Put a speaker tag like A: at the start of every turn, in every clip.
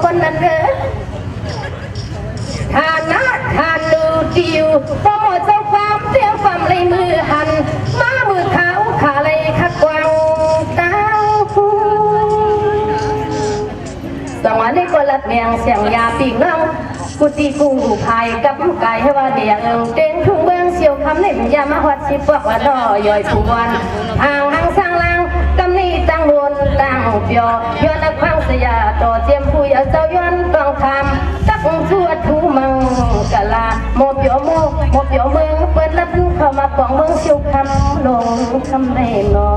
A: คนนั้นเด้อทานนะทานดูดิวโปรโมทเจ้าความเตรียมความเลยมือหันมามือเขาขาเลยขัดกวางตาสองวันนี้ก็ลัดเมียงเสียงยาปีกน้องกุฏิกูภายกับไก่ให้ว่าเดียงเต้นทุ่งเมืองเสียวคำเล่มยามาวัดสิบวกว่าดอย่อยทุกวันห่างห่างสร้างลางกำนี้ตั้งบนตั้งเปียย้อนนักพังเสียต่อเจียมผู้ยาเจ้าย้อนต้องทำตักทั่วทูมังกะลาโมบโยโมบโยเมืองเปิดรับเข้ามาปองเมืองเสียวคำลงคำได้นอ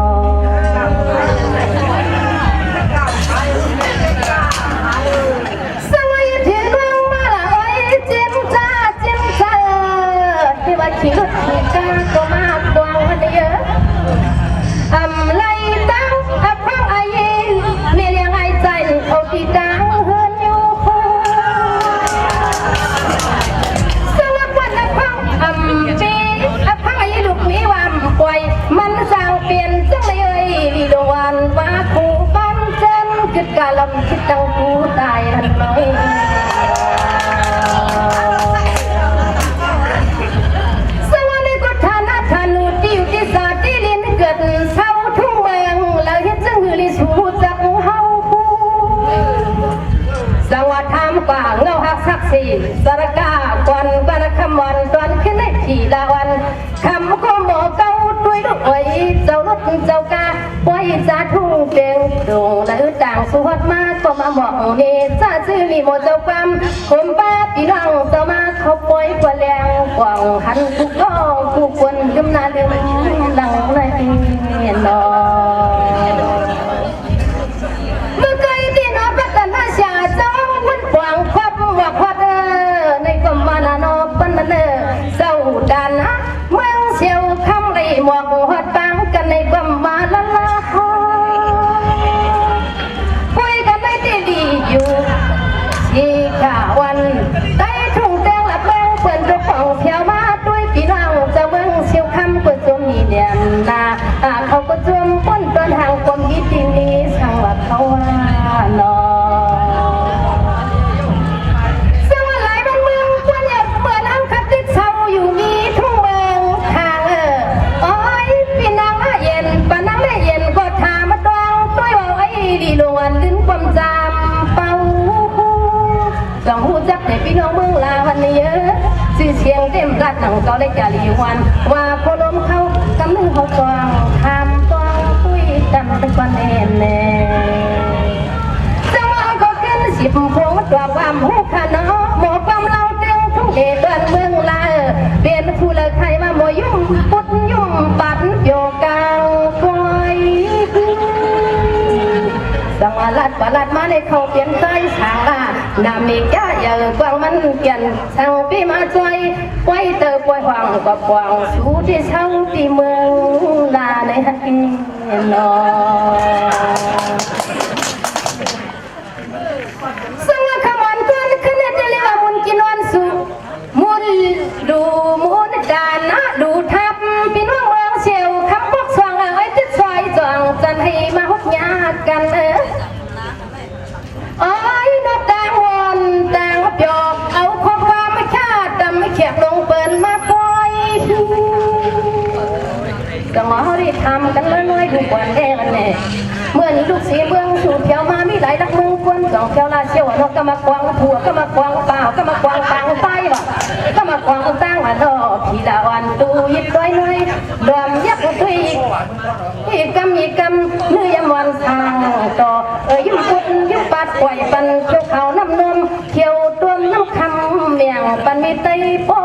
A: ขี่รถขี่กาก็มาดวงวันเยอะไล่ตั้งพังไอเย็นเมียยังไงใจเอาที่ดังเฮินอยู่สวัสดิ์วันพังปีพังไอลูกมีวันปล่อยมันสร้างเปลี่ยนจังเลยลีดวันว่าคู่บ้านเจนคิดกาลำคิดตั้งกูตายหันน้อยสารกาควันบรรคำวันตอนขึ้นในที่ดาวันคำก็หมอเก้าด้วยลูกไว้เจ้ารถเจ้ากาไว้จะทุ่งเพียงดงและต่างสวดมาก็มาบอกเฮจะซื้อมีหมดเจ้าความผมป้าพี่น้องเจ้ามาเขาปล่อยกว่าแรงกว่างหันทุกก้องผู้คนกำนาเดือดหลังในนอเมื่อไกลที่นอพัฒนาชาเจ้ามันกว่างความว่าพอดในความมานานอปันมันเจ้าดันนะเมืองเสียวคำไรหมวกหัดปังกันในความมาละละคุยกันไม่ได้ดีอยู่ที่ข่าวันได้ทุ่งแดงละเมืองเปิดตัวของเที่ยวมาด้วยพี่น้องเจ้าเมืองเสียวคำก็จมมีเดียนนาเขาก็จมป้นต้นทางความยินดีนี้ช่างว่าเขาว่านออยู่มีทุ่งเมืองทางอ้อยพี่นางเย็นปะนางเย็นก็ทามาตองต้วยว่าไอ้ดีลวนลิ้นความจำเป่าจองหูจักในพี่น้องเมืองลาวันนี้เยอะชื่อเชียงเต็มรัดหนังก็ได้จารีวันว่าพอลมเขากำนึงเขากวางทำกวางคุยกันเป็นคนแน่แน่จังหวะก็ขึ้นสิบพวงตัวความหูขาน้อหมอความเราเต็งทุ่งเดชเมืองลาเปลี่ยนผู้เลิกใครมาโมยุ่งปุดยุ่งปัดโยกางคอยสังวาลัดวาลัดมาในเขาเปลี่ยนใจสางลานำมีก้าอย่ากวางมันเปลี่ยนสั่งพี่มาช่วยไว้เตอป่วยหวังกับหวังสู้ที่เช่าที่เมืองลาในฮักนอสังวาขมันเกินขึ้นในเรียกว่ามุนกินวันสุมุนดูมุนดานะดูทับพี่น้องเมืองเชียวคำพวกสว่างไอ้ติดซอยจองจันให้มาฮุกยากันอ้อยนกต่างวันต่างหยอกเอาข้อความไม่คาดดำไม่เขียบลงเปิดมาปล่อยก็หมอได้ทำกันน้อยๆดูกวนแน่กันแน่เมื่อนี้ลูกเสียเมืองสู่เที่ยวมามีหลายลักเมืองควนสองเที่ยวลาเชี่ยวนกก็มากวางผัวก็มากวางเปล่าก็มากวางตังไฟบ่ก็มากวางตั้งมาดอกทีละวันตูยิบด้วยน้อยดอมยักษ์ตุยอีกกำเนื้อยำวันทางต่อยิ้มปุดยิ้มปัดปล่อยปันเขียวเขาน้ำนมเขียวตัวน้ำคำเมียงปันมีไตป้อ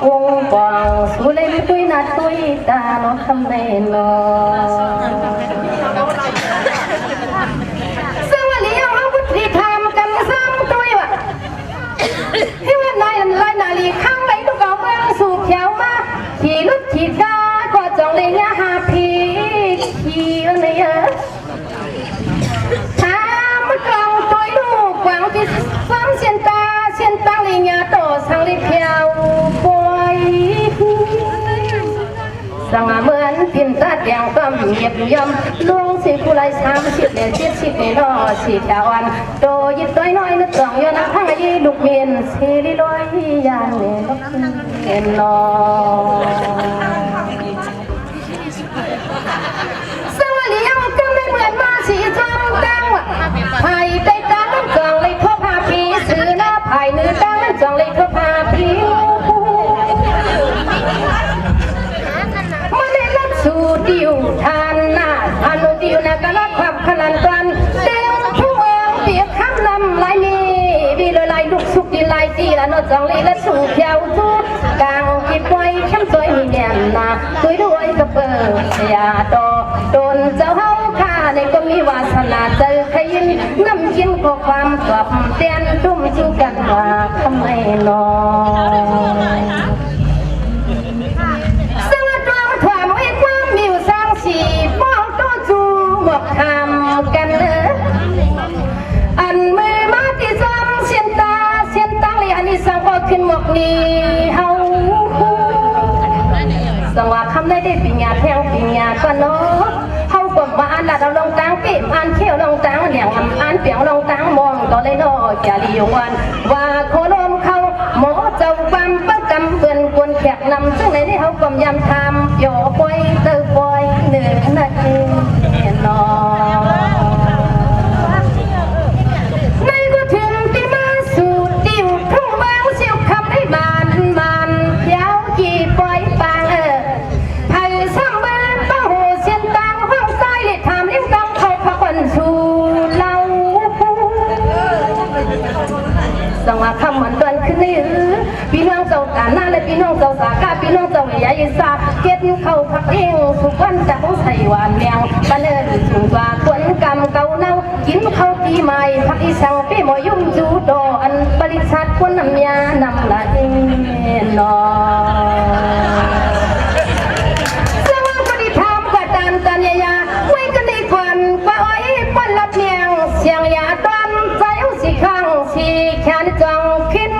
A: วงกวางสุเลมตุยนาตุยตาน้องคำในนอซึ่งวันนี้เราพุทธิธรรมกันซ้ำตุยวะที่ว่านายลอยนาลีข้างไหนทุกเอาเมืองสู่เขียวมาขี่รถขี่กาก็จองเลยยาหาพีขี่อะไรเยอะถ้ามันกลางตัวลูกกวางที่ซ้ำเชียนตาเลยยาโตสังเลยเขียวป่วยสังเหมือน พินตาแดงก็เงียบยอมลวงสิผู้ไรช้ำชิดเนี่ยชิดเนี่ยนอสีแถวอันโดยิดน้อยน้อยนึกสองยนักทั้งยี่ลูกเมียนสีลิลอยยานเนี่ยลูกเมียนนอสวัสดียังก็ไม่เหมือนมาสีจองดังว่ะไผ่ได้ตาน้ำจองเลยพบพาผีซื้อหน้าไผ่เนื้อดังน้ำจองเลยพบพาผีสู่ดิวทานนาทานุดิวนักลักความขลันกันเต็มทุ่งเองเปียกข้ามลำลายมีวีละลายลูกสุกดีลายตีละนอจังลีละสู่เที่ยวทุกกลางกิบไว้เข้มสวยมีแนมนาสวยด้วยกระเปิดยาดอโดนเจ้าเฮาข้าในก็มีวาสนาเจอใครยินน้ำกินก็ความกลับเตียนทุ่มชูกันว่าทำไมนอทำกันอันมือมาที่ซ้ำเสียนตาเลยอันนี้สังก็ขึ้นหมกนี้เฮาสังว่าคำได้ปิญญาแทงปิญญาก็เนาะเฮาก็มาอ่านละเราลองตังเก็บอ่านเขี้ยวลองตังเหลี่ยงอ่านเปียงลองตังมองก็เลยเนาะจะลีวันว่าโคลมเขาหมอเจ้าความประกำเปื่อนกวนแขกนำซึ่งในนี้เฮาความยำทำย่อปล่อยเติบปล่อยเหนื่อยนั่นเองนอในก็ถึงที่มาสู่ติวทุ่งบางเสียวคำให้บานยาวกี่ปล่อยปางไผ่ซ้ำเบิ้ลป้าหูเสียนตังห้องใต้เลยถามเลี้ยงตังเขาพักวันสู่เราสังว่าคำมันเดินขึ้นนี่พี่น้องเจ้าตาหน้าและพี่น้องเจ้าสากาพี่น้องเจ้าใหญ่สาเก็ดเข้าพักเองทุกวันจะต้องใส่หวานเลี้ยงปนถึงว่าคนกำเก่าเน่ากินข้าวปีใหม่พักอีสังปีหมอยุ่มจูดออันบริษัทคนน้ำยานำละเองนอสว่างปฏิธรรมกว่าตันยาไว้กันในควันกว่าอ้อยปั้นลับเมียงเสียงยาตันใจเอาสีข้างสีแขนจังขึ้น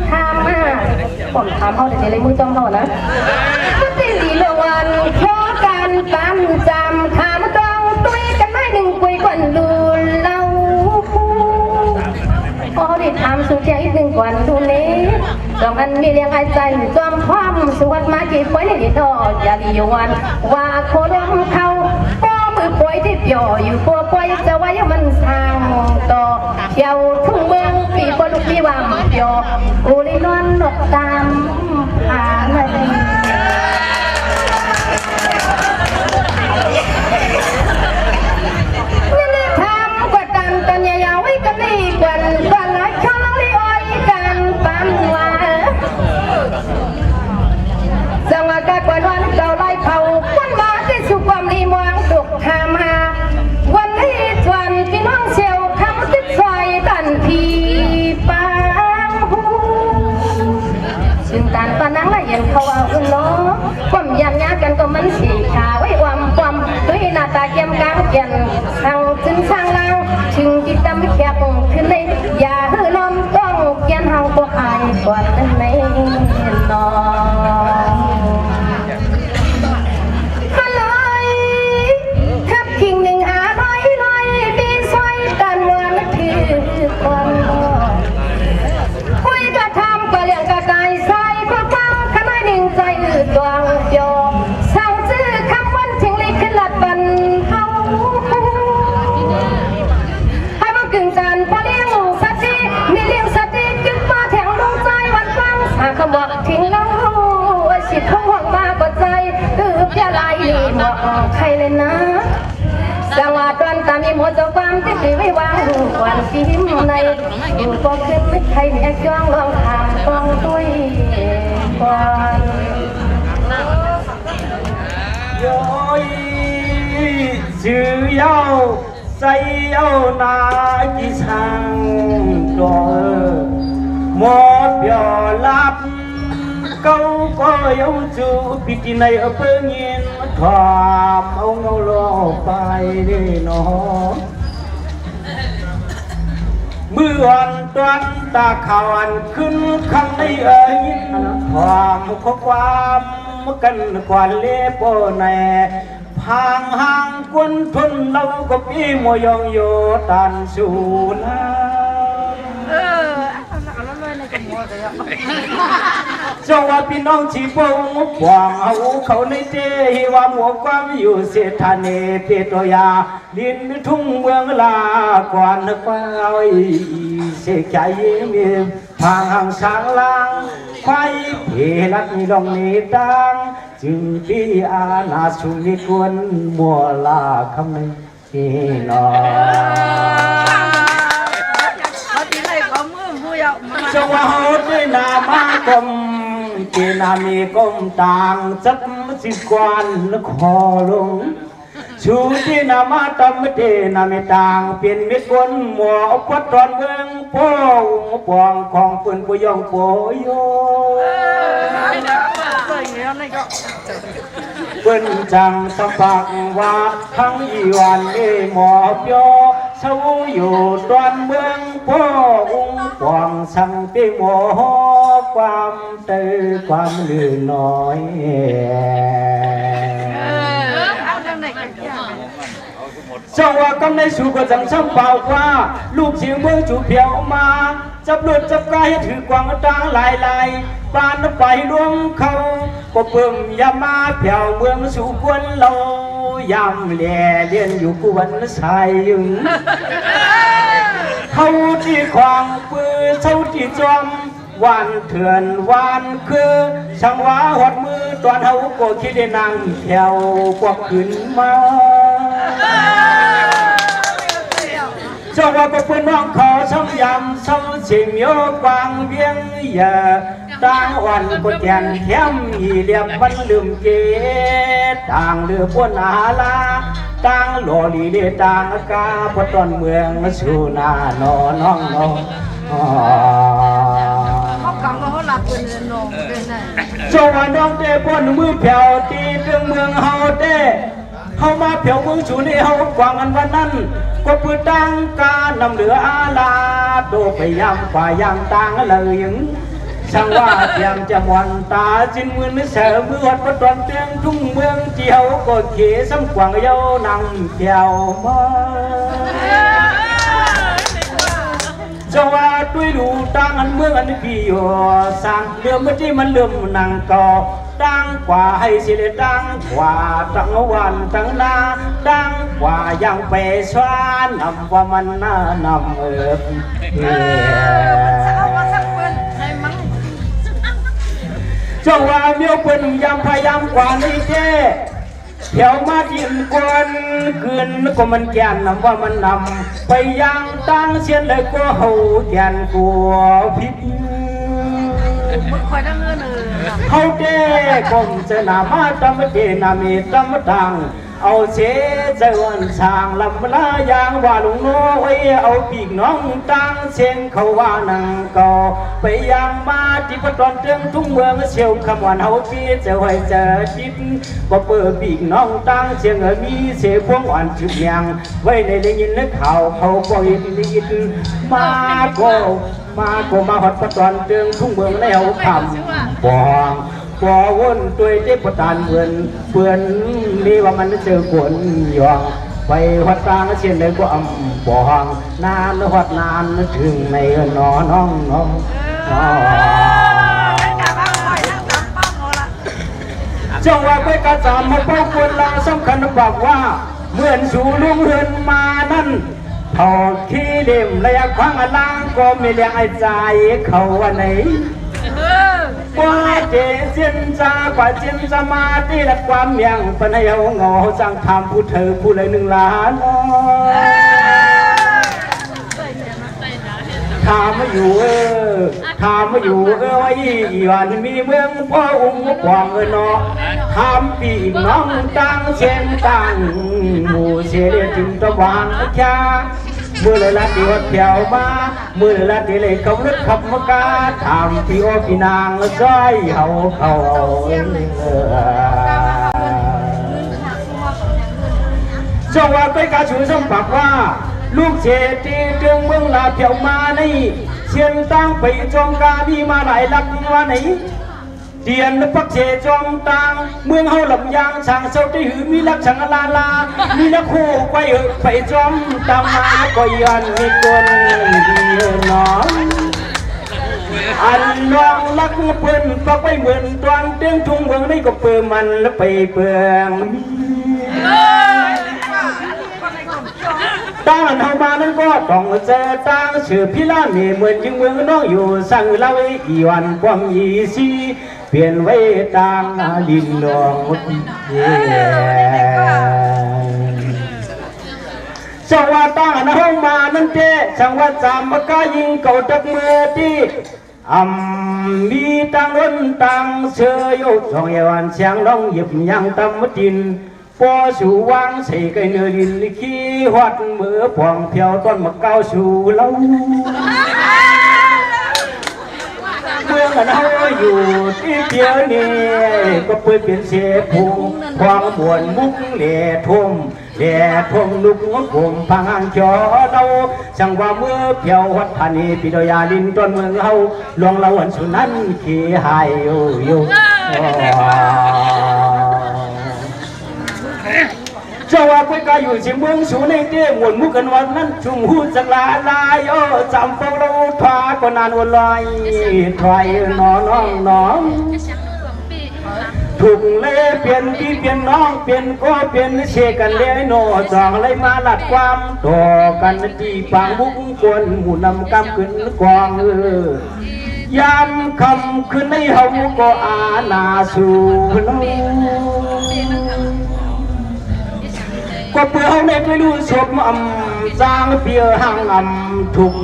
A: ทำมาผมถามเขาแต่เลยมือจ้องเขานะก็ตีดีลงวันเพราะการปั๊มจำขามาต้องตุยกันไม่หนึ่งคุยกันดูเราพอได้ทำสุดเที่ยงอีกหนึ่งวันดูนี้สองอันมีเรียงไอ้ใจจอมความสวัสดิ์มากี่ป่วยในดินดอกอย่าลีวันว่าโคลมเขาป้อมือป่วยที่เปียวอยู่ปัวป่วยจะไว้มันสร้างต่อเที่ยวทุ่งเมืองปีปลุกปีวามเปียวอุลินวนนกตามหาเลยนี่ทำกว่าตันยาวไว้กันนี่กว่าน้อยเขาต้องรีอ้อยกันปั๊มว่าจังหวะการกว่าวันเก่าไล่เผาวันมาที่สุความรีมวงตกทามาวันนี้จวนพี่น้องเชียวคำติดซอยตันทีปังซึ่งตันปานังละเย็นเขาเอาอุ่นล้อความยำยากันก็มันสีขาวไว้ความด้วยหน้าตาเกี่ยมกางเกียนทางจึงสร้างเราถึงจิตตำแคบขึ้นเลยอย่าหื้อล้อมต้องเกียนเฮาก็อายกว่านั้นในนอฮัลโหลทับกิ่งหนึ่งหาร้อยปีซอยกันวันคือความคุยกระทำก็เลี้ยงกระจายใส่ก็ฟังขน้อยหนึ่งใจดวงโยสั่งซื้อคำวันถึงลิขิตลัดบันเฮาให้มากึ่งกันพอเลี้ยงสัตว์ที่มีเลี้ยงสัตว์ที่กึ่งมาแถวลงใจวันฟังหาคำบอกทิ้งเราสิทธิ์ของหวังมากกว่าใจคือจะไล่หลีหมดใครเลยนะจังหวะตอนตามีหมดเจ้าความที่ดีไม่วางดูวันฟิล์มในดูก็ขึ้นไม่ใครเนี่ยจ้องลองถามต้องด้วยก่อน
B: ย้อยชื่อยาวใส่ยาวนาจีสังตัวหมดเดียวลับcâu có yêu chú bị kỳ này ở bên nhiên thòm ông ngâu lo bài đi nó mưa hoàn toàn ta khảo ănขึ้นคำในเอ่ยthòm cóความ กันกว่าเล่ปนแน่พางห่างกวนทนเราก็พี่มวยองโยตันสูลาเจ้าว่าพี่น้องชีพงหวังเอาเขาในเจว่าหมวกความอยู่เสถานีเปตยาดินทุ่งเมืองลากวนฟ้าเสกใจมีทางห่างสางลางไฟเพลัดมีลองนี้ดังจึงพี่อาณาสุนิกวนมัวลาคำนึงที่นอเจ้าว่าเขาด้วยนามากรมเจนามีก้มต่างจับสิกวนขอลงชูที่นามาตำเจนามีต่างเปลี่ยนมิตรคนหมัวปัดตอนเมืองโป้ปองของปืนปุยองโปโยเปิ้นจังสปักว่าทั้งอีวันเอหมอบยอเศร้าอยู่ตอนเมืองพ่อองค์ปองสั่งเปีหมอความเตยความลือน้อยเจ้าว่ากำในสู่ก็จังช่างเป่าว่าลูกเสียงเมืองจูเพียวมาจับเลือดจับกายถือกวางตางลายปานไปรวมเขาก็เพิ่มยามาเพียวเมืองสู่ควนเรายำแหล่เลียนอยู่กวนสายยึงเขาที่ควางปืนเท่าที่จอมวันเถื่อนวันคือช่างว่าหดมือตอนเขาก็คิดได้นั่งแถวกวักขึ้นมาเจ้าว่าก็เป็นน้องขอช่างยำช่างเสียงโยกวางเวียงเยอะต่างวันก็แจนแถมอีเลียบวันลืมเกตต่างเรือพวนอาลาต่างหล่อลีเดต่างกาพอตอนเมืองสู่นานอน้องน้องเจ้าว่าน้องเต้พ่นมือแผ่วตีเรื่องเมืองเฮาเต้เฮามาแผ่วเมืองสู่นี่เฮากวางอันวันนั้นก็ปืนตั้งการนำเหลืออาลาโตไปยำฝ่ายยำต่างเลยยังช่างว่าเตรียมจะมวนตาจินมือเสือมือวัดประตอนเตียงทุ่งเมืองเจียวก็เขซ้ำกวางเย้านำเจียวมาเจ้าว่าด้วยดูตั้งอันเมืองอันพี่อยู่สั่งเรือเมื่อที่มันเลื่อมนางกอดังกว่าให้สิเลดังกว่าตั้งวันตั้งนาดังกว่ายังไปสวานนำว่ามันน่านำเจ้าว่าเมียวเป็นยำพยายามกว่านี้เจ้เที่ยวมาจิ้มกวนคืนก็มันแก่นนำว่ามันนำไปยังตั้งเสียนเลยก็เฮาแก่นกลัวพิษเขาเด้กมจะนามาตำเดนามีตำตังเอาเสเจวันช่างลำลายางว่าลุงน้อยเอาปีกน้องตั้งเสียงเขาว่านังก็ไปยังมาที่ปตอนเตืองทุ่งเมืองเชียวคำวันเฮาพี่จะไว้จะจิตก็เปิดปีกน้องตั้งเสียงมีเสียพวงอ่อนจุดยังไว้ในได้ยินนึกเขาก็ยินได้ยินมาหอดปตอนเตืองทุ่งเมืองแล้วคำบองพอวนตัวเจ็บปตานเปือนนี่ว่ามันเจอขวนยองไปหัดตางเชียนเลยก็บองนานหัดนานถึงในนอน้องจังว่าไปกระจำมาพบคนลาสำคัญบอกว่าเหมือนสู่ลุงเรือนมานั่นทอขี้เล่มระยะคว้างล่างก็ไม่เลี้ยงไอ้ใจเขาวันไหนว่าเจเจียนจากว่าเจียนสมาธิและความเมียงปนายเอาเงาสั่งทำผู้เธอผู้เลย1 ล้านถามมาอยู่ไอ้วันมีเมืองพ่อองค์กวางเนาะทำปีกน้องตั้งเชียนตั้งหมู่เสียจึงตะวันแค่มือเลยละที่วัดเที่ยวมามือเลยละที่เลยเขารถขับมากาทำที่โอพี่นางซ้อยเขาจังหวะไปกาชูสมบัติว่าลูกเศรษฐีเตืองเมืองลาเที่ยวมาในเชียนตั้งไปจองกามีมาหลายลักว่าไหน เตียนปักเสจอมตางเมืองเฮาลำยางช่างเศร้าที่หือมีลักชังลาลามีนักคู่ไปไปจอมตามมาก็ยันมีคนดีน้องอันน้องรักเพื่อนก็ไปเหมือนตอนเตียงทุ่งเมืองนี่ก็เปิดมันแล้วไปเปลืองตั้งเฮามานั้นก็ต้องเจอตั้งชื่อพี่ล่ามีเหมือนยิงเมืองน้องอยู่สั่งเล่าอีวันความยีซีเปลี่ยนไว้ตั้งดินหลวงจังว่าตั้งเฮามานั้นเจ้จังว่าจำมากายิงเก่าจักเมื่อที่มีตั้งล้นตั้งเชื่อโยกจองเยวันเสียงน้องหยิบยังตำมดินพอสู่วางใส่ไก่เนื้อดินลิขี้หัดมือพวงเพียวต้นมะเก้าสู่เล่าเมื่อกันเฮาอยู่ที่เดียวนี้ก็เปิดเป็นเสพุงควางบวนมุกเล่ทุ่มเล่ทุ่มลุกงกผมพังอังจอเล่าจังว่าเมื่อเพียวหัดพันีปิดยาลินต้นเมืองเฮาลวงเล่าอันสุนันขี้หายอยู่เจ้าว่าคุยกันอยู่ที่เมืองสูในเตี้ยหมุนมุกันวันนั้นชุ่มหูจักลาลายโอ้จำพวกเราทว่าก็นานวันลอยใครน้องน้องถูกเล่เปลี่ยนที่เปลี่ยนน้องเปลี่ยนก็เปลี่ยนเชกันเลยโนจองเลยมาหลัดความต่อกันที่ปางบุกกวนหมู่นำกำขึ้นกองยามคำขึ้นในเฮาก็อาณาสู่ก็เปลือกในไปดูศพจางเปียห่างทุก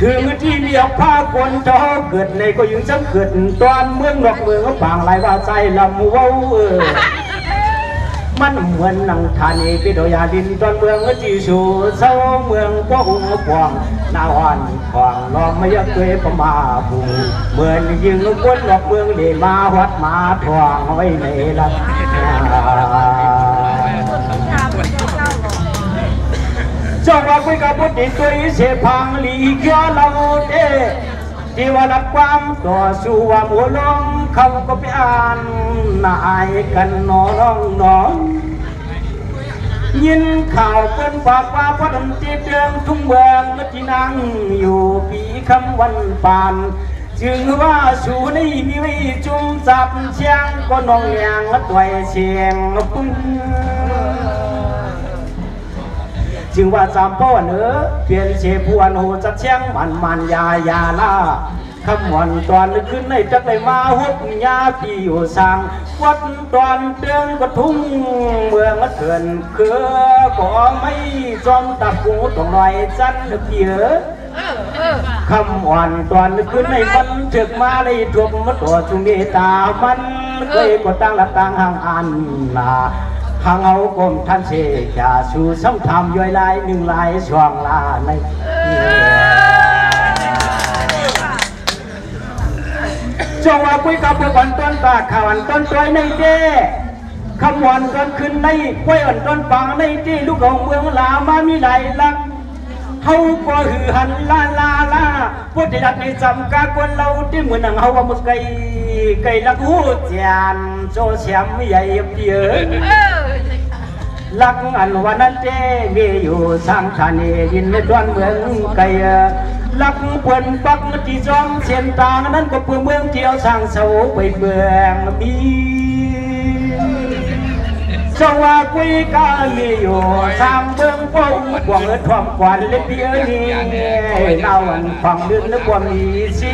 B: ถึงที่เดียวพาคนเจ้าเกิดในก็ยังสังเกิดตอนเมืองนอกเมืองก็ปางลายว่าใจลำว้ามันเหมือนนังทานีไปโดยาดินตอนเมืองจีสูเศร้าเมืองพ่อองค์ปวงนาวันขวางลองไม่ยกเกยประมาบุงเหมือนยิงคนนอกเมืองเดมาวัดมาทวงไว้ในลักเจ้าว่าคุยกับบุตรตัวเสพังลีเกี่ยวเราเด้ที่ว่ารับความต่อสู้ว่าหมูลงเขาก็ไปอ่านนายกันน้องยินข่าวเปิ้นฝากว่าพอดำจีเดืองทุ่งเมืองที่นั่งอยู่ปีคำวันปานจึงว่าสู่นี่มีไว้จุ่มจับเชียงก็น้องยางต่อยเชียงปุ้งจึงว่าจำพ่อเนื้อเปลี่ยนเชพวนโหจัดเชียงมันยาล่าคำวันตอนขึ้นในจักได้มาหุบยาพี่อยู่สั่งวัดตอนเตือนก็ทุ่งเมืองเถื่อนคือก็ไม่จอมตับหูต้องหน่อยจันเพียคำวันตอนขึ้นในมันเถือกมาเลยทุบมาตัวจุเมตามันเคยก็ตั้งหลักตั้งห่างอันนาทางเอากรมท่านเสกจะสู่สังธรรมย่อยลายหนึ่งลายช่วงลาในจงว่าคุยกับวันต้นตาข่าววันต้นตัวในเจ้คำวันต้นขึ้นในคุยวันต้นฟังในที่ลูกของเมืองลามามีหลายลักเขาก็หือหันลาพูดดัดในจำกาคนเราที่เหมือนหนังเขาว่ามุกไก่ลักหูจานโจเสียมใหญ่เพียลักอันวันนั้นเจ้มีอยู่สร้างชาเนดินในดวนเมืองไก่ลักเปิ่นปักที่จอมเสียนตานั้นก็เพื่อเมืองเที่ยวสร้างเสาไปเบืองมีสว่าคุยกันมีอยู่สามเบื้องป้องกวางทอมกวนเล็บเพียนี่เล่าอันฟังดึงนึกว่ามีสิ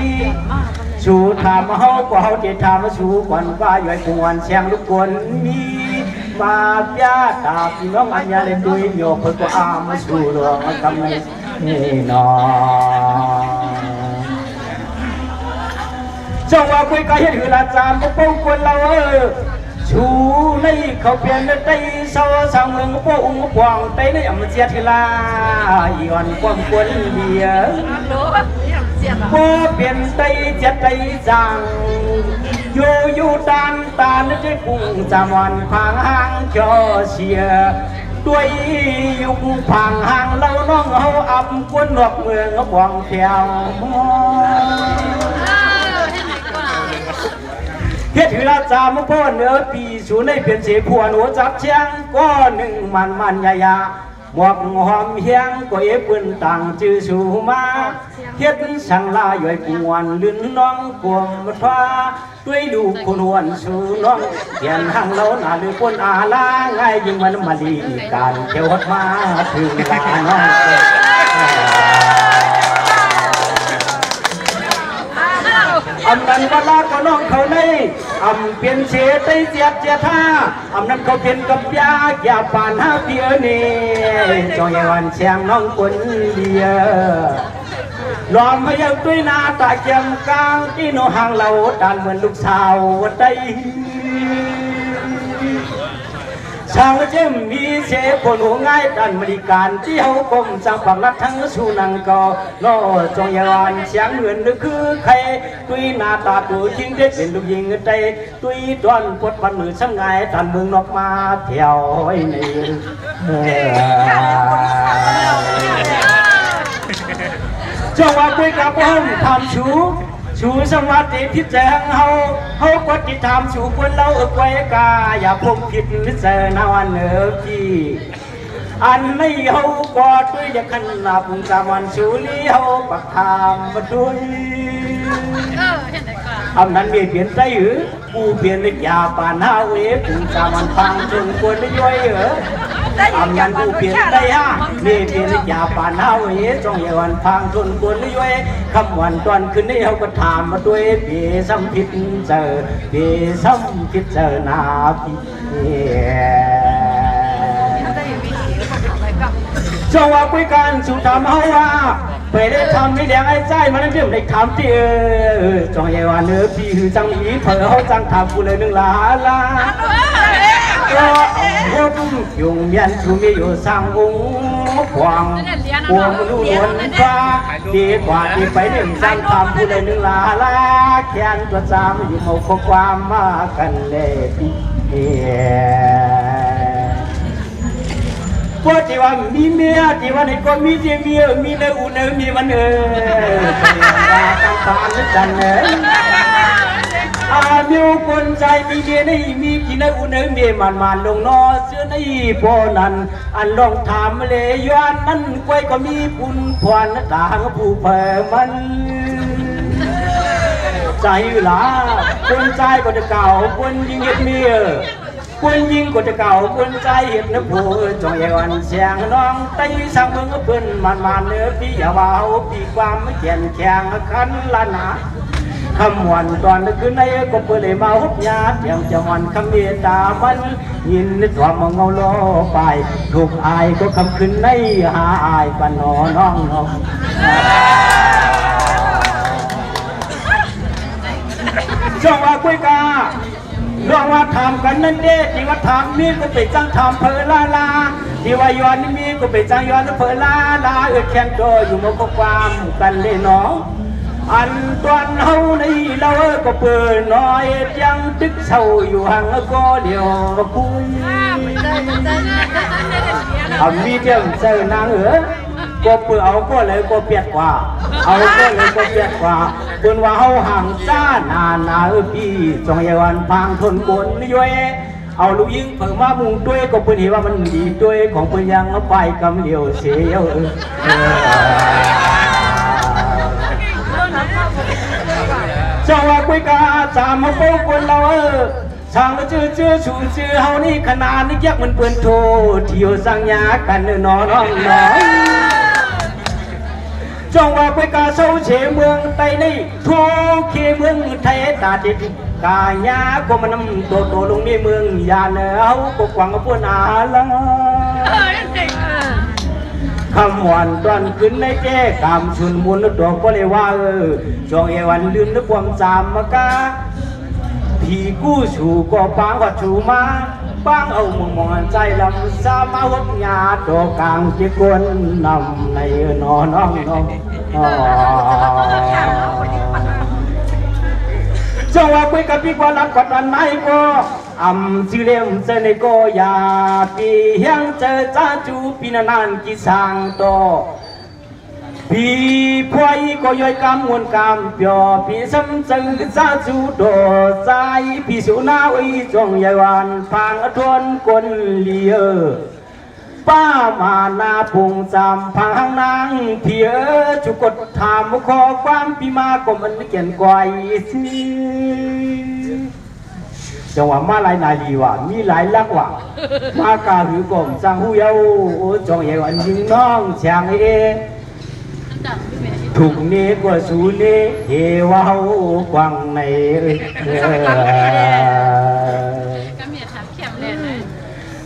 B: สู่ทำเฮาก็เฮาจะทำสู่ก่อนว่าย่อยปวนเสียงลูกคนมีมาญาตาพี่น้องอันยาเล่นด้วยโยกก็อามาสู่หลวงทำในนี่นอเจ้าว่าคุยกันเห็นหือละจามก็ป้องคนเราชูในเขาเปลี่ยนได้เศร้าสังเมืองป้องกวางได้ในอำเสียทีลาย้อนความควรเบียก็เปลี่ยนได้เจ็ดได้จังอยู่ตานได้กุ้งจำวันพังห่างจอเสียด้วยยุคพังห่างเราน้องเฮาอับกวนนอกเมืองกวางแถว เพชรราชามพ่อเหนือปีสูในเปลี่ยนเสียผัวหนูจับเชียงก็หนึ่งมันยายาหมวกหอมเฮียงก็เอปืนต่างจื้อสูมาเฮ็ดช่างลาย่อยปวนลื่นน้องกวมฟ้าด้วยดูคนหวนสู่น้องเปลี่ยนทางเราหน้าหรือคนอาลาง่ายยิ่งมันมาดีการเที่ยววัดมาถึงลาน้องอำนั้นว่าลาก็น้องเขาในอำเปลี่ยนเสียใจเสียดเสียท่าอำนั้นเขาเปลี่ยนกับยาอย่าป่านหาเพียนี่จอยวันเชียงน้องคนเดียวลอมพยักด้วยหน้าตาเจียมกลางที่โนห่างเราดันเหมือนลูกสาวได้ช่างเจมมีเสคนหัวง่ายดันบริการที่เขากรมสังฝังรัฐทั้งสูนังก็โลจงยานเสียงเหมือนหรือคือใครตุยหน้าตาตัวจริงได้เป็นลูกยิงใจตุยตอนปวดปันมือช่างไงดันเมืองนอกมาเที่ยวในจังหวะคุยกับผมทำชูสวัสดิ์พิจารณาเขากดติดตามชูคนเราไว้กาอย่าพมผิดเจอหน้าวันเนอพี่อันไม่เขากอดด้วยจะขนาบจามันชูลีเขาปักทามมาด้วยอันนั้นมีเปลี่ยนใจหรือกูเปลี่ยนเลยยาปานห้าเวกูจามันฟังจนควรได้ย่อยเหรออำยันกูเปลี่ยนได้ฮะมีเปลี่ยนยาปานเฮาเอ๋จงอย่าวันพังทนกวนเลยย้อยคำวันตอนคืนนี้เขาก็ถามมาด้วยเปีสัมผิดเจอเปีสัมผิดเจอนาพี่จงว่าคุยกันสู่ทำเฮาว่าไปได้ทำไม่เลี้ยงไอ้ใจมันเรื่องได้ทำที่จงอย่าวันเนื้อพี่คือจังอีเผอเขาจังทำกูเลยหนึ่งลาก็ผมยุงยันชูมีอยู่สร้างวงขวางพวงลู่ล้วนฟ้าดีกว่าที่ไปหนึ่งสร้างทำผู้ใดหนึ่งลาแขนตัวจามอยู่เอาข้อความมากันเลยพี่พวกที่ว่ามีเมียที่ว่าในก็มีเมียมีเนื้ออุ่นมีมันต่างๆนั่นกันมีคนใจมีเมียนี่มีกินอุ่นเมียมันลงนอเสื้อนี่พอนั้นอันลองถามเลยย้อนนั้นกล้วยก็มีปุ่นพวนต่างผู้เผ่มันใจหลาคนใจก็จะเก่าคนยิงเห็ดเมียคนยิงก็จะเก่าคนใจเห็ดน้ำผู้จงเอวันเสียงน้องไต้สั่งมึงเพิ่นมันเนื้อพี่อย่าเบาพี่ความไม่เขียนแข็งขันละหนาคำวันตอนคืนในก็เปิดเลยมาหุบยาเตียงจะวันคำเมียตามันยินในตัวมองเงาโลไปถูกอายก็คำคืนในหาอายปนน้องช่วงว่าคุยกาเรื่องว่าทำกันนั่นเด้ที่ว่าทำมีก็ไปจ้างทำเพลาที่ว่าย้อนนี่มีก็ไปจ้างย้อนเพลาแข่งตัวอยู่มาก็ความกันเลยน้องอันตอนเฮาในเราก็เปิดน้อยยังตึกเศร้าอยู่ห่างก็เดียวคุยมีเจ้าเจอนางก็เปิดเอาก็เลยก็เปียกกว่าเอาก็เลยก็เปียกกว่าเปิดว่าเฮาห่างจ้าพี่จงยาวันพังทนกลย้อยเอาลูกยิงเพิ่งมามุงด้วยก็เปิดเห็นว่ามันดีด้วยของเปิดยังไปกำเดียวเสียวจังหวะคุยกาจามมาโป้คนเราช่างเจือชูเจือเฮานี่ขนาดนี้ยักมันเปื่อนโทเที่ยวสังยากันน้องจังหวะคุยกาเศร้าเฉเมืองไต้นี่ทุกเขเมืองไทยตาดิกายาก็มันนำโตลงในเมืองยาเนเอาก็กวางกับพวกนาละคำวันตอนขึ้นในแก้กามชุนมุนตัวก็เลยว่าจองเอวันลืมนึกความจำมากาพี่กู้ชูก็ปังว่าชูมาปังเอามองใจลำสามาวับยาตัวกลางเจ้ากวนนำในน้องจังหวะคุยกับพี่กว่ารักกดอันไหนก็สิเลี้ยงเจอในก็ยาปียังเจอจ้าจูปีนานกี่สังโต พี่พวยก็ย่อยกำมวนกำเปียวพี่ซ้ำซึ้งซาจูโดใจพี่สุนาไว้จงใหญ่วันพางทวนกลเลียป้ามานาพุงจำพังนางเพียจุกดถามขอความพี่มาก็มันเขียนกวายสิจังหวะมาหลายนาลีว่ะมีหลายลักว่ะมากาหือกลมสังหูเยาจงใหญ่วันยิงน้องเชียงเอถูกเนกว่าสูเนเฮวาวกวางใน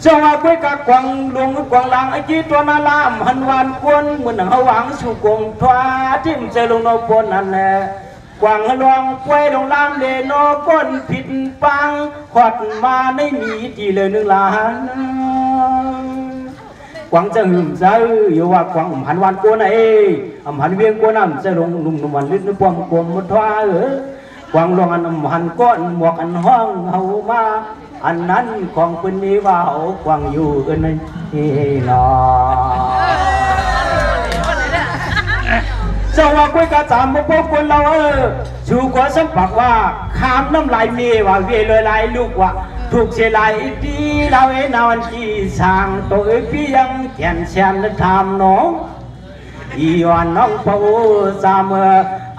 B: จังหวะคุยกับกวางหลวงกวางหลังไอ้จีตัวนาลามหันวานกวนเหมือนหวังสุกงทว่าจิ้มเจลงนปนนั่นแหละกวางหลวงป่วยลงลามเลนอก้นผิดปังขอดมาได้มีทีเลยหนึ่งล้านกวางจะหึมใจอยู่ว่ากวางหันวานกวนไอ้หันเวียงกวนน้ำจะลงนุ่มนุ่มวันลิ้นปวมกลมทว่ากวางหลวงอันหันก้อนหมวกอันห้องเฮามาอันนั้นของปืนนี้ว่าเอากวางอยู่กันนี่นอเจ้าว่าคุยกับสามพวกคนเราชูขวาสัมผัสว่าข้ามน้ำลายเมียว่าเวลลายลูกว่าถูกเสียลายดีเราเอ็นเอาอันที่สร้างตัวพี่ยังแขนแชนทำน้องอีวันน้องเป่าสาม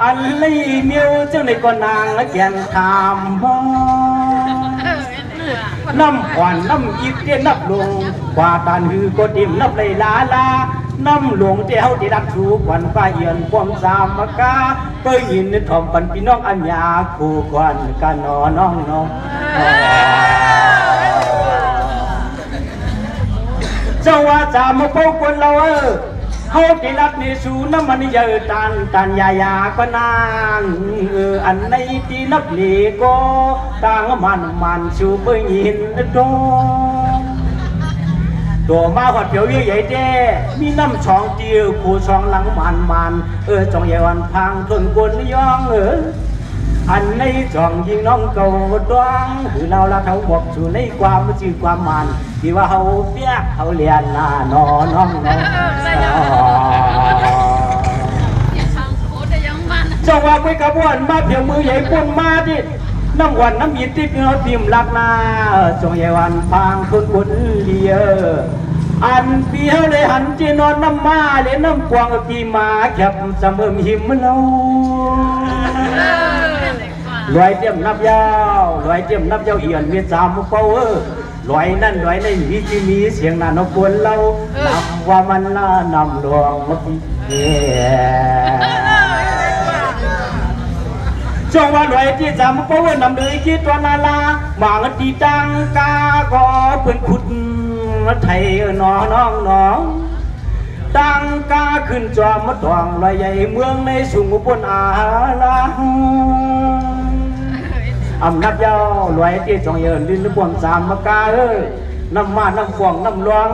B: อันนี้เมียวเจ้าในก่อนนางแขนทำน้ำหวานน้ำอีกเตี้ยนับลงกว่าตานหือก็ดิ่มนับเลยลาลาน้ำหลวงเจ้าที่รักชูกวันป้าเอียนความสามกาเปิยินทอมปันพี่น้องอัญญาคู่ควันกันนอน้องน้องเจ้าว่าจะมาพบคนเราเขาที่รักในสูน้ำมันเยอะตันยาก็นางอันในที่นับเหลีก็ต่างมันชูเปิยินดงตัวมาขอดเปียวใหญ่เด้มีน้ำช่องเตียวคู่ช่องหลังมันจองใหญ่วันพังทนกวนยองอันในจ่องยิงน้องเก่าดวงคือเราละเขาบอกสู่ในความชื่อความมันที่ว่าเขาเปียกเขาเลียนหน้านอน้องน้องเจ้าว่าไปกระบวนมาเพียงมือใหญ่ปุ่นมาดิน้ำวันน้ำยินที่พี่น้องพิมพ์รักนาจงใหญ่วันพังคนบนเลียอันเปียวเลยหันจีนอนน้ำมาเลยน้ำกวางพี่มาแคบเสมอหิมเราลอยเตี้ยมนับยาวลอยเตี้ยมนับยาวเอียนมีสามเป้าลอยนั่นลอยในวิจิมีเสียงน่านกวนเรานำว่ามันน่านำหลวงมาพี่จงว่าลอยที่สามเป้านำเลยคิดว่านาลาหมางตีตังกาขอเพื่อนขุดไทยน้องตังกาขึ้นจอมมาตองลอยใหญ่เมืองในสุงบนอาลาอำนาจยาวลอยที่จงเยินลิ้นบวมสามมกาน้ำมาน้ำฟองน้ำหลวง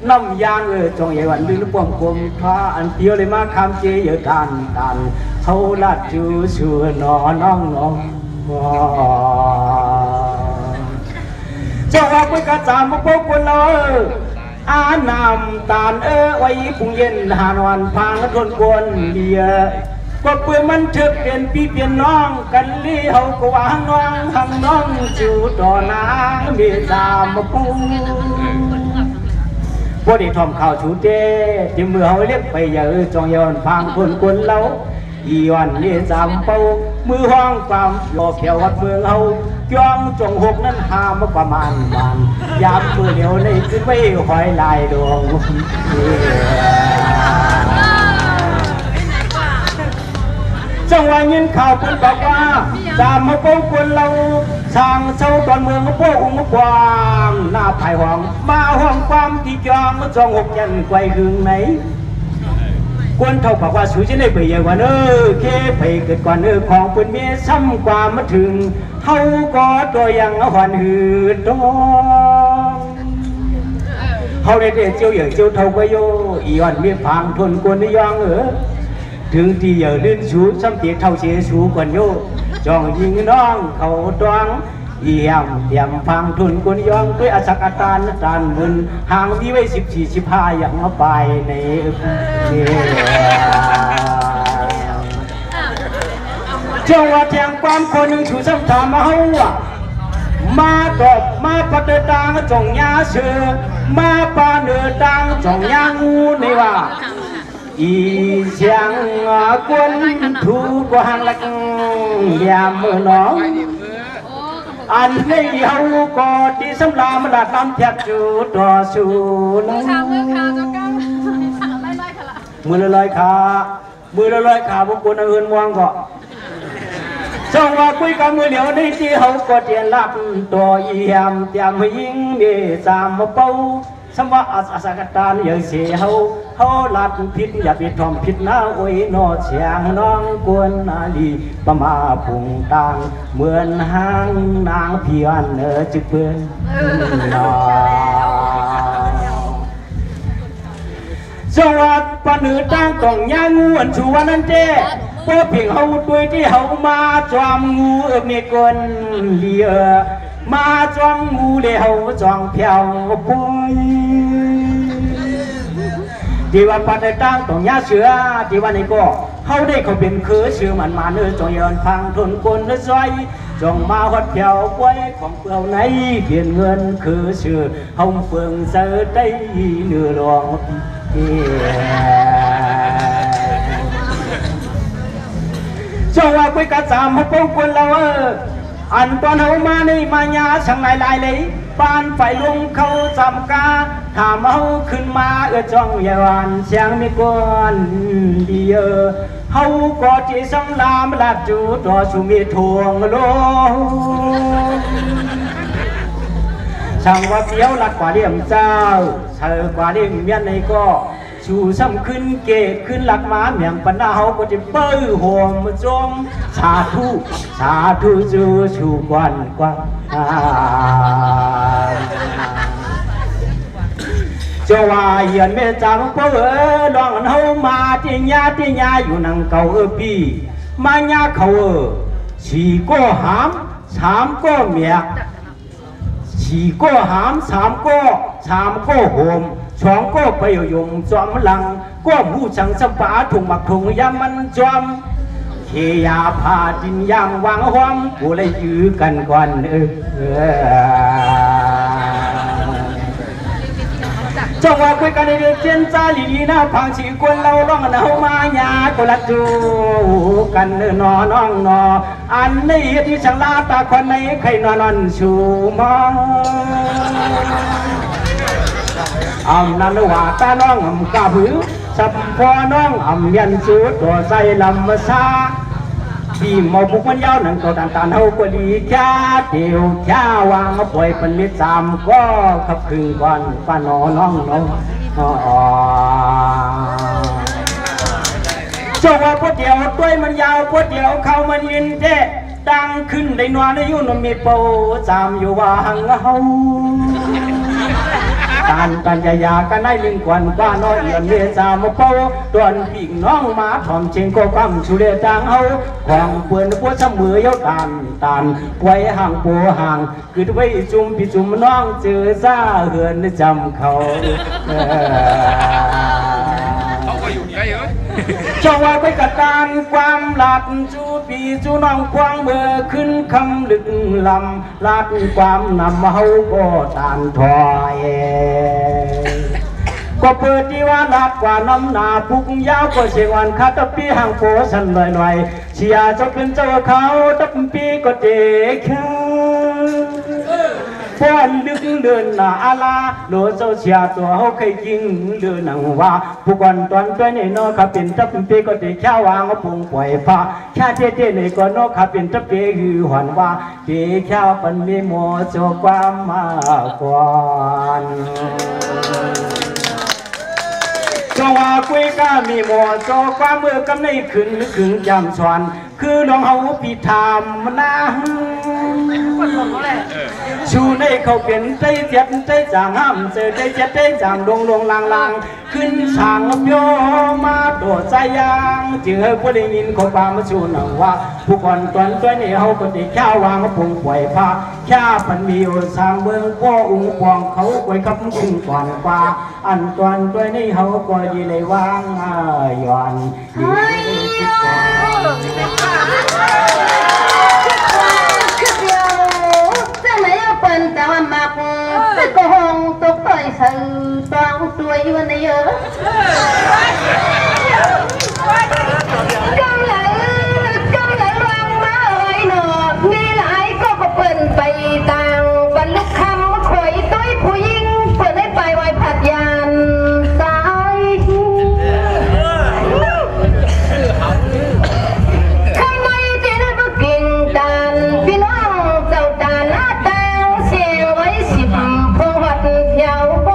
B: น้ำยางจงใหญ่วันลิ้นบวมกลมพาอันเดียวเลยมาคำเจยทานเขาลัดจูชัวนน้องเจ้าว่าไปกระจามพวกคนเราอานำตาลไว้ปุ่งเย็นหานวันพางทนกวนเดียก็เปื่อยมันเถิดเป็นพี่เปลี่ยนน้องกันลี่เฮาก็วางน้องทางน้องจูต่อนาเมีสามปุ้งพวกที่ทอมข่าวชูเต้ที่เมื่อเฮาเล็บไปเยอะจองย้อนพางคนกวนเราอีวันนี้สามเป้ามือห้องความหล่อแขววัดเมืองเฮาจ้องจงหกนั้นหามาประมาณยามมือเหนียวในขึ้นไม่หอยลายดวงจังหวะยินข่าวคนบอกว่าสามมาป้องคนเราช่างเช่าตอนเมืองพวกอุ้งกวางหน้าภายห้องมาห้องความที่จองมาจองหกยันไกวหึงไหนกวนเท่ากับว่าสูจะได้ไปเยอะกว่าเคไปเกิดก่อนของเป็นเมียซ้ำกว่ามาถึงเฮาก็ตัวยังหอนหืดดองเฮาได้เจียวอย่างเจียวเท่าก็โยอีวันเมียพังทนกวนยองถึงที่เยอะลื่นสูซ้ำเตียเท่าเสียสูกวนโยจองยิงน้องเขาดวง เยี่ยมเยี่ยมพังทุนกุนยองด้วยอสักอาตานจานบุญห่างที่ไว้14-15อย่างมาไปในเจ้าว่าแทงความคนหนึ่งชูสัมถามมาเฮาอ่ะมาตอบมาปัดตางจงยาเสือมาปาเนือตางจงยางูนี่ว่าอีเสียงกวนทูกวางลักยามมือน้องอันนี้เฮาก็ที่สำลามันดัดน้ำแทบจูต่อสู้นะมือละลอยขามือละลอยขาพวกคนอื่นมองก็ช่องว่าคุยกับมือเหลียวในที่เฮาก็เตียนลับตัวเยี่ยมเตียมยิงเดสามมาเป้าสมว่าอาสากตานอย่างเสียเฮาลัดพิษอย่าไปทอมพิษนะโอ้ยนอเสียงน้องกวนนาลีประมาพุงตางเหมือนหางนางเพียนจึกเปื้อนนอสวัสดิ์ปนือตั้งกล่องย่างงูอันชูวันนั้นเจ้พวกเพียงเฮาด้วยที่เฮามาจอมงูเมกวนเลียมาจอมงูเลี้ยวจองเพียวปุยที่ว่าปัดตั้งกล่องย่าเสือที่ว่านี่ก็เฮาได้เขาเป็นคือเสือมันมาเนื้อจงยืนฟังทนคนเนื้อซอยจงมาฮอดเพียวไว้ของเปล่าไหนเปลี่ยนเงินคือเสือเฮาเฟืองเสือได้เนื้อรองช่วงว่าคุยกันสามพวกคนเราอันตอนเขามาในมายาช่างลายเลยปานไฟลุงเขาจำกาถามเขาขึ้นมาจ้องยาวันเสียงมีกวนดีเขาก็จีสังลามลัดจูต่อสุมีทวงโลช่างว่าเปี้ยวหลักกว่าเลี่ยมเจ้าเธอกว่าเลี่ยมเมียนในก็ชูซ้ำขึ้นเกตขึ้นหลักม้าเมียงปัญหาเขาก็จะเปิ้ลห่วงมาจมสาธุจูชูกวนกว่าเจ้าว่าเหียนเมจังเพอลองเฮามาที่ญาอยู่นังเก่าพี่มาญาเขาสี่ก็หามสามก็เมียสี่ก็หามสามก็โหมสองก็ไปยมจอมหลังก็ผู้ชังสปาถุงหมักถุงยามันจอมเขียาพาดินยางวางห้อมกูเลยยื้อกันก่อนจังว่าคุยกันในเรื่องเจนจ้าลีนะพังชีคนเราร้องเอามาญาก็ละจูกันนอน้องนออันนี้ที่ช่างลาตาคนในใครนอนชูมองนั่นว่าตาน้องกาบือสับพอน้องยันสูตัวใส่ลำมาซาที่มาบุกมันยาวนั่งก็ตานเฮาก็ดีแค่เดียวแค่วางมาปล่อยเป็นมิตรสามก็ขับคืนก่อนป้าน้องเจ้าว่าพวกเดียวด้วยมันยาวพวกเดียวเขามันยินเด้ดังขึ้นได้นวลในยุ่นมีโปจามอยู่ว่าหังเฮาการยากันได้ลิงกวนว่าน้อยเงินเลี้ยจามเป้าตอนปีกน้องมาถ่อมเชิงก็ความชุเลจางเอาของเปื่อนพวกเสมอยาวตานไว้ห่างปัวห่างคือไว้จุ่มพี่จุ่มน้องเจอซาเหือนจำเขาก็อยู่ได้เหรอช่องว่าไปกัดการความหลัดจูปีจูน้องควางเมื่อขึ้นคำลึกลำลัดความนำเฮาก็ตานถอยก็เปิดที่ว่าลัดกว่าน้ำหนาพุกยาวก็เสียงวันคาตปีห่างโผสันหน่อยเชียเจ้าเป็นเจ้าเขาตับปีก็เจ๊แค่พ่อลึกเดินหน้าอาลาโลเจ้าเชียตัวเขาเคยยิงเดินหนังว่าผู้ก่อนตอนตัวนี้นอขับเป็นตับปีก็เจ๊แค่วางเขาปุ่งปล่อยฟ้าแค่เจ๊นี่ก็นอขับเป็นตับปีหือหวันว่าเจ๊แค่ปันมีโมโจความมากกว่าจังว่าคุยก้ามีหมอจอความเมื่อกำในขึ้นจำสวนคือน้องเฮาพี่ถามนะ ชูในเขาเป็นใจเจ็ดใจจางห้ามเจอใจเจ็ดใจจางดวงลางขึ้นสางโยมาโดดใจยางจึงให้ผู้ได้ยินเขาปามาชูหนังว่าผู้คนตัวนี้เขาก็ติข้าววางปุ่งปล่อยผ้าข้าพันมีอยู่สางเมืองพ่ออุ้งปองเขาไว้กับคุ้งก่อนกว่าอันตัวนี้เขาก็ดีเลยวางย้อนดีคิดก่อน
A: แต่ว่ามักแต่ก็หงตกต่อยสื่อต้องตัวอยู่ในเยอะกำไหลวางมาไว้หนอมีหลายก็เปิ่นไปต่างบรรลุคำข่อยต้อยผู้หญิงเปิ่นให้ไปไว้ผัดยานสายทำไมที่นั่นก็เก่งตานพี่น้องเจ้าตาหน้าตาพงวัดเที่ยวไป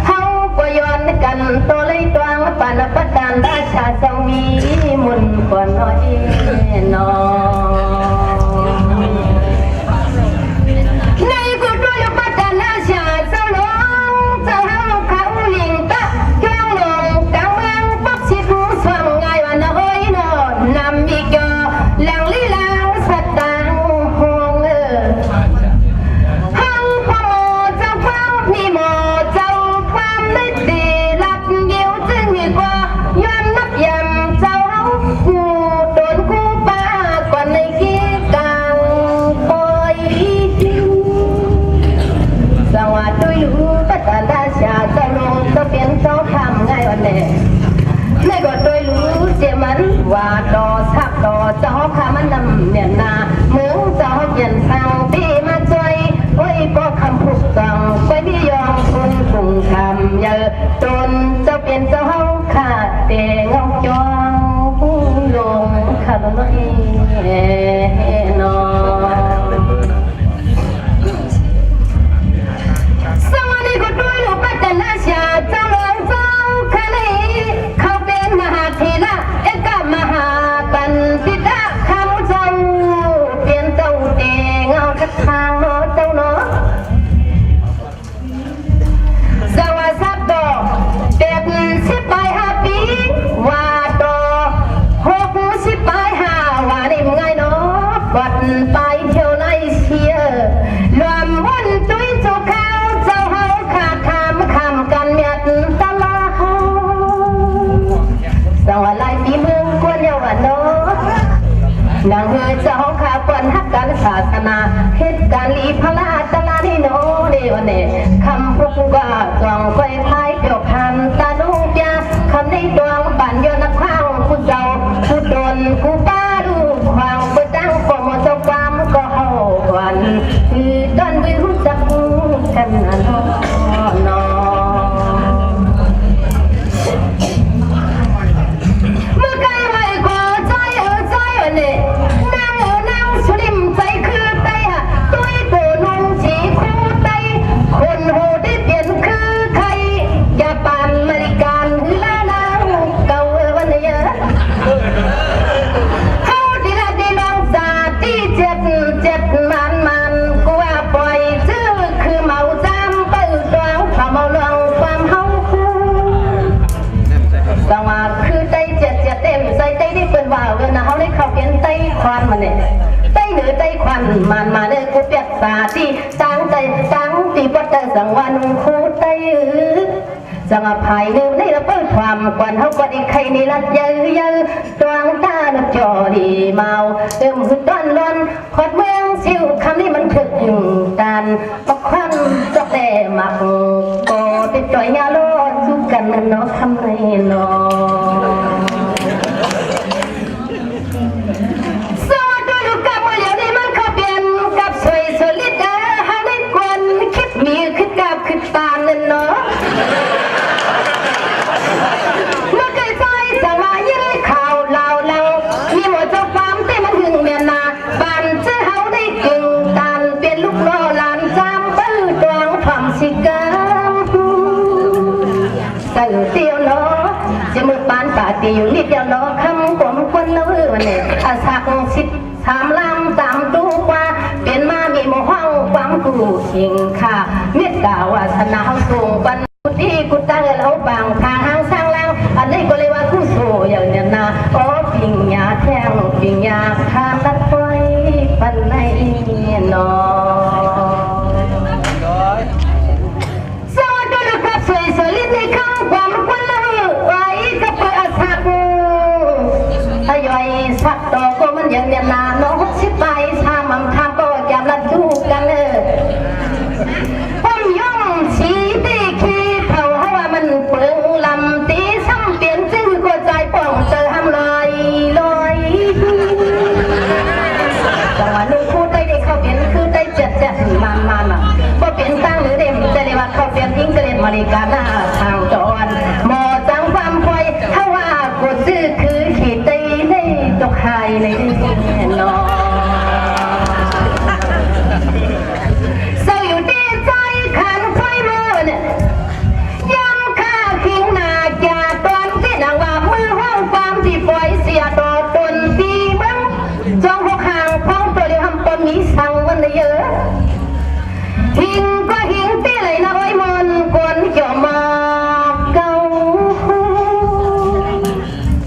A: เฮาก็ย้อนกันตัวเลยตวงปานประดานราชาทรงมีมุนก่อนน้อยนอในกุฎด้วยประดานราชาเจ้าหลวงเจ้าเฮาเขาลิงตะแก้วลงกลางเมืองปักชิดสว่างไงวันน้อยนอนำมีเกอหลังลีลางสตางหงมีหมอเจ้าความไม่ดีรับเดียวจึงมีกว่าย้อนนับยำเจ้าผู้โดนคู่ป้าก่อนในขี้กลางปล่อยสวัสดีลูกประธานราชาเจ้าลงก็เป็นเจ้าทำไงวันนี้ในก็โดยรู้เสียมันว่าต่อทักต่อเจ้าข้ามันนำเนี่ยนาเมืองเจ้าเย็นสั่งที่มาช่วยไว้พอคำพูดสั่งไว้ไม่ยอมคุณคงทำเยอะจนเจ้าเป็นเจ้าห้องขาดเตงเอาจองลงขาดลงนอสวัสดีคุณด้วยลูกปัตตานาชาเจ้าหลวงเจ้าคณะเขาเป็นมหาเทระเอกมหาปันติตะคำเจ้าเปลี่ยนเจ้าเตงเอาทักทางเนาะเจ้าเนาะสวัสดีดอกเด็ก15 ปีว่าดอก60 ปี5ว่านี่ไงเนาะวัดไปเที่ยวในเชียรวมมุ่นตุ้ยโจเขาเจ้าเฮาขาดคำกันเมียดตลาดสวัสดีปีเมืองกวนเยาวันเนาะนางเฮเจ้าข้าปนฮักการศาสนาเหตุการณ์ลีพลาตลาดีโนเดวันเนคำพูดว่าจองไฟพายเกี่ยวพันตาดูเปียคำในดวงบันยนข้างผู้เจ้าผู้โดนผู้ป้าดูความเปิดตั้งปมเจ้าความก็เฮาวันคือตอนวิวจักกันนอเมื่อไกลไว้กว่าใจเนี่ยนั่งสลิมใจคือไตฮะตุ้ยโตนุ่งสีคู่ไตคนโหได้เปลี่ยนคือใครอย่าปานอเมริกันคือลาลาเก่าวันนี้เขาดีละดีลองสาที่เจ็ดมันกูว่าปล่อยชื่อคือเมาจำไปตวงเขาเมาลองความเฮาสังว่าคือไตเจ็ดเต็มใส่ไตได้เป็นว่าเวลาเขาได้เข้าเปลี่ยนไตควันมันเนี่ยไตเหนือไตควันมันมาเลยกูเปียกสาที่ตั้งใจตั้งที่ปัตตสังวันคู่ไตสังภายหนึ่งได้ละเปิดความกวนเขาก็ได้ใครนี่ละเยอะตวงตาหนักจอดีเมาคือต้นล้นขอดเมืองซิวคำนี้มันถึกกันปักควันก็แต่หมักก็ติดจ่อยยาโลสู้กันเนาะทำไมเนาะสวัสดีลูกกับมือเหลียวนี่มันเขาเปลี่ยนกับสวยสลิดหาได้กวนคิดมีคิดกับคิดตาเนาะเมื่อไกลใจสมายืนข่าวเหล่าลังมีหมดเจ้าความแต่มันหึงเมียนาบ้านเจ้าเฮาได้กึ่งตันเป็นลูกน้อหลานจำปื้อดวงความสิกรรมตั้งเตียวเนาะจะมือปานป่าตีอยู่นิดเดียวเนาะคำผมคนละวันนี้อาสัก13 ลำ3 ตัวเป็นมามี หิงค่ะเมตตาวาสนาสูงปันที่กุตั้งเราบางทางห้างสร้างลังอันนี้ก็เลยว่าคู่สู่อย่างนี้นะโอ้ปิงยาแทงปิงยาทานลัดไฟปันในนอสวัสดีครับสวยสลิดในข้างความคนเลยไว้กับเพื่อสักอาย่อยสักต่อก็มันอย่างนี้นะน้องสิไปชามันทำก็ยามรัดดูกันเลยผมย่องสีตีขี้เขาว่ามันเปลืองลำตีซ้ำเปลี่ยนจึงก็ใจป่องเจอทำลอยลอยจังหวะนู้พูดได้เข้าเปลี่ยนคือได้เจ็ดมันก็เปลี่ยนตั้งหรือเด่นจะเรียกว่าเข้าเปลี่ยนยิ่งจะเรียนมาริกาหน้าทางจอนหมอจังความคอยถ้าว่ากูซื้อคือขีดได้ในตกหายในนอหิงก็หิงตีเลยนะไว้มนกวนเกี่ยวมาเก่า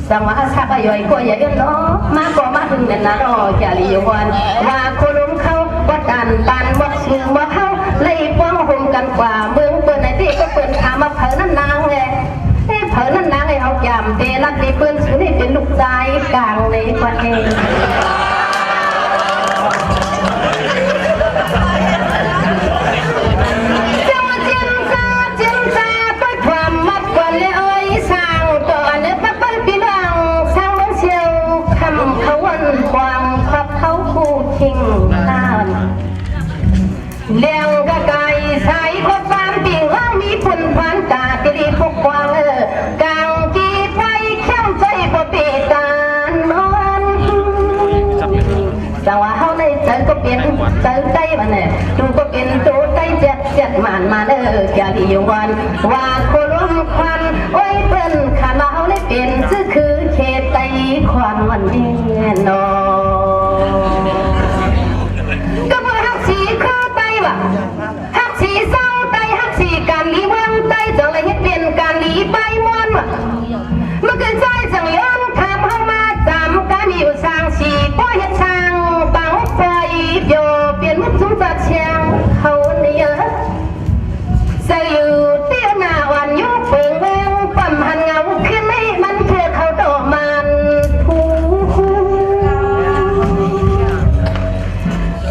A: สังวาสักย่อยก็อย่าเอื้อนล้อมาก็มาถึงเนี่ยนะรอจะลีวันว่าคนล้มเขาว่าดันปันว่าชื่อว่าเขาเลยป้องห่มกันกว่าเมืองเปิดในที่ก็เปิดขามาเผอนั่นนางไงเผอนั่นนางไอ้เขาจำเดลัดดีเปิ้นซื้อนี่เป็นลูกชายกลางในประเทศเลี้ยงกะไก่ใส่ขวดฟานปิ่งว่ามีผลพันตาติรีพกวางกลางกีไปเข้มใจพอปีตานอนแต่ว่าเขาในใจก็เปลี่ยนใจใจมันเนี่ยดูก็เปลี่ยนตัวใจเจ็ดมันมาแกดีวันว่าคนล้มควันโอ้ยเปิ้นขามาเขาได้เปลี่ยนชื่อคือเขตไตควันวันนี้นอฮักสีเศร้าไตฮักสีการลีเมืองไตจังเลยให้เปลี่ยนการลีไปม้วนเมื่อคืนใจจังย้อนทำเข้ามาจำการอยู่สร้างสีป้อยให้ช่างปังไฟโยเปลี่ยนมุกสูงจัดเชียงเขาเนี่ยใส่อยู่เตี้ยหน้าวันยุบเปิงเวงปั๊มหันเงาขึ้นให้มันเพื่อเขาดอกมันผู้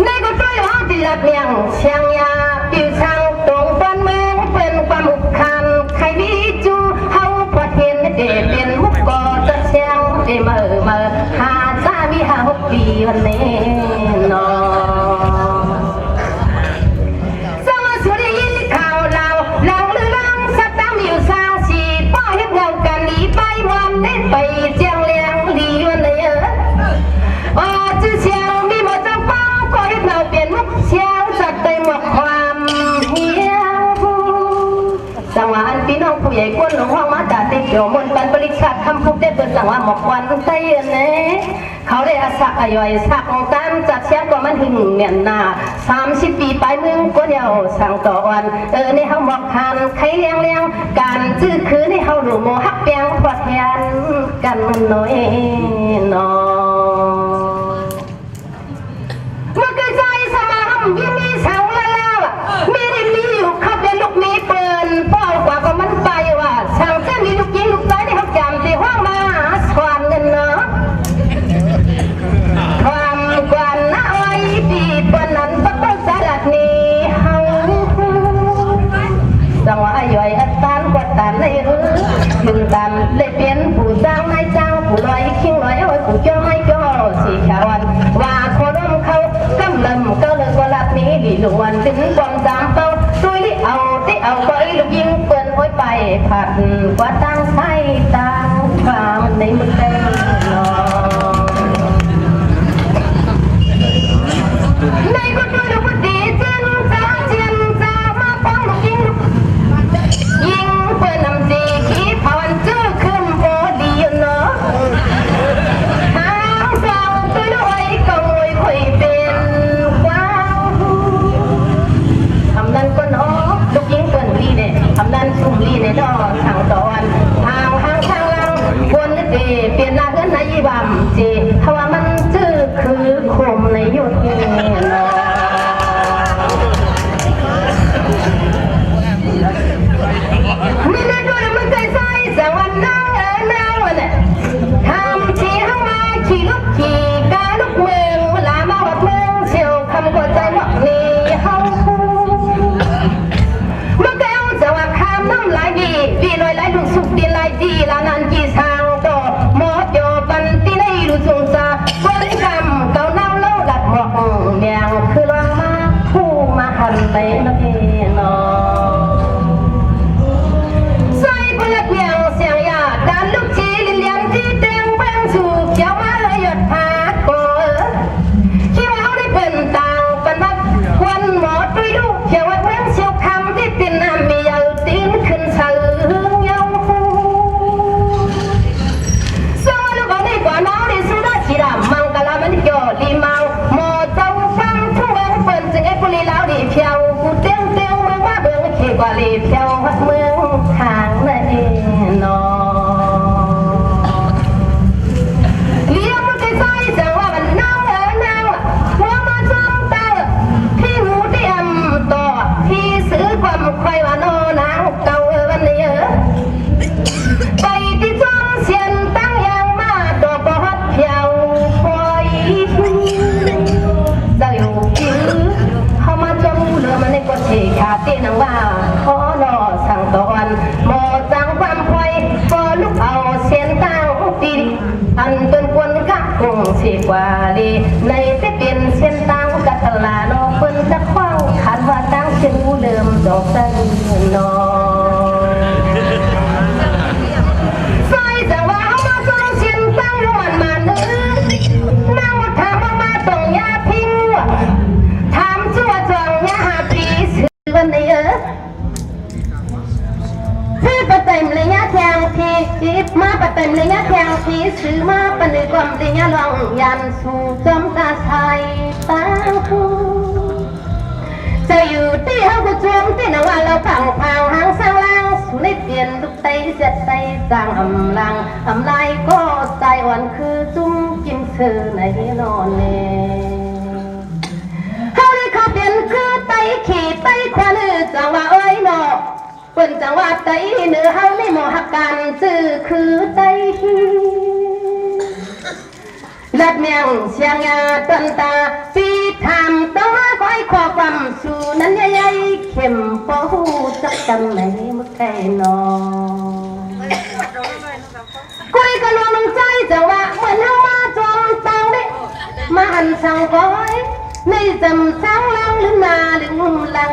A: ในก็ตัวอยู่ห้องติดหลับเลี้ยงเชียงยาปิวช่างตรงบ้านเมืองเป็นความอุกคันใครวิจูเฮาพอเห็นเดเป็นมุกกอตะเชียงเดเมื่อหาสามีหา6 ปีวันนี้นอสมาสุริยินข่าวเราหลังหรือลังสัตตามิวสร้างสีป้อเห็นเงากันหลีไปวันเด็ดไปเจียงเลียงลีวันนี้จื้อเชียงมีหมดจังป้องก็เห็นเราเปลี่ยนมุกเชียงจัดเต็มหมดความเฮียวสังวานพี่น้องผู้ใหญ่กวนหลวงห้องมาจ่าติดเกี่ยวมนปันบริษัทคำพูดได้เปิดสังวานหมอกวันไตเน่เขาได้อาศักย่อยสักของตามจัดเชียงก็มันหึงเมียนนา30 ปีไปเมืองก็เดียวสั่งต่อวันในเขาหมอกหันใครเลี้ยงการจื้อคือในเขาหลูโมฮักเปียงพอแทนกันน้อยนอยิ่งมีเสาแล้วมีได้มีอยู่เขาเป็นลูกมีเปิลเป้ากว่าก็มันไปว่าช่างจะมีลูกยิงลูกตายในเขาจำที่ห้องมาสวานกันเนาะความกวนน้าไว้ปีปนนั้นต้องสลัดนี้เฮาจังหวะย่อยอัตตันกดตันเลยถึงตันเลยเปลี่ยนผู้จ้างนายจ้างผู้ลอยคิงลอยเอาไว้ผู้เจ้าไม่เจ้าสีขาวว่าคนร่วมเขากำลังก็เลยว่าลับนี้ดีหลวนถึงความจำเป้าช่วยที่เอาไปลูกยิงเปิดห้อยไปผัดกว่าตั้งไส้ตั้งความในมือเต็มนอในก็ดูดูดีจึงจ้าเจียนจ้ามาป้องลูกยิงเปิดน้ำจีขี้ผ่อนจื้อขึ้นโบดีเนาะหางสาวตัวด้วยก็งวยคุยเป็นว้าว ดอกตันนอนซอยจะว่ามาซอยเชียนตั้งรวนมาเนื้อนั่งถามมาตรงยาพิงถามชั่วจองยาหาปีซื้อวันไหนซื้อประเต็มเลยยะแทงพีจิบมาประเต็มเลยยะแทงพีซื้อมาปนึกความเลยยะลองยันสู่จอมตาไทยตาคูจะอยู่ที่เฮากูจวงที่นว่าเราพังหางสร้างล่างสู่ในเปลี่ยนลูกไตเสียใจจางอำลังอำลายก็ใจอ่อนคือจุ้มกินเสือในนอนเน่เฮาได้ขับเปลี่ยนคือไตขี่ไตควันจังว่าเอ้ยเนาะเปิ้นจังว่าไตเนื้อเฮาไม่เหมาะหักกันซื่อคือไตลัดเมียงเสียงยาต้นตาปีทำต้องมาคอยขอความสู่นั้นใหญ่ๆเข้มปอหูจักจำไหนมุกไก่นอคุยกันว่ามันใจจังว่าเหมือนเฮามาจอมตังเด้มาหันสั่งก้อยในจำสังลังหรือนาหรือลัง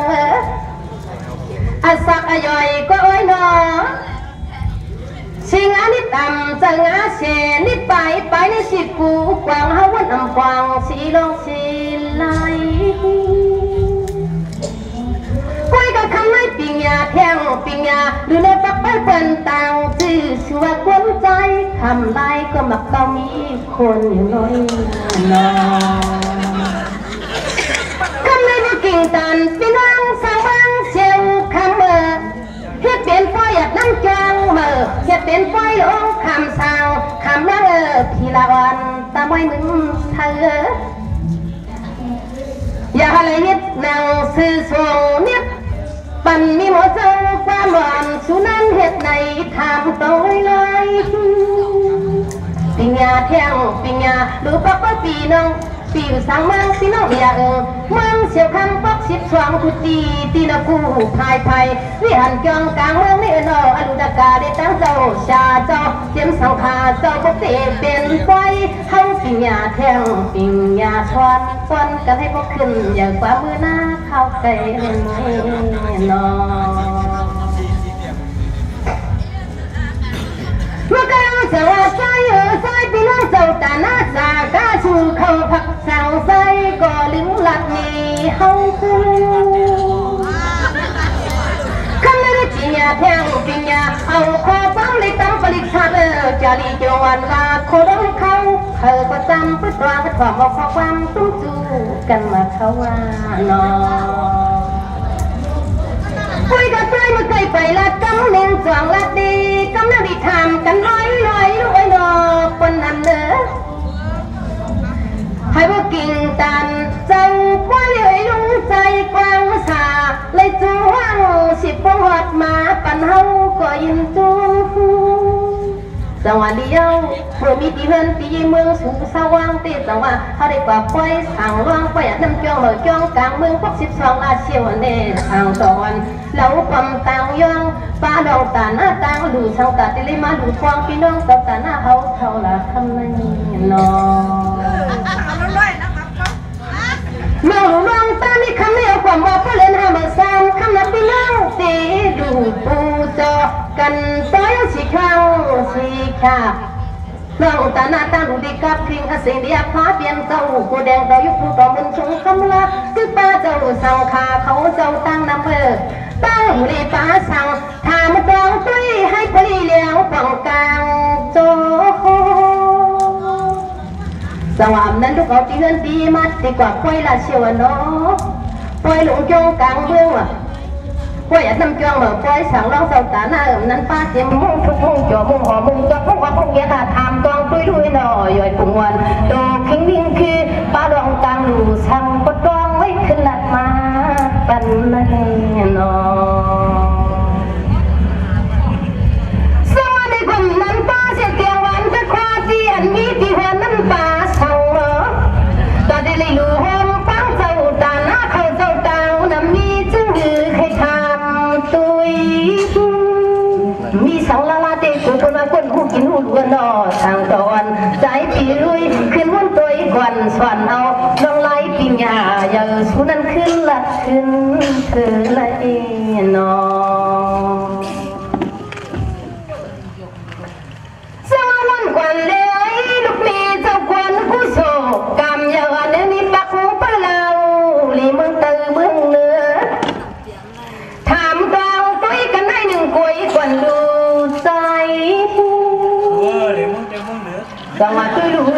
A: อาสักอย่อยก็อ้อยนอสิงานิดต่ำจังอาเสนิดไปในสิกูกวางเฮาวันอำกวางสีลงสีไหลคุยกับคำไม่ปิงยาแทงปิงยาดูในปักไปเป็นต่างจื้อชัวกวนใจทำไรก็มักต้องมีคนอยู่น้อยน้อยคำไม่ว่ากิ่งตันพี่น้องสาวบางเชียวคำเฮ็ดเป็นไฟอยากนั่งจางเฮ็ดเป็นไฟลงคำสาวคำนั่งพี่ละวันตาไม่มึงเธออย่าอะไรเฮ็ดนางสื่อส่งเนียบปั่นมีหมอเจ้าความหวานสุนันเฮ็ดในทำตัวเลยปิญญาแทงปิญญาดูปักว่าปีน้องปีอยู่สังมังสิน้องอย่าเมืองเสียวคำปัก12กุฏิตีนกูพายไทยวิหันเกียงกลางเมืองนี่นออนุดากาได้ตั้งเจ้าชาเจ้าเจียมสังขาเจ้าปกติเป็นไฟเฮาปิญญาแทงปิญญาชวนกันให้พวกขึ้นอย่างกว่ามือหน้าเข้าไก่นอเมื่อกี้จะว่าใจใจพี่น้องเจ้าตาหน้าสากาชูเขาผักสั่งใส่ก็ลืมหลักมีเฮาคู่คำนั้นปิญญาแทงปิญญาเอาขอฟังเลยตั้งผลิตชาติจารีจวันว่าโคดงเขาก็จำพุทธวางพุทธวางเอาข้อความตุ้มจูกันมาเขาว่านอคุยกับใครมาเคยไปละกำเนินจวงละดีกำเนินดีทำกันน้อยรวยนอคนนั้นเนอให้พวกกิ่งตันเจ้าคว้าเลยลุงใจกวางสาเลยจูว่างสิบพงหอดมาปันเฮาก็ยินจูจังหวะเดียวเมื่อมีตีเฮือนตีเมืองสูงสว่างตีจังหวะเขาได้กว่าปล่อยสั่งล่องปล่อยน้ำจ้องเหล่าจ้องกลางเมืองพวก12อาเซียวเน่ทางตอนเหล่าความต่างย่องป้าดองตาหน้าต่างดูสังกัดที่เลยมาดูควงพี่น้องกับตาหน้าเขาเท่าละคำนั้นนอเมื่อหลวงตานี่คำนี้เอาความว่าเพื่อเล่นหามาซ้ำคำนั้นพี่น้องตีดูปูจอกันต้อยสีขาวสีขาน้องตาหน้าตาดูดีกับคริงอาศัยเดียพาเปลี่ยนเจ้ากูแดงดอยยุบผู้ต่อมันชงคำละคือป้าเจ้าสังขาเขาเจ้าตั้งน้ำตั้งรีป้าสั่งทำดองตุ้ยให้พลีเลี้ยงฝั่งกลางโจสวามนั้นทุกเขาตีเฮือนตีมัดดีกว่าป่วยละเชียวเนาะป่วยหลงจงกลางเมืองว่ะป่วยอัดน้ำจ้องเหมือนป่วยสั่งร้องเสาตาหน้านั้นป้าเสียมมุ่งทุกมุ่งจ่อมุ่งหอมุ่งจอมุ่งว่ามุ่งเงี้ยค่ะทำกองตุ้ยลุยหน่อยย่อยปุ่งวันโตคิงวิ่งคือป้าดองกลางหลูสั่งปดดองไว้ขึ้นหลัดมาปันนั่นเนาะสวัสดีคุณนั้นป้าเสียเตียงวันจะคว้าที่อันมีที่แทนนั้นป้าสั่งเนาะตอนได้รู้ห้องฟังเจ้าตาหน้าเขาเจ้าตาน้ำมีจึงดื้อให้ทำตุยมีสังละลาเตกุคนมาคนหูกินหูล้วนนอทางตอนใจปีลุยขึ้นมุ่นตัวก่อนสวนเอาลองไล่ปิญญ ยาอย่าสู้นั้นขึ้นละขึ้นคือละเอ็นอสมวันกวนเลยลูกมีเจ้ากวนกูโศกรรมอย่าวันนี้ปักหูปะเราลีเมืองตือเมืองเหนือถามกลางตุ้ยกันให้หนึ่งกุยกวนดูใจจังหวะตุ้ยรู้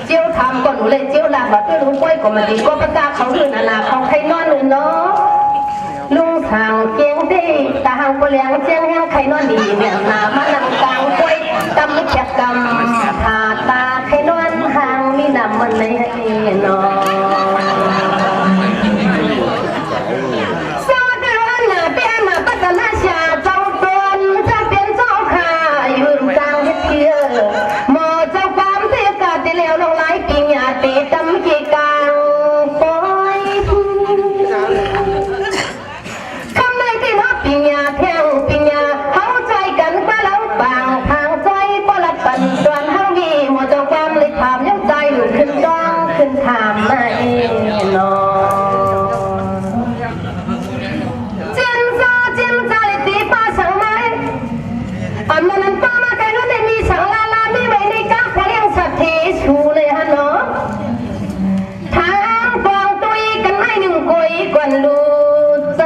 A: เจียวทำก็หนูเลยเจียวหลับว่าตุ้ยรู้กล้วยก็มาดีก็ประกาศเขาเรื่องนาของใครนอนหรือเนาะลุงทางเกียงดีตาหางก็เลี้ยงเจียงแห้งใครนอนดีเนี่ยนามานั่งกลางกล้วยตำไม่แจกกำหาตาใครนอนห่างมีน้ำมันในเนาะสวัสดีวันน่ะเปียมาปัตตานีชาเจ้าตัวจะเป็นเจ้าข้าอยู่กลางเที่ยวหมอเจ้าความเที่ยวกาติเลวลงไหลปีญาตีตำกีกลางปอยคำในที่นับปีญาเที่ยวปีญาเข้าใจกันก็แล้วบางทางใจก็ละปันส่วนเฮามีหมอเจ้าความเลยถามยังใจอยู่ขึ้นร้องขึ้นถามมาเองเนาะอันนั้นป้ามาไกลรู้แต่มีสังลาลาไม่ไว้ในก้าวพลังสัตย์ที่ชูเลยฮะเนาะทางกองตุยกันให้หนึ่งกุยกวนรู้ใจ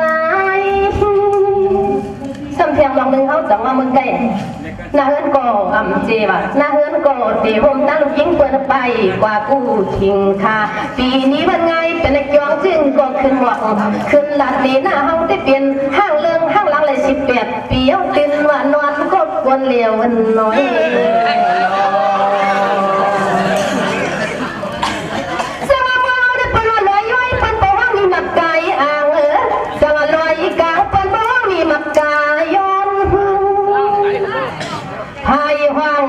A: สำเพียงลองหนึ่งเขาจังว่ามึงไกลหน้าเฮือนก็อำเจ็บหน้าเฮือนก็ตีผมตั้งลูกยิงเปิดไปกว่ากูทิ้งค่าปีนี้วันไงเป็นนักยองจึงก็ขึ้นหวังขึ้นหลัดนี้หน้าเฮาได้เปลี่ยนห้างเรื่องห้างหลังเลย18 ปีเอาตื่นว่านอนก็กวนเหลียวน้อยสมาเมาได้ปนลอยย้อยปันบอกว่ามีหมักไก่อ่างสมาลอยกลางปันบอกว่ามีหมักไก่ย้อนพายห้อง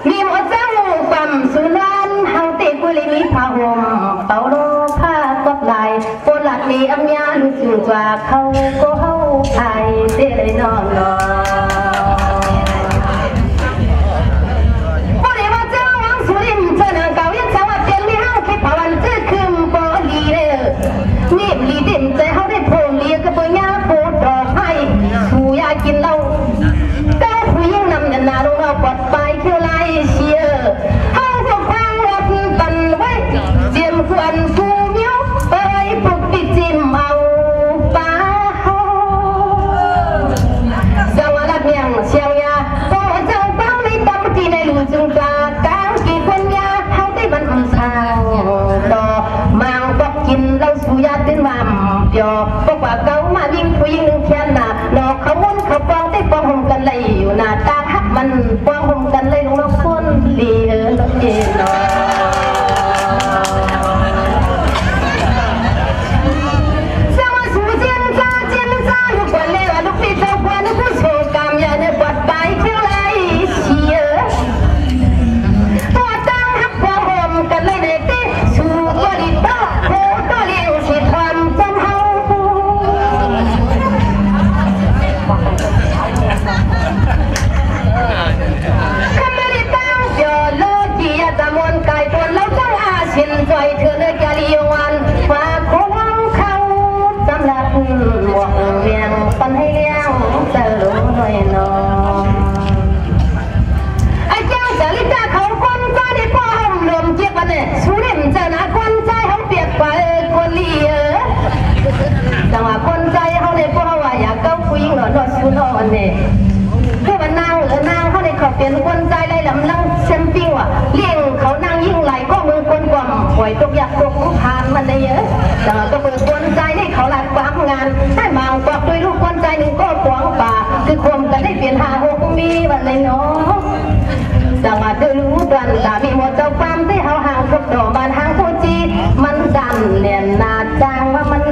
A: มีหมดเจ้าปั๊มสุนันเฮาติกุลีมีผ้าห่มเป่าโลผ้ากบลายโกหลัดมีอัญญาลูกจูจว่าเขาก็เฮาไอเด้เลยนอนนอนกินเหล้าเก้าผู้ยิ่งนำยันนาลงเราปลอดไปเที่ยวไล่เชียร์เฮาพวกทางรถตันไว้เจียมส่วนผู้เมียวไปปลุกติดจิมเอาป้าเฮาจังหวะลัดเมียงเชียงยาโอ้จังตั้งในตำที่ในหลู่จุงจากางกี่คนยาเฮาได้บรรทุกทางต่อมังบอกกินเราสุยาตินวามเปียวบอกว่าเก้ามาวิ่งผู้ยิ่งหนึ่งแค่หนาหลอกเขาวนเขาปองได้ปองหงกันเลยอยู่หน้าตาฮักมันปองหงกันเลยลงมาพ้นดีรถเย็นสวัสดีเจนจ้าลูกวันเล่ลูกพี่เจ้าควันผู้โชว์กรรมอย่าเนี่ยปวดไปเที่ยวไรเชียตัวตั้งฮักปองหงกันเลยเด็กที่ชูตัวดีโตโหตัวเลี้ยงสิทำจำเฮาชินใจเธอเลยกะลีวันฝากของเขาสำหรับหมวกเวียงปันให้เลี้ยงจะรู้หน่อยน้องไอ้เจ้าจะลิตาเขาคนใจได้พอห้องลมเจี๊ยบวันเนี่ยชูเล่มเจอหน้าคนใจเขาเปียกไปคนเลี้ยจังหวะคนใจเขาในพวกว่าอยากเก้าผู้หญิงหนอนชูนอนเนี่ยเพื่อวันนางเขาในเขาเปลี่ยนคนใจได้ลำลังเซมปิ้งว่ะเลี้ยงเขานางยิ่งไหลก็มือคนกว่าปล่อยตกอยากตกผ่านมันได้เยอะแต่ก็เปิดคนใจให้เขาหลักความงานให้มางกวักด้วยลูกคนใจหนึ่งก็ขวางป่าคือคมกันได้เปลี่ยน5-6มีวันเลยเนาะจังหวะเธอรู้กันแต่มีหมดเจ้าความที่เขาห่างพวกดอกบานห่างผู้จีมันดันเลียนนาจางว่ามัน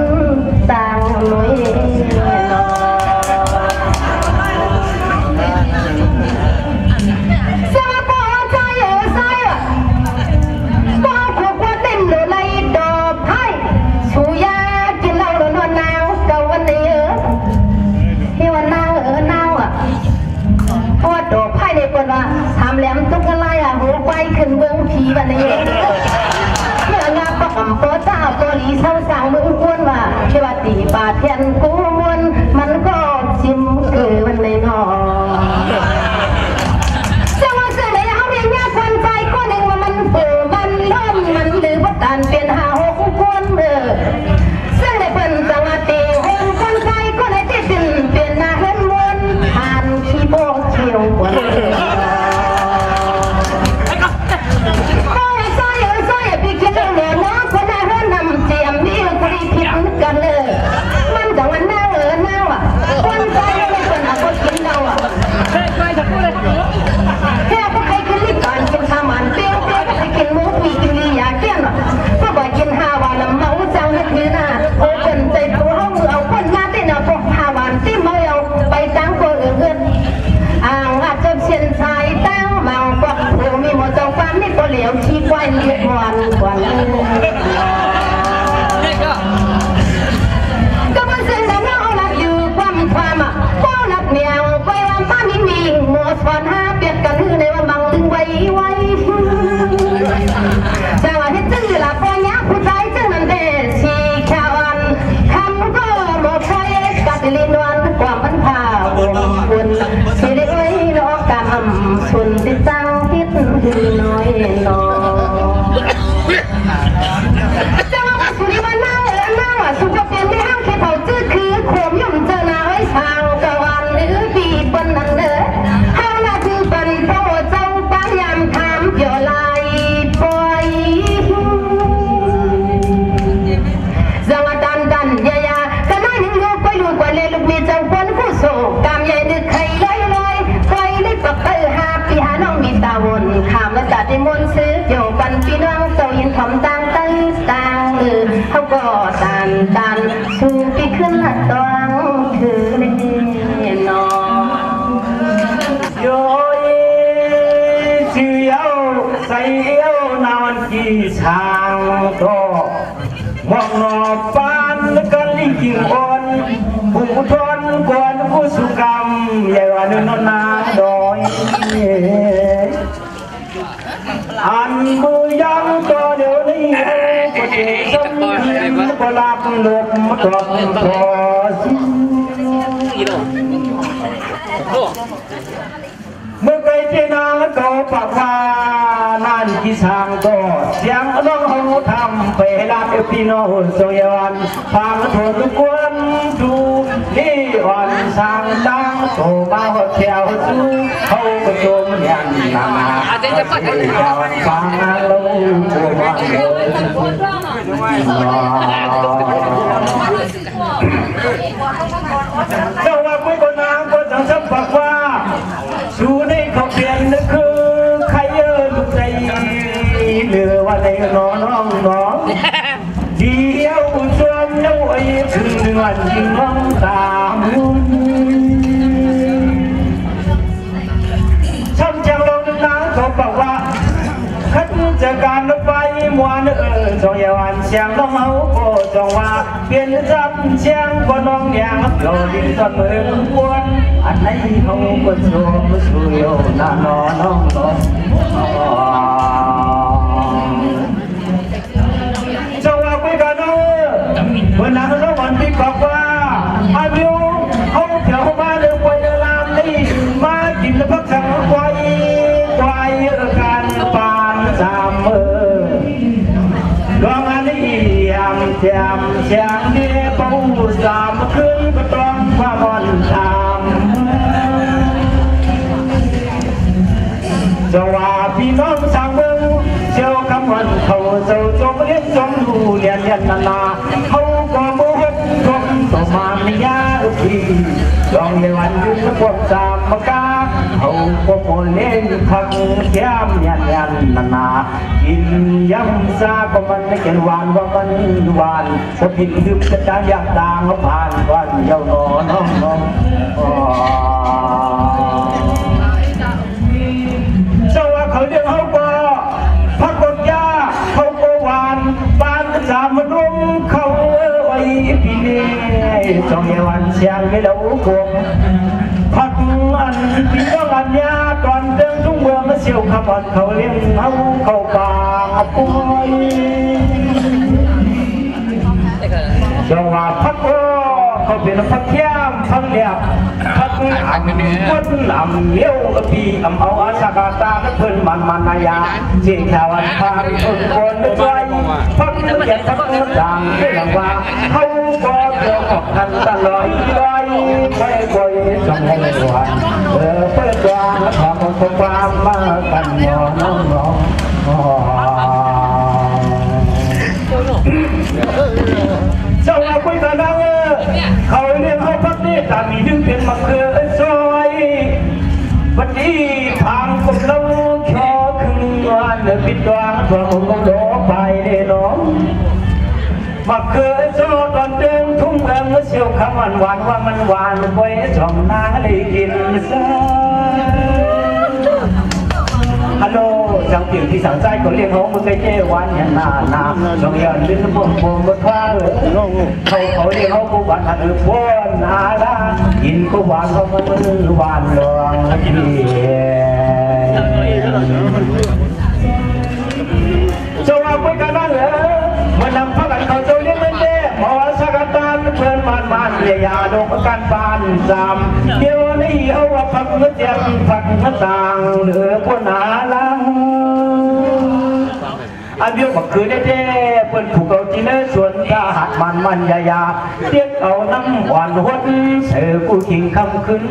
A: ต่างหน่อยเนาะทำแหลมตุกอะไรหัวไปขึ้นเบื้องผีวันนี้เมื่องาปอมโปต้าโปลี ชาวสั่งมึงควรว่าเทวตีบาเพียนกูมวนมันก็ชิมมันในนอจะว่าเสนอเขาเรียกญาติคนใจก็หนึ่งว่ามันมันล้มมันหรือว่าการเปลี่ยนหาหกคนซึ่งในเพิ่นจังหวัดตีองคนใจก็ในที่ดินเปลี่ยนหน้าเห็นวนผ่านขี้โบกเชี่ยวกว่ากันเลยมันจังวันนั่งนั่งว่ะคนใจไม่คนเอาคนกินเราอ่ะแค่พวกใครกินลิบก่อนกินข้าวมันเปรี้ยวเปรี้ยวก็ไปกินหมูปีกินลียาเกี้ยนว่ะก็บอกกิน5 วันแล้วเมาจังนึกถือหน้าโอ้คนใจตัวเขามือเอาคนงานที่น่ะพวก5 วันที่เมาเอาไปตั้งคนอื่นอ่างอาจจะเชียนชายตั้งเมาก็ผู้มีหมดจงฟันนี่ก็เหลียวชี้ไว้เลี้ยงวันกว่านี้ก็มันซึ่งแต่น้องรักอยู่ความอ่ะเจ้ารักเมียไปวันป้ามีมีหมดฟัน5 เปียกกันหื้อในวันบังลึงไว้แต่ว่าเฮ็ดจึงอยู่ละปอยาผู้ใจจึงมันเดชีแค่วันคำก็หมดใช้กัดลินวันความมันพาวงคุณสิได้ไว้รอกรรมสุนติจังคิดน้อยน้อยจะว่าสุริวันนั่งสุภาพเป็นที่ห้างแค่เผาจืดคือโคมย่อมเจอหน้าไว้ทางกะวันหรือปีปนนั่นเด้อเฮาละคือปันโตเจ้าปายามถามเกี่ยวลายปล่อยจังหวะดันยายาก็น้อยหนึ่งลูกไปลูกกว่าเลยลูกมีเจ้าคนผู้โศกกามใหญ่นึกใครลอยไปได้ปักเตอร์5 ปีหาน้องมีตาวนขามและตัดที่มนต์ซื้อโยปันพี่น้องเจ้ายินทำต่างตั้งต่างเขาก็ตันสูงที่ขึ้นหัดตองคือเล่นนอ
B: โยชื่อเย้าใส่เย้านานกี่ช่างก็มองนอปานกันลิขิงอ่อนผู้ทนกวนผู้สุกรรมใหญ่ว่าเนินนาดอยอันมือยังก็เดี๋ยวนี้ก็เจอสมก็ลาบลบมาตอบทอเมื่อไกลเจนาก็ปากว่านั่นที่ช่างก็เสียงน้องเขาทำไปลาบพี่น้องสยวันพามาโทษทุกคนดูนี่อ่อนช่างตั้งโตมาหัวเที่ยวสู้เขาก็โจมยันนาอาจจะปัดกันฟังเราตัวมันเจ้าว่าไม่คนนางก็จะสัมผัสว่าสู้ในเขาเปลี่ยนนั่นคือใครลูกใจเหลือว่าในน้องน้องเดียวชมน้อยถึงวันยิ่งน้องตามุนช่ำจังลงน้ำเขาบอกว่าขัดจะการรถไฟมวนจงยาวันเสียงน้องเอาก็จงว่าเปลี่ยนจำเสียงก็น้องอย่างโยดินตอนเมืองวนอันไหนเขาก็ชมสุยโยน่าน้องน้องเจ้าว่าคุยกันเมื่อนั้นเราวันที่บอกว่าอายุเขาเที่ยวมาเดินไปเดินลามนี่มากินพักสังไว้การปานสามดวงอันนี้ยำเทียมเสียงเดียปูสามขึ้นก็ต้องความอ่อนทำจะว่าพี่น้องสามเมืองเจ้าคำวันเขาเจ้าจงเลี้ยงจงดูเรียนนาเขาก็มุ่งจงต่อมาไม่ยากทีลองในวันยืนพวกสามมกาเขาก็โมเล่นทังแก้มยันนากินยำซาก็มันไม่เกินหวานว่ามันหวานพอผิดดื่มกระจายอยากต่างเขาผ่านวันเย้านอนน้องเจ้าว่าเขาเลี้ยงเขาก็พักกดยาเขาก็หวานปานสามมันรุ่มเขาไว้ปีนี้จงยาวันเสียงไม่แล้วกงพักอันพี่น้องอันยาตอนเดินทุ่งเมืองมาเชี่ยวขับอันเขาเลี้ยงเขาป่าป่วย จังหวะพักเขาเป็นพักเที่ยมพักเรียบพักคนลำเลี้ยวปีอำเอาอาสากาตาเพิ่นมันนายาเจียงแถวอันพานคนใจพักเขียนพักดังเรื่องว่าเขาก็เกี่ยวกับทันตลอดลอยไม่คอยจงให้หวานเปิดวางทำความมากันน้องเจ้าคุยกันนะเขาเรียกเขาพักนี่แต่มีดึงเป็นมะเขือซอยวันนี้ทางกับเราชอคืนวันปิดวางตัวผมก็โดนไปเลยน้องมะเขือซอตอนเดินทุ่งเมืองเสียวคำหวานว่ามันหวานไว้ช่องนาเลยกินซะฮัลโหลจังเปียงที่สั่งใจก็เรียกเขาเมื่อไงเจวันยันนาลองยันลิ้นพวงก็คว้าเขาเรียกเขากูหวานหันพวนนาลากินกูหวานเขามันหวานลองพี่จะว่าไปกันนั่นเหรอมันนำพักกันเขาจะเรียกมันเด้หมอสักการเพื่อนมันเลยยาดงกันบานจำเดี๋ยวนี้เอาว่าพักเมื่อเจ็บพักเมื่อต่างเหลือคนหนาลังอันเดียวกับคือได้เปิ้นผูกเอาจีเนื้อส่วนกาหัดมันยาเตี้ยเอาน้ำหวานหดเสือกูขิงคำขึ้น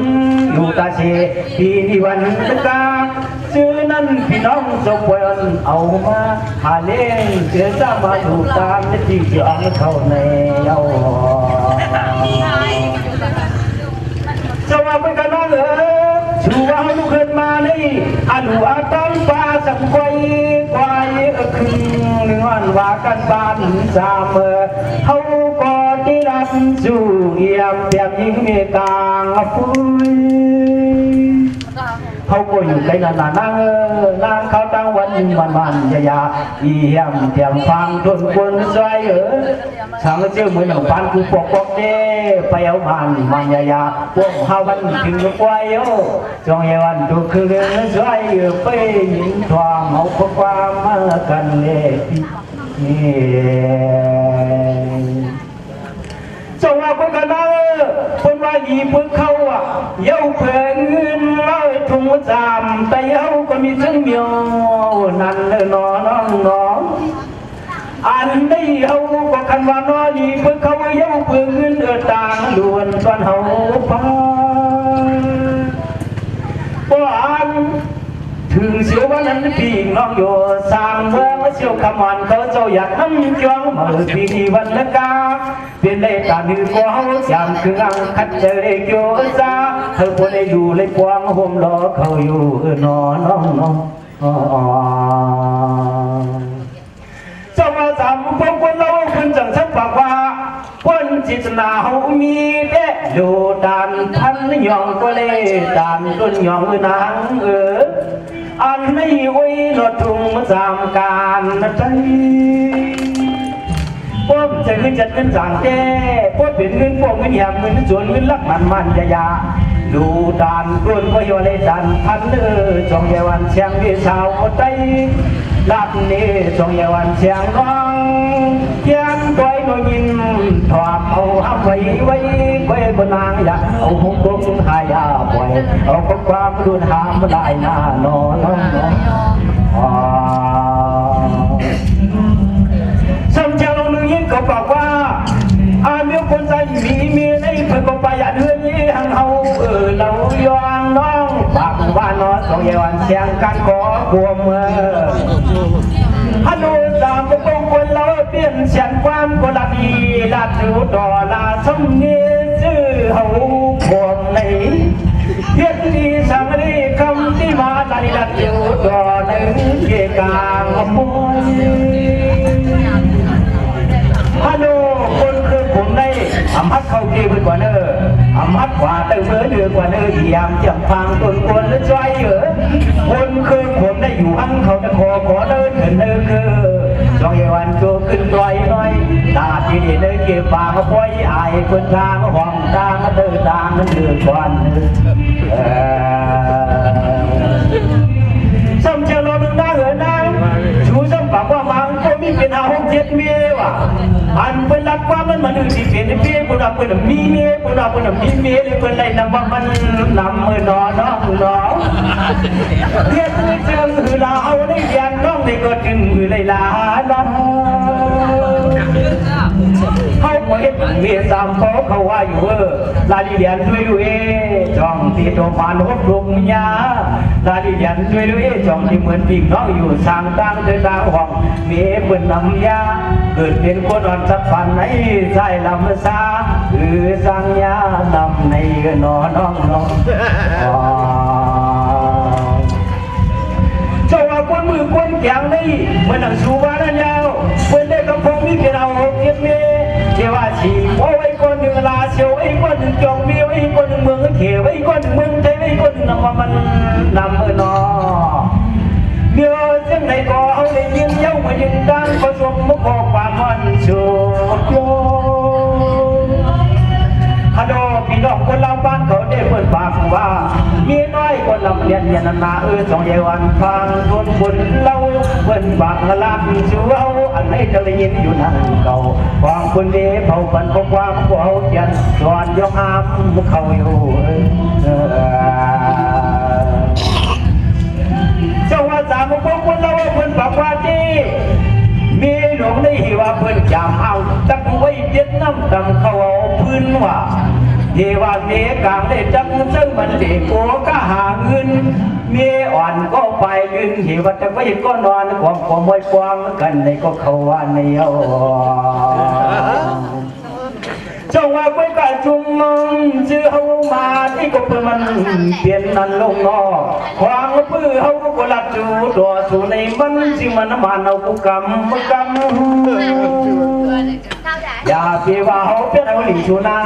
B: อยู่ตาเชปีนี้วันตะกาซื้อนั่นพี่น้องสมบูรณ์เอามาหาเลี้ยงเสือจะมาถูกตามที่จะเอาเข้าในเอาจะว่าเป็นกันนั่นเหรอชูว่าลูกเกิดมานี่อนุอาตังฟ้าสังไฟควายคึงเนื้อว่ากันบ้านสามเขาก็ที่รับสู่เยี่ยมเปียมยิ่งเมตตาฟุ้ยเขาก็อยู่ในนางเขาตั้งวันมันยาเยี่ยมเทียมฟังทนคนใจช่างเจ้าเหมือนหนังฟันกูปกเด้ไปเอามันยาพวกเขาวันถึงควายจงยวันทุกคืนใจไปยินทองเอาความมากันเลยจงว่าคนกันนะคนว่าหยีเพื่อเขาเย้าเพื่อเงินเลยทุ่งจำแต่เย้าก็มีทั้งเมียวนั่นเลยน้องอันนี้เขาก็คันว่านอดีเพื่อเขาเย้าเพื่อเงินต่างล้วนตอนเขาไปเพราะอันถึงเสียววันนั้นปีน้องอยู่สร้างเมืองเสียวขมันเขาเจ้าอยากน้ำจ้องมาปีนี้วันละกาเป็นได้ตาดื้อก็เขาจำคืออังคัดเจอเลยโยซาเธอคนได้อยู่เลยกวางห่มรอเขาอยู่น้องเจ้ามาจำพวกคนเราคุณจังฉันบอกว่าคนจิตนาเขามีเด็กอยู่ดันทันยองก็เลยดันต้นยองนางอันนี้ไว้รถทุ่งจำการใจพวกจะขึ้นจัดเงินสั่งแก้พวกเป็นเงินพวกเงินยามเงินส่วนเงินลักมันยาดูดานกุนก็โยเลยดันพันจงเยวันเชียงที่สาวใจลับนี้จงเยวันเชียงร้องยังก้อยน้ยินถอดเอาห้ามไว้ก้อยบนนางอยากเอาหงกงหายาปล่อยเอาความรุนหามได้หน้านอนสัมเจ้าลงนึงยิ่งก็บอกว่าอาเมียคนใจมีเมียในเพื่อนก็ไปอย่าเดือนยี่หังเอาเรายองน้องปากว่านอนสองเยวันเสียงกันขอกลัวเมื่อฮัลโหลตามก็ต้องคนเราเปลี่ยนเสียงความก็ละดีละถือต่อละสมเนียชื่อเขาพวงในเพียงที่สังรีคำที่มาใจละถือต่อหนึ่งเกี่ยกางมวยฮัลโหลคนคือผมได้อำพัดเข้าเกี่ยวกว่าเนออำพัดกว่าเติมเดือกว่าเนอเยี่ยมเจียมฟังต้นกวนและใจคนคือผมได้อยู่อันเขาจะขอเดินขึ้นคือจองเยวันโจขึ้นลอยตาที่นี่เลยเก็บปากมาปล่อยอายคนทางห้องทางเดินทางนั้นเดือดก่อนซ้ำเจ้าเราดึงได้นางชูซ้ำปากว่ามังก็มีเป็นอาหงเจ็ดเมียว่ะ อันเป็นรักความมันมันสิเป็นเพียงคนรับเป็นมีเมียคนรับเป็นมีเมียเลยเป็นไรนำว่ามันนำมือนอนน้องน้องเรียกมือเชิงหือลาเอาได้เรียนน้องได้ก็ถึงหือเลยลาน้องเขาบอกเห็นเมียสามเขาว่าอยู่ลาดีเรียนด้วยด้วยจ้องที่โตมานพลุงยาลาดีเรียนด้วยด้วยจ้องที่เหมือนพี่น้องอยู่สร้างตั้งเดินตาห้องเมียเป็นนำยาเกิดเป็นคนอ่อนสักพันในใจลำซาคือสังยานำในนอน้องน้องเจ้าว่าคนมือคนแข็งนี่มันหนังสูบานั่นยาวคนได้กำพงมีเพียงเอาเก็บเมียเจ้าว่าชีโอ้ไอ้คนหนึ่งลาเชียวไอ้คนหนึ่งจองเมียไอ้คนหนึ่งเมืองเขียวไอ้คนหนึ่งเมืองไทยไอ้คนหนึ่งนำว่ามันนำนอเดี๋ยวจังไหนก็เอาได้ยินเย้ามายิงดังผสมมุกบอกความมันชูโยฮัลโหลพี่น้องคนเราบ้านเขาได้เปิดปากว่ามีน้อยคนลำเลียนยันนาสองเยวันฟังคนคนเราเปิดปากละลาชูเอาอันไหนจะได้ยินอยู่นั่นเก่าความคนเดียวเผาปันพบความเขาเยันสอนยกอามมุกเขาอยู่เจ้าว่าสามพวกคนเราเพิ่นปากว่าที่มีหลวงได้หิว่าเพิ่นจำเอาตั้งไว้เย็ดน้ำตั้งเขาเอาพื้นว่าเทว่าเมกลางได้จังซึ่งมันเด็กโอ้ก็หาเงินเมียอ่อนก็ไปยืนหิว่าจะไว้ก็นอนความมวยความกันในก็เขาว่าในเอาเจ้าว่าไปกับจุ่มชื่อเขามาที่ก็เพื่อมันเปลี่ยนนั้นลงนอความเพื่อเขาก็หลับจูตัวสู่ในมันสิมันมาเอากุกรรมอย่าเพียว่าเขาเป็นเอาหลิงชูนา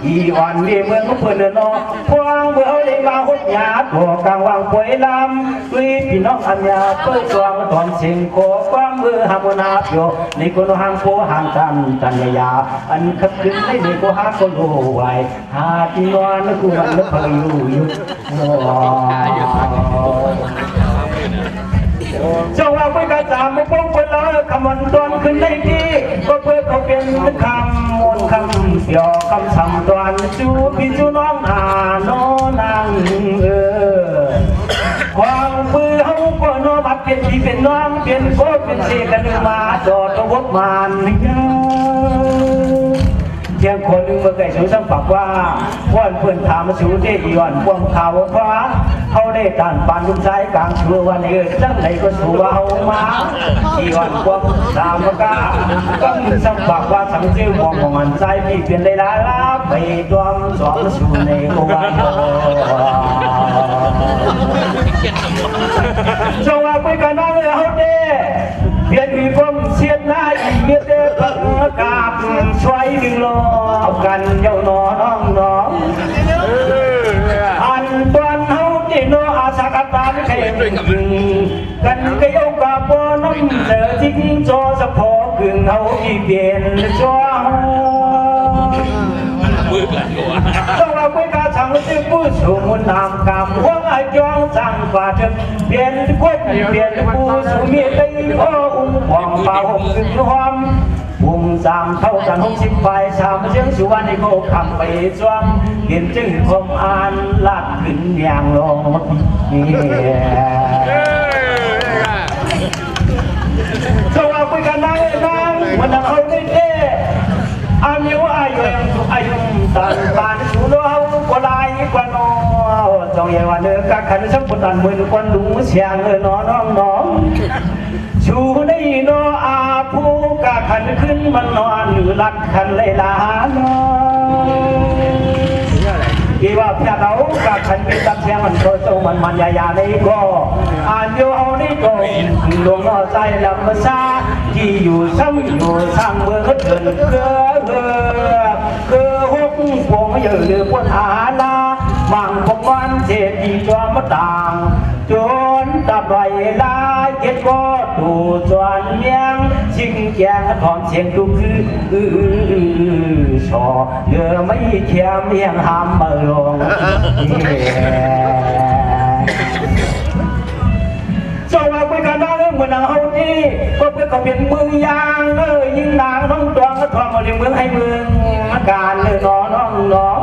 B: อีวันเมื่อเขาเพื่อนนอความเมื่อเขาได้มาหดหยาตัวกลางวางป่วยลำด้วยพี่น้องอัญญาเปิดจวงตอนเสียงโคความเมื่อหามนาโยในคนห่างโคห่างกันยาอันขับขึ้นในก็หาก็รู้ไว้หาที่นอนกูมันนึกเพลิอยู่เจ้าว่าไปกระจามมาป้องคนละคำวันตอนขึ้นในที่ก็เพื่อเขาเป็นคำมนคำเสียวคำสั่งตอนจูพี่จูน้องโนนางความมือเขาก็โนบัดเป็นพี่เป็นน้องเป็นโคเป็นเสกันมาจอดตะวดมันเที่ยงคนหนึ่งเมื่อไก่สูสังปักว่าพ่อนเพื่อนถามสูได้ย้อนพวงเขาฟ้าเขาได้ต้านปานลุงชายกลางชัววันเออจังไหนก็สู้ว่าเอามาย้อนพวงตามกาก็สังปักว่าสังเจ้ามองมันใจพี่เปลี่ยนได้ละไปตัวสองสู้ในกวันจงว่าไปกันน้องเลยเขาเด้เพียรมีความเสียดหน้าอีเมียเด้อพังกาบช่วยดึงล้อกันเย้าน้องน้องอันตอนเขาที่โนอาสากตาไม่เคยกันก็ยกกาบน้ำเสือทิ้งโจสะพอกึ่งเขาที่เปลี่ยนจ้วงต้องเราไปกาสั่งซื้อผู้สูงนามกำหัวไอ้จองสั่งฝ่าถึงเปลี่ยนคนเปลี่ยนผู้สูงมีได้โอ้อุ้งหวังเบาหงสึกความปุ่มสามเท่ากัน60 ใบสามเชียงสุวรรณโกคำไปจ้วงเห็นจึงคมอ่านลาดขึ้นอย่างลงต้องเราไปกันนั่งมันนั่งเอาได้เด้อายุตันปานสูโลเอาก็ลายกว่าน้อจงเยวันเนื้อกะขันสัมปุตันมือควันลุงเสียงน้องชูได้นออาผู้กะขันขึ้นมันนอนหรือลักขันเลยลาน้ที่ว่าพี่เรากะขันเป็นตับเสียงมันโตโตมันยาในก็อ่านโยเอาในก็หลวงน้อใจลำซาที่อยู่ซ้ำอยู่สร้างเมืองเดินคือหกพวงไม่เยอะหรือพวกหาลามังพวกมันเจ็ดที่จอมต่างจนตับไหลลาเก็บก็ดูจวนเมียงชิงแจงถอนเสียงดูคือชอเดือไม่เทียมเมียงหามเบอร์ลงจงว่าไปกันได้เหมื มืองนางเฮานี่ก็เพื่อเขาเป็นเมืองยางยิ่งนางน้องตวงก็ทอมาเรียงเมืองให้เมืองการเลยน้อง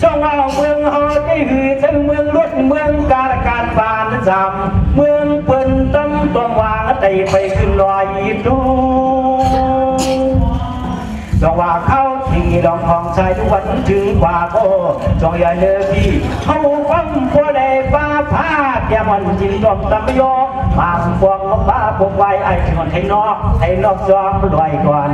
B: ช่องว่าเมืองเฮาได้หือทั้งเมืองรถเมืองการบานจำเมืองเปิ้นตั้งตัววางไต่ไปขึ้นลอยดูจงว่าเข้าที่ลองของชายทุกวันถึงกว่าโก้จงอย่าเลิกที่เขาฟังพอได้ป้าพาแกมันจินดอมตำโยมาฟวงป้าพกไว้ไอ้ที่มันให้นอกจอมลอยก่อน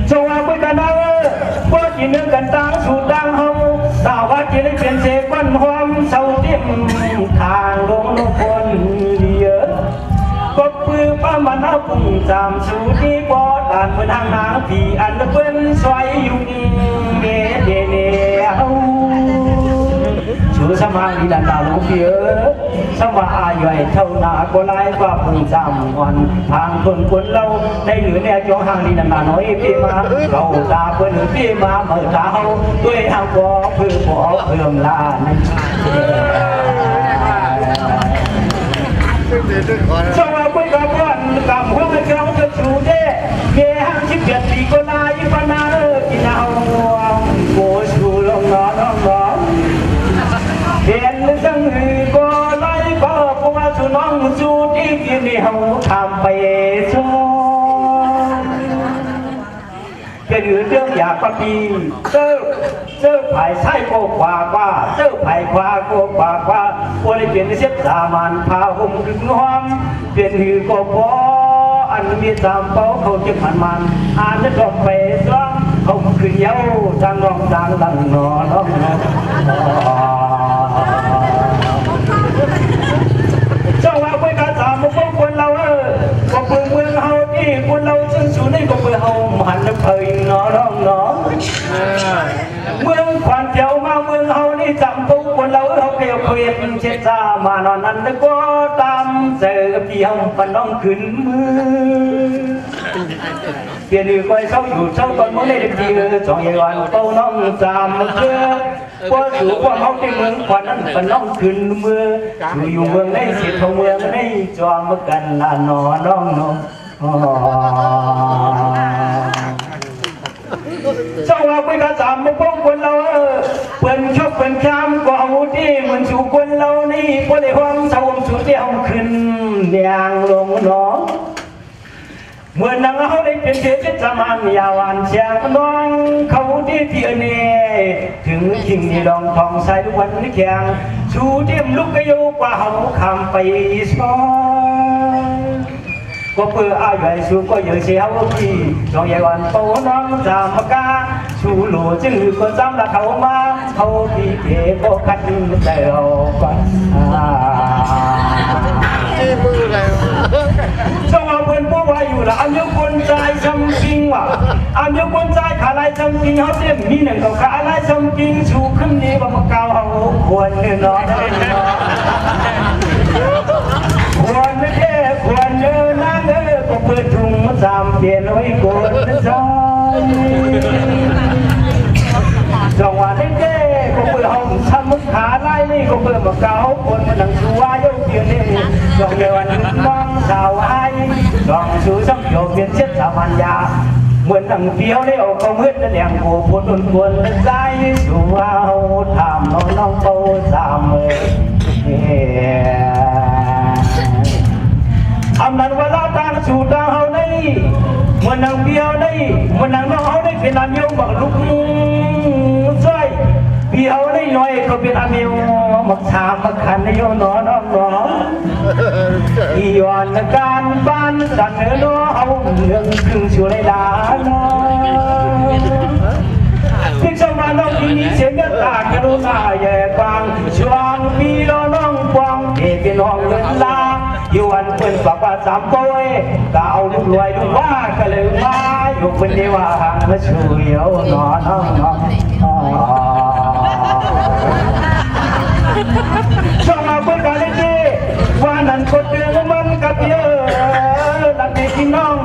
B: จงว่าเพื่อนกันนะเพื่อกินเนื้อกันต่างสูตรต่างเฮาสาวว่ากินได้เปลี่ยนเสกวันหอมเศร้าเต็มทางลงคนเยอะก็ปื้อป้ามันเอาปุ่งจำสูที่บอดอ่านเพื่อนทางน้ำผีอันเพื่อนสวยอยู่นี่เดเนชูสมาธิดันดาลูกเยอะสมาอายุให้เท่านาก็ไล่กว่าปุ่งจำวันทางคนเราในเหนือแนวจงห่างดีนานน้อยพี่มาเราตาเพื่อนพี่มาเมื่อเท้าด้วยทางบ่อเพื่อบ่อเพิ่มลานสวัสดีครับเพื่อนกับหัวไม่เคยจะชูเด้เกี่ยงชิบเบียดปีก็นายปนากินเอาโบชูลงน้องเห็นจังหือก็ไล่ก็พวกชูน้องชูที่กินเขาทำไปสู้เป็นเรื่องอยากปฏิเจ้าไผ่ใช่โกกว่าเจ้าไผ่ขวาโกกว่าคนเปลี่ยนเสียสามัญพาหุ่มดึงห้อมเปลี่ยนหือก็พออันมีตามเป้าเขาจะผ่านมันอ่านจะดอกไปซ้อมเขาขึ้นเย้าจางร้องจางดังนอนเจ้าว่าไปการสามมุกคนเราก็เพื่อเมืองเฮาที่คนเราซึ่งสูนี่ก็เพื่อเฮาหันไปน้องเมืองขวัญเจ้ามาเมืองเฮานี่จำปุ๊บคนเราเขาเกลียวเกลียดเช็ดซามานอนนั้นก็ตามเสือพี่เฮาปนน้องขึ้นมือเปลี่ยนก็เศร้าอยู่เศร้าตอนมื้อในเด็กดีจองอย่างวันเต้าน้องจำเพื่อว่าสู่ความเฮาที่เมืองขวัญนั้นปนน้องขึ้นมืออยู่เมืองในเสียทองเมืองในจอมกันละน้องเจ้าว่าไปกระสามมาพบคนเราเปิ่นชอบเปิ่นช้ำก็เอาที่เหมือนสู่คนเรานี่พอได้ความเศร้าสู่เดียวขึ้นอย่างลงน้องเมื่อนางเขาได้เป็นเสียจิตสมานยาวันเชียงน้องเขาที่เที่ยวนี้ถึงทิ้งนี่ลองทองใส่ทุกวันนี้แข็งชูเทียมลุกกระโยกว่าเขาคำไปซ้อนก็เพื่ออายุสูก็อยู่เสียวที่จองใหญ่วันโตน้องจามกาชูหลูจื้อก็จำละเขามาเขาที่เก๋ก็คัดเดียวกัน
C: มืออะไร
B: เจ้าเพื่อนพวกว่าอยู่ละอันยกคนใจจำจริงว่ะอันยกคนใจขาลายจำจริงเขาเต็มมีหนึ่งเขาขาลายจำจริงชูขึ้นนี้ว่ามาเกาเขาควรเนาะควรไม่แค่ควรนั่งก็เปิดถุงมาจำเปลี่ยนไว้กดใจจังหวะนี้ก็เปิดห้องทำมุขขาไล่นี่ก็เปิดมาเกาคนมานั่งชัวร์ยกเดียวนี่จงเดินมองสาวไอ้จงชูสังโยเปลี่ยนเช็ดสามัญญาเหมือนนั่งเปี้ยวได้ออกก็มืดนั่นแหละโผล่พ้นควรใจชัวร์ทำน้องโตสามอำนั้นว่าเราต่างสู่ต่างเฮาในเมื่อนางเบี้ยวในเมื่อนางน้องเฮาในเป็นอันยงบักลุกช่วยเบี้ยวในหน่อยก็เป็นอันยงมักชามมักขันในโยนน้องอีหยอนการบ้านสันเนาะเฮาเรื่องครึ่งชั่วเลยลาเนาะที่สมาน้องที่นี้เสียงตากระโดดแย่กวางช่วงปีละน้องกวางเป็นห้องเงินลาอยู่อันเปิ้นฝากว่าสามโป้ยก็เอาลูกรวยลูกว่าก็เลยมาอยู่เป็นเดียวห่างมาช่วยเอาหนอช่วงมาเปิ้นกันเลยว่านั้นคนเดือดมันกับเยอะนั่นพี่น้อง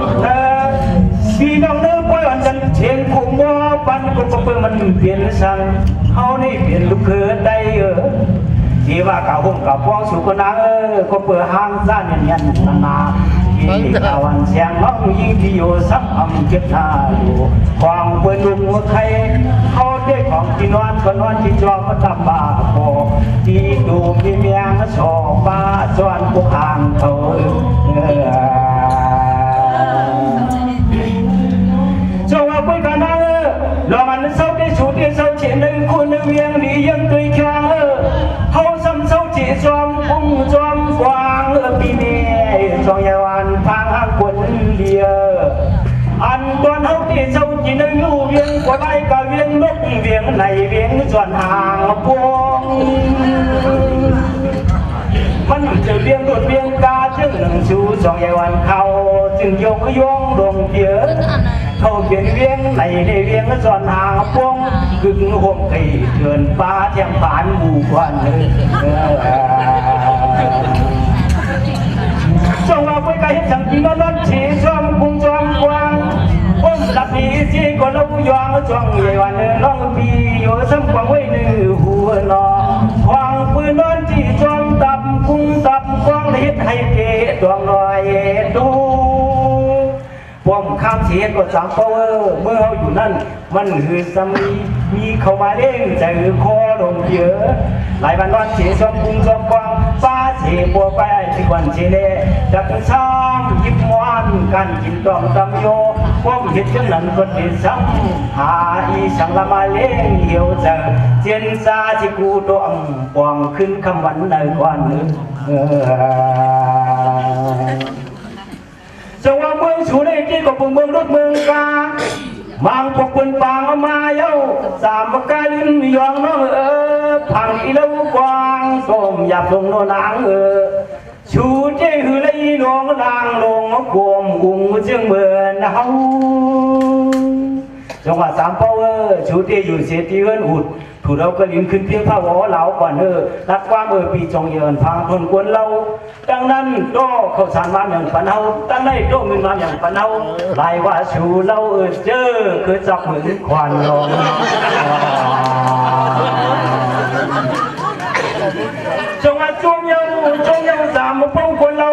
B: พี่น้องเนื้อป่วยอันจันเชียงกุ้งว่าปันคนก็เปิ้นมันเปลี่ยนสั่งเขานี่เปลี่ยนลูกเขยได้ ที่ว่าเก่าหุ่มเก่าพวงสุกนาก็เปิดห้างซ่านยันนาที่ตะวันเสียงน้องยิงที่อยู่ซ้ำอำเก็บท่าอยู่ความเปิดลุงใครเขาได้ของที่นอนก็นอนที่จอมมาตับบ้าพอที่ดูมีเมียงชอบบ้าจวนพวกห่างเขาcho vào quê cả năng lo mà nó sâu đi chú đi sâu chỉ nâng cô nâng miệng đi dân tươi choang hậu xâm sâu chỉ choang bung choang quang bì nè cho nhà hoàn phang hàng quần lìa ăn toàn hậu đi sâu chỉ nâng nhu viên của bay cả viên nốt viên này viên chọn hàng buôngมันจะเลี้ยงโดดเลี้ยงกาจึงหนึ่งชูสองใหญ่วันเขาจึงยงยงดงเยอะเขาเขียนเลี้ยงในเลี้ยงสอนหางพวงกึ่งห่มไก่เถื่อนป้าเทียมผ่านหมู่ควันจงเอาไปไก่สั่งกินนอนฉี่จอมกุ้งจอมกวางป้มหลับดีจีก็เล่ายองจวงใหญ่วันน้องปีอยู่ซ้ำกวางไว้หนึ่งหัวนอควางปืนนอนจีจอมตับกุ้งตับกวางเฮ็ดให้เกดวงลอยดูป้อมข้ามเสียก็สามเป้าเมื่อเขาอยู่นั่นมันคือสามีเข้ามาเล่งใจคอลงเยอะหลายวันนอนเสียจอมกุ้งจอมกวางป้าเสียบัวไปที่วันเชเล่จักช่างยิบมวนกันกินต้องตำโยป้อมเห็ดจังนั้นก็ติดซ้ำหาอีสังละมาเล่งเหี่ยวเจอเจียนซาที่กูดวงปวงขึ้นคำวันในกวันจังหวะเมืองชูในที่ก็ปุ่งเมืองรถเมืองกามังพวกคนปางเอามาเย้าสามปากกาลิ้นยองน้องพังอีเล่ากวางส้มหยาบลงโนนางชูเจ้หือเลยน้องนางลงกวมกุ้งเชียงเมืองเฮาจังหวะสามเป้าชูเจ้อยู่เสียที่เอิ้นอุดถูกเราก็ลิ้นขึ้นเพียงผ้าหัวเหลาก่อนรักความปีจงเยินพังทนกวนเราดังนั้นโตเขาสานมาอย่างปันเฮาตั้งได้โตเงินมาอย่างปันเฮาลายว่าชูเราเจอคือจับเหมือนควันลงจงอาจงยังสามมาป้องคนเรา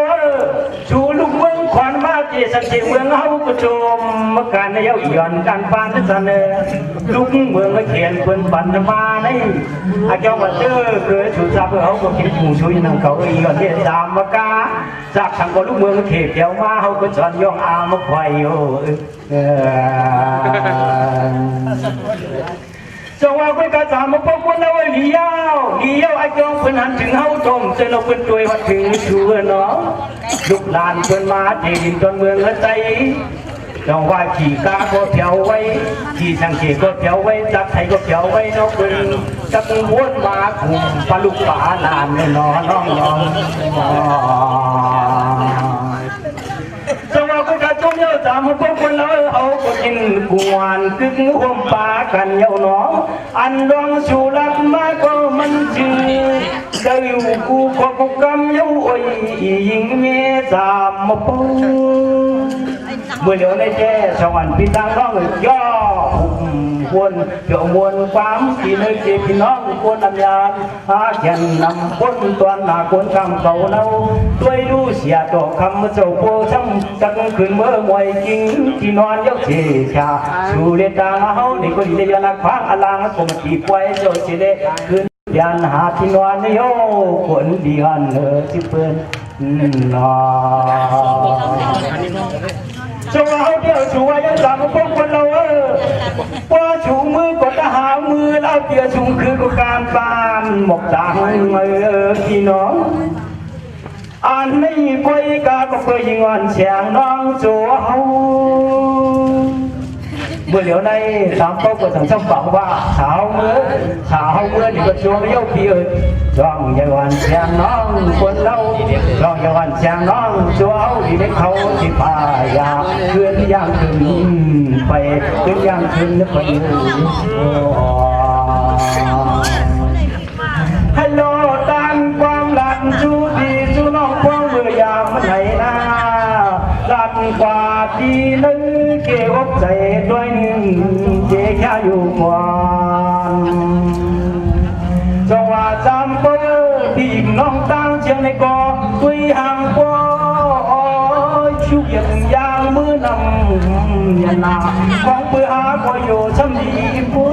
B: ชูลูกเมืองขวัญมาเจสันเจเมืองเฮาก็ชมมาการในเย้าหย่อนการปานที่สันลูกเมืองมาเขียนคนปันมาในอาเจ้ามาเจอคือชูซาเพื่อเขาก็คิดหูช่วยนั่งเขาอีกเทียสามมากาจากทางก็ลูกเมืองเขียนเดียวมาเขาก็จอนย่องอามาควายอยู่จงว่าคุยกันสามมาพบคนเราเลี้ยวไอ้จงเพิ่นหันถึงเฮาจมเส้นเราเพิ่นตัววัดถึงชูเนาะลูกหลานเพิ่นมาเทดินจนเมืองใจจงว่าขี่กาก็เพียวไว้ขี่สังเกตก็เพียวไว้จับไทยก็เพียวไว้เนาะเพิ่นจับวนมาคุมปลาลูกปลาลานเนาะน้องจงว่าคุยกันจงเยอะสามมาพบคนเราเอาก็กินกวนกึ่งห่วมปลากันเยาเนาะอันดองชูรักมาก็มันจืดได้อยู่กูก็กกำเยาอ้อยยิงเมสามมาปูเมื่อเดี๋ยวในแจ้สวรรค์พี่ตั้งน้องย่อวนเกี่ยวมวลความที่ในเจ็บพี่น้องคนนำยานหาแก่นนำคนตัวหน้าคนคำเขาเนาด้วยดูเสียดอกคำเจ้าโพช้ำจักขึ้นเมื่อมวยจริงที่นอนยกเชี่ยชาชูเลตาเฮาในคนที่ยันคว้างอลังผมตีป่วยเจ้าเสด็จขึ้นยันหาที่นอนโยคนเดียนที่เปิ้นนอจงเอาเดียวชูยังสามพวกคนเราว่าชูมือก็จะหามือแล้วเดียวชูคือก็การปานหมกจางพี่น้องอันไม่ไปกาก็เคยยิงวันเสียงน้องจัวเฮาเมื่อเดี๋ยวในสามเป้าก็สั่งช่างฝังว่าสาวเมื่อนี่ก็ชัวไม่ยกพี่จ้องยาวันเสียงน้องคนเราจ้องยาวันเสียงน้องจัวเฮาที่ได้เขาที่ป่ายาเคลื่อนย่างขึ้นไปเคลื่อนย่างขึ้นไปฮัลโหลตามความหลังจูดีจูน้องควงเมื่อยามมันไหนนะลันกว่าดีนึงเกี่ยวใจด้วยหนึ่งเจ๊แค่อยู่ก่อนจังหวะจำเปิด น้องตั้งเชียงในกอตุยห่างกว่าชิวยังยางมือนำยันนาของเบื่อหาก็อยู่ช่ำดีปู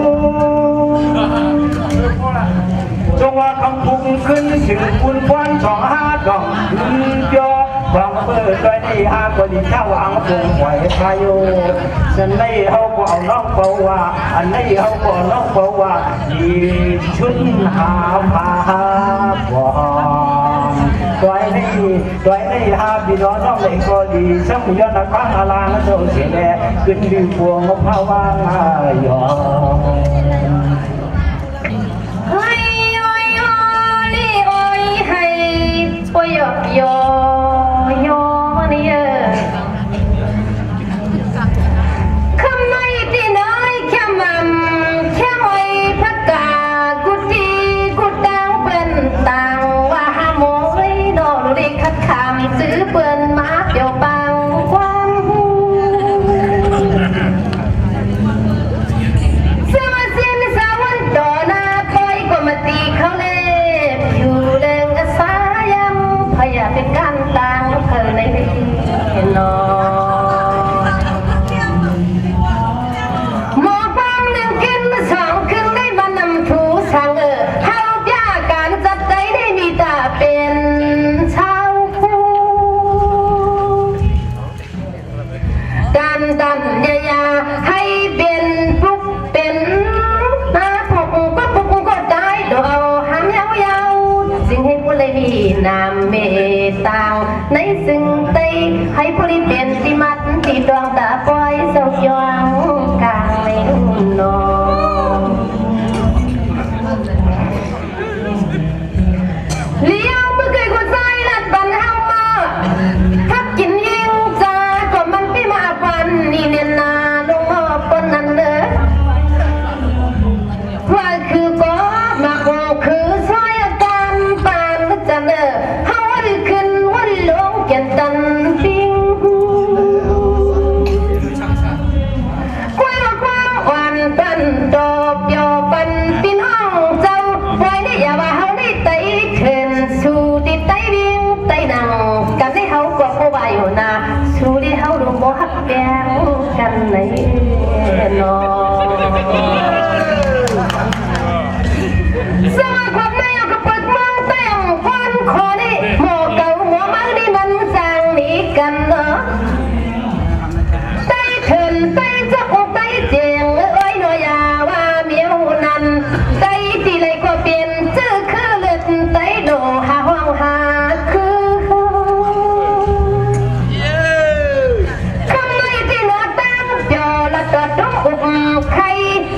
B: จงว่าคำพุ่งขึ้นถึงคุณควันสองห้าดองขึ้นยอความเปิดโดยในหาคนที่ข้าวอังคงไหวพายุฉันในเขาก็เอาน้องเปล่าว่าอันในเขาก็น้องเปล่าว่าดีชุนหาพาบ่ด้วยในหาพี่น้องน้องในก็ดีช่างย้อนนักฟังอลางโตเสียแน่ขึ้นดิวพวงภาวะยอ
A: เฮ้ยโอ้ยโอ้ยโอ้ยให้โอ้ยโยโยนี่คำน้อยที่น้อยแค่มันแค่ไว้พักกากุฏิกุดังเป็นต่างว่าหาโมยโนรุดิคัดคำซื้อเปื่อนมาเกี่ยวปังความเสื้อมาเส้นสาวันต่อหน้าคอยกว่ามาตีเขาเล่อยู่เด้งสายังพยาเป็นการต่างเธอในนอหมอความหนึ่งกินสองคืนได้มานำถูสังเฮาพิาการจับใจได้มีตาเป็นชาวผู้การดันยาให้เป็นปุกเป็นนาปุกก็ได้โดเอาหางยาวๆสิ่งให้ผู้เลยมีนามเมตตาในซึ่งไตให้ผู้ที่เป็นที่มัดที่ดวงตาปล่อยเศร้ายองกลางในนอนเลี้ยวเมื่อเคยคนใจนัดบันเฮามาทักกินยิงจาก็มันพี่มาปันนี่เนียนนาลงมาปนนั่นเนอะว่าคือก็มาโกคือซอยอาการปานจะเนอะเฮาวันขึ้นวันลงเกียนตันปิงกล้วยมาความหวานปันดอกยอปันพี่น้องเจ้าไว้ได้อย่าว่าเฮาได้ไตขึ้นสู่ที่ไตวิ่งไตนั่งกันได้เฮาก็บ่ว่าอยู่นาสู่ที่เฮาดูบ่ฮักแปงกันในนอสมาความในเอากระเปิดมองแต่งคนคอนี่หมอเก่าหัวมังนี่มันสร้างนี้กันเนาะไตขึ้นไตจะอกไตเจียงเอ้ยหน่อยอย่าว่าเมียวนั้นไตที่ไรก็เปลี่ยนชื่อคือเลือดไตโดหาห้องหาคือคำในที่หน้าตั้งเดี๋ยวละก็ต้องอุบใคร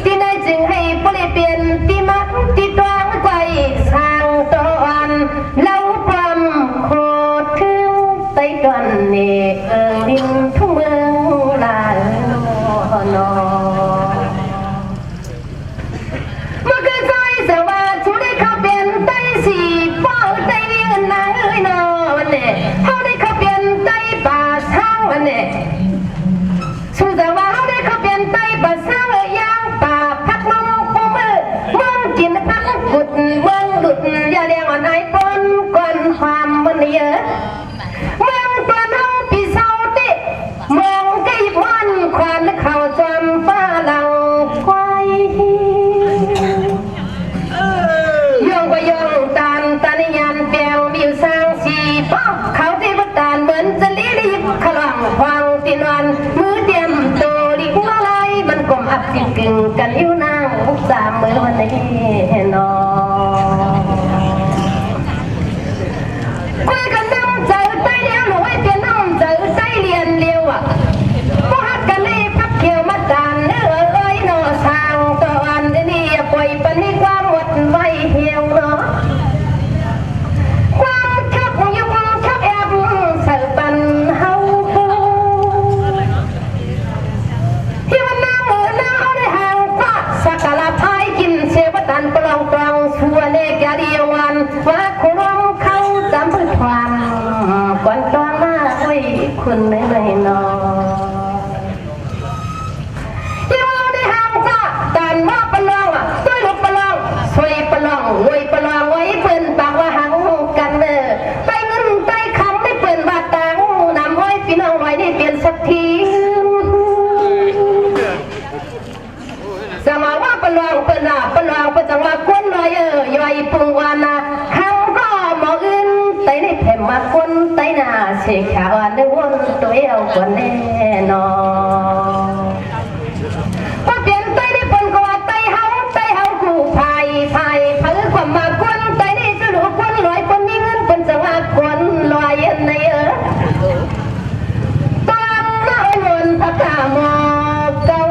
A: ที่ไหนจึงให้เปลี่ยนที่มักที่ตวงไว้สร้างตอนเล่าความโคตรถึงไตตอนนี้ดินทุ่งเมืองลาโนเมื่อคืนใจสว่าชูได้เข้าเป็นไตสีป้อไตเวียนนางเอ้ยนอวันนี้เขาได้เข้าเป็นไตป่าช่างวันนี้ชูสว่าเขาได้เข้าเป็นไตป่าช่างยางป่าพักน้องปูมือมึงกินพักกุดมึงหลุดอย่าเลี้ยงอ่อนไอ้ปนก่อนความมันเยอะมึงตัวน้องพี่เศร้าติมองไก่วันควันเขาจอมฟ้าหลังควายยองก็ยองตานตานิยันเปียงบิวสร้างสีป้อเขาที่บัตานเหมือนจะรีบขลังควางตีนวันมือเตรียมโตลิกมาลายมันกลมอับกินกึ่งกันยิ้วนางมุกสามมือวันนี้นอคุยกันน้ำใจใจเดียวหนูให้เปลี่ยนน้ำใจใจเรียนเร็วอ่ะพวกฮักกันเลยพักเขียวมาจานเนื้อเอ้ยนอสร้างตัวอันนี้อย่าปล่อยปันให้ความหมดไว้เหี่ยวเนาะความชักยุงชักแอบใส่ปันเฮาที่มันนั่งเฮาได้ห่างกว่าสักการะพายกินเสวตันปลองปลองชัวเนกยาเดียววันว่าคงเข้าจำพื้นความก่อนตอนมาไว้คุณไม่นอที่เราได้ห่างจ้าตันว่าปลองอ่ะด้วยลูกปลองสวยปลองรวยปลองไว้เพิ่นปากว่าหังก นี่เปลี่ยนสักทีสมาว่าปลองเปิดหน้าปลองเปิดจังหวะควนลอยย่อยปุงวานาเขาก็มองอื่นไตนี่แผ่มาคนไตหน้าเสียขาวในวนตัวเอาคนแน่นอนพอเปลี่ยนไตนี่ปนก็ว่าไตเฮาคู่ไผ่เพื่อความมาคนไตนี่จะรู้คนลอยคนมีเงินคนจังหวะคนลอยในตามน้าเงินพักกามอเก่า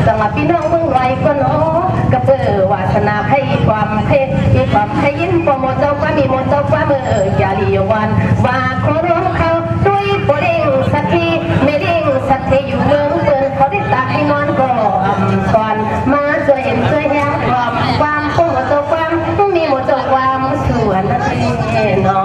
A: สำหรับพี่น้องเมืองไรก็เนาะกระเพื่อวาสนาให้ความให้ยินความโมเจ้าความมีโมเจ้าความอย่าลีวันว่าขอร้องเขาด้วยโปรเด้งสักทีไม่เด้งสักทีอยู่เมืองเปิดเขาได้ตักให้นอนก็ก่อนมาช่วยเห็นช่วยแย้งความโมเจ้าความมีโมเจ้าความส่วนนั่นเองเนาะ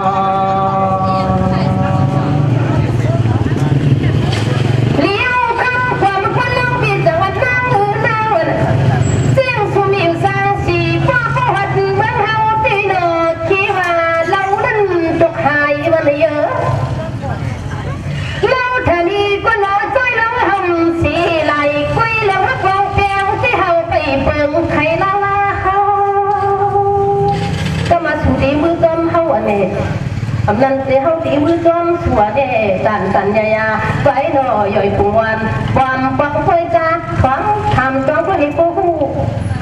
A: อำนันเสียเฮาตีมือจอมสัวเดตันยาไว้หน่อย่อยปวงความปักไฟจ้าความทำจอมผู้ให้ผู้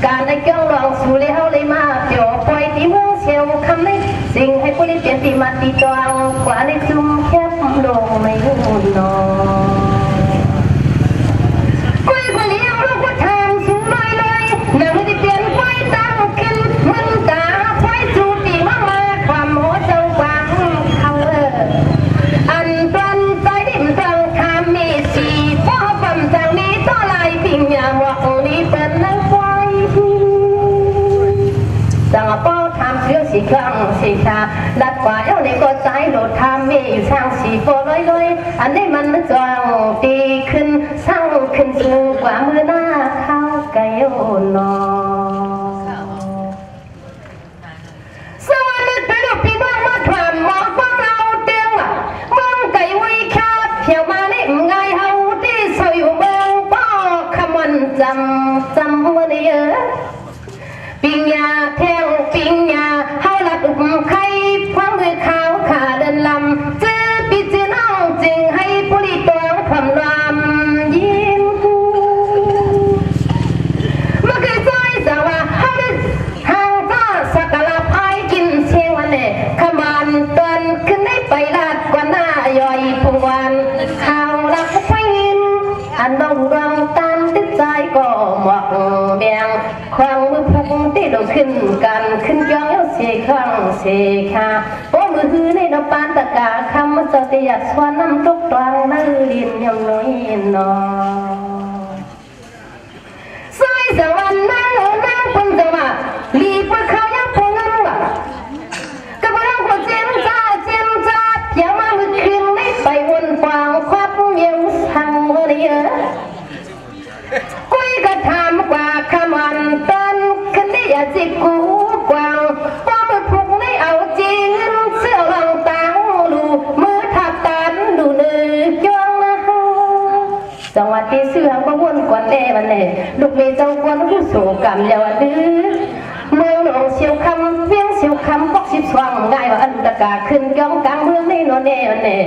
A: การในเกี่ยวลองสู่เลยเฮาเลยมาเกี่ยวปล่อยตีมือเชียวคำนี้สิ่งให้ผู้นี้เปลี่ยนตีมาตีจองกว่าในซุ่มแคบลงไม่หุ่นนอคุยคนเลี้ยงลูกก็ทำสูงเลยหนังที่เปลี่ยนไฟตั้งขึ้นมันตาไฟจูตีมาความโหดเจ้าอันตรันใจดิ่มจังทำมีสีพ่อปั๊มจังนี้ต่อลายปิ่งยามว่าองนี้เป็นนักไฟจังป้อทำเชื่อสีครั้งสีชาดัดกว่าเจ้าในก็ใจโดดทำมีอยู่ช่างสีโฟลอยอันนี้มันจางตีขึ้นสร้างขึ้นสูงกว่ามือหน้าเข้าไก่โอนอสวัสดีพี่น้องมาถามหมอฟังเราเตียงมังไก่ไว้คาบเที่ยวมาในไงเฮาที่สอยอยู่เมืองป้อขมันจำวันเยอะปิงยาแทงปิงยาเฮาลัดไข่ความมือขาวขาเดินลำจื้อปีจื้อน้องจึงให้ผู้ลีตัวคำรำยิ้มเมื่อคืนซอยสาวาเฮาได้ห่างก็สักการะพายกินเชียงวันเนี่ยขมันเตือนขึ้นได้ไปลาดกว่าหน้าย่อยพงวันข่าวรักไฟยินอันดงดวงตามติดใจก็หมอกแดงความมือพุ่งที่เราขึ้นกันขึ้นย้อนเสียข้างเสียขาโอ้มือหือในดอกปานตะกาคำมันจะตีอยากสวนน้ำตกกลางน้ำดินยังน้อยนอสายสวรรค์นั่งคนจะมาลีบว่าเขายังพงนั่งว่ะกับเราคนเจมจ้าเพียงมามือคืนไม่ไปวนฟางควักเมียวสั่งอะไรเยอะคุยก็ถามกว่าขมันตันคันได้อยากจิกกูกวางป้อมือพุกไม่เอาจริงเสื้อรองตาดูมือทับตันดูเนื้อย่องนะฮะจังหวัดที่เสื้อก็วนกวนแน่วันนี้ลูกเมย์เจ้าควนผู้โศกรรมยาวดื้อเมืองหลวงเชียวคำเวียงเชียวคำพกสิบสว่างง่ายว่าอันตะกาขึ้นย่องกลางเมืองในโนเน่วันนี้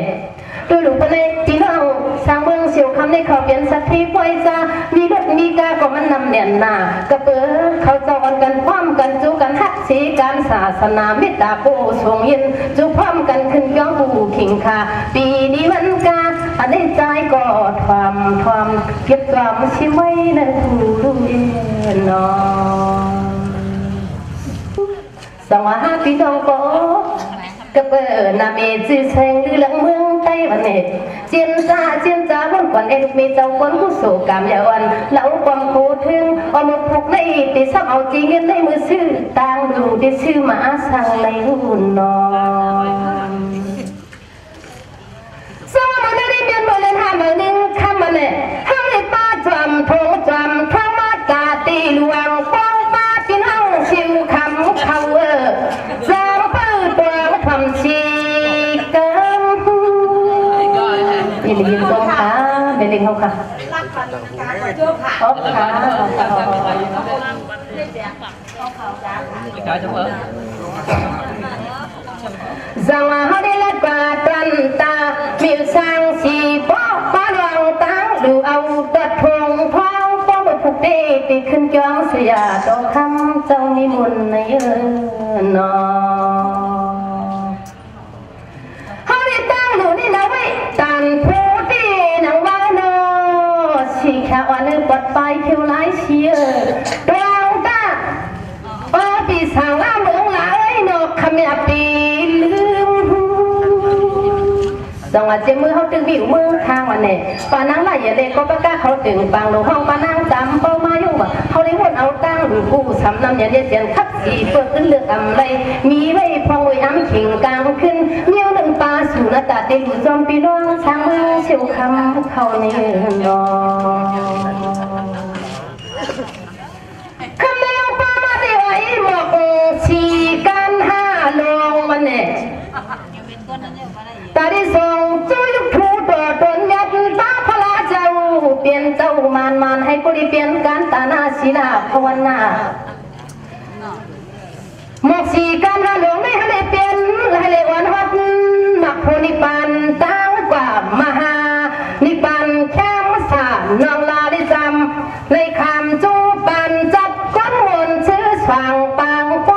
A: ด้วยลูกคนในที่น้องสร้างเมืองเชียวคำในเขาเปลี่ยนสักทีปล่อยจ้ามีรถมีกาก็มันนำเนียนหน้ากระเปื้อเขาจอนกันพร้อมกันจูกันฮักสีการศาสนาเมตตาผู้ทรงยินจูพร้อมกันขึ้นย่องผู้ขิงคาปีนี้วันกาอันในใจก็ความเก็บความชิไว้ในผู้รู้เย็นนอสวัสดีพี่น้องก็กระเปื้อนาเมจื้อแสงหรือหลังเมืองไต้วันนี้เจียนจ้าวันก่อนเอ็ดมีเจ้าคนผู้โศกรรมยาวันเล่าความโคถึงเอามือผูกในตีซ้ำเอาจริงเงินในมือซื้อต่างดูได้ซื้อมาสั่งในหุ่นนอนสวัสดีเมียนบอลเล่น5 มื้อนึงคำมันเนี่ยห้ามได้ป้าจำทงจำข้างมากาตีหลวงป้องป้าพี่น้องชิวคำเขาสามปื้อตัวทำชีกัน ยินดีต้อนรับเป็นเรื่องเขาค่ะอ๋อค่ะจังหาได้ละกาตันตามิวสังสีป้อป้าลองตั้งดูเอาตัดพงท้องป้อบุกเตติขึ้นจ้องเสียต้องคำเจ้านิมนต์ในเอิญนอเขาได้ตั้งหนูนี่นะไว้ตันผู้ที่นางว่าโนสีขาวนึกปดไปเที่ยวไล่เชียดวงตาปีสางล่าเมืองหลายนกขมีปีลืมจังหวะเจ้ามือเขาตึงวิวมือทางวันเนี่ยปานังไหลอย่าเด็กก็ประกาศเขาตึงปังลงห้องปานังจำเป้ามายุ่งว่ะเขาเลยวนเอาตั้งหรือกู้สำนำอย่าเด็ดเสียนขับสีเปิดขึ้นเลือกอะไรมีไว้พองไว้อ้ำขิงกลางขึ้นเมียวหนึ่งปลาสู่หน้าตาเต็มจอมปีน้องช้างมือเชี่ยวคำเขาในนอหมอกชีกันห้าลงมันเนี่ยตาที่ส่งจุยทูตัวตนยัดตาพลาเจ้าเปลี่ยนเจ้ามานให้กุลีเปลี่ยนการตาหน้าสีหน้าภาวนาหมอกชีกันห้าลงไม่ให้เปลี่ยนให้เลยวันวัดมักโพนิปานตั้งกว่ามหานิปานแค่มสานองลาได้จำเลยคำจูปันจับก้นมนชื่อฟังปังไฟ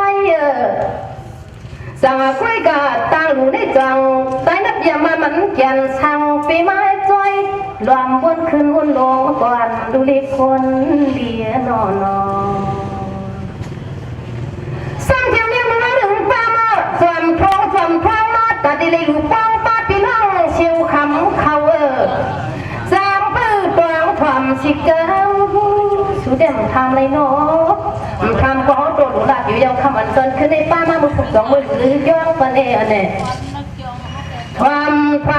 A: สังคุยกับตาหลูได้จังใต้นับยามามันแก่นช่างปีไม้จ้อยรวมวนขึ้นวนลงก่อนดูเล็กคนเดียนอนซ้ำเที่ยวเนี่ยมันถึงป้ามาส่วนทองมาแต่ดีเลยลูกป้องป้าพี่น้องเชียวคำเขาจางปื้อตวงทอมสิเก้าสุดเด่นทำเลยเนาะทำก็โดดหลับอยู่ยังคำอันเกินขึ้นในป้ามาบุกสองมือหรือย่องฟันเนี่ยควา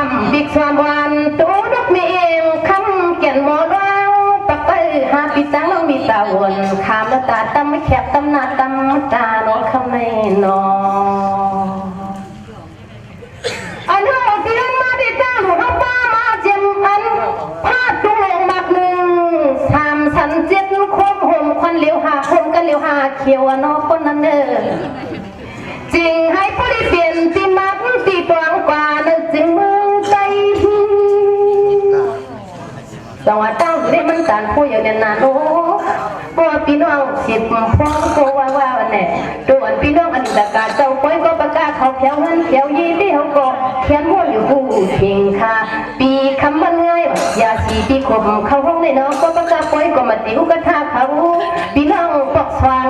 A: มบิ๊กความวันตัวนกมีเองคำเขียนหมอร้าวปักไปหาปีตังน้องมีตาวนขามแล้วตาตั้มไม่แคบตั้มหน้าตั้มตาโน้คำในนออันนี้ที่นั่นมาที่ตั้งหัวป้ามาเจ็มอันพาดตุ้งลงมักหนึ่งสามสันเจ็ดคมห่มควันเหลียวหาคมกันเหลียวหาเขียวนอกคนนั้นเด้อจริงให้ผู้ที่เปลี่ยนที่มักที่ตวงกว่านั้นจึงมึงใจจังหวะตั้งได้มันการพูดอย่างนี้นานโอ้พวกพี่น้องสิบพวงโกว่าวันเนี่ยตัวพี่น้องอันตรการเจ้าก้อยก็ประกาศเขาแถวนั้นแถวยี่ที่เขาก็เขียนหัวอยู่ผู้เพียงค่ะปีคำมันง่ายอย่าสีปีขมเขาห้องในน้องก็ประกาศก้อยก็มาติวกระทาเขาพี่น้องปอกสว่าง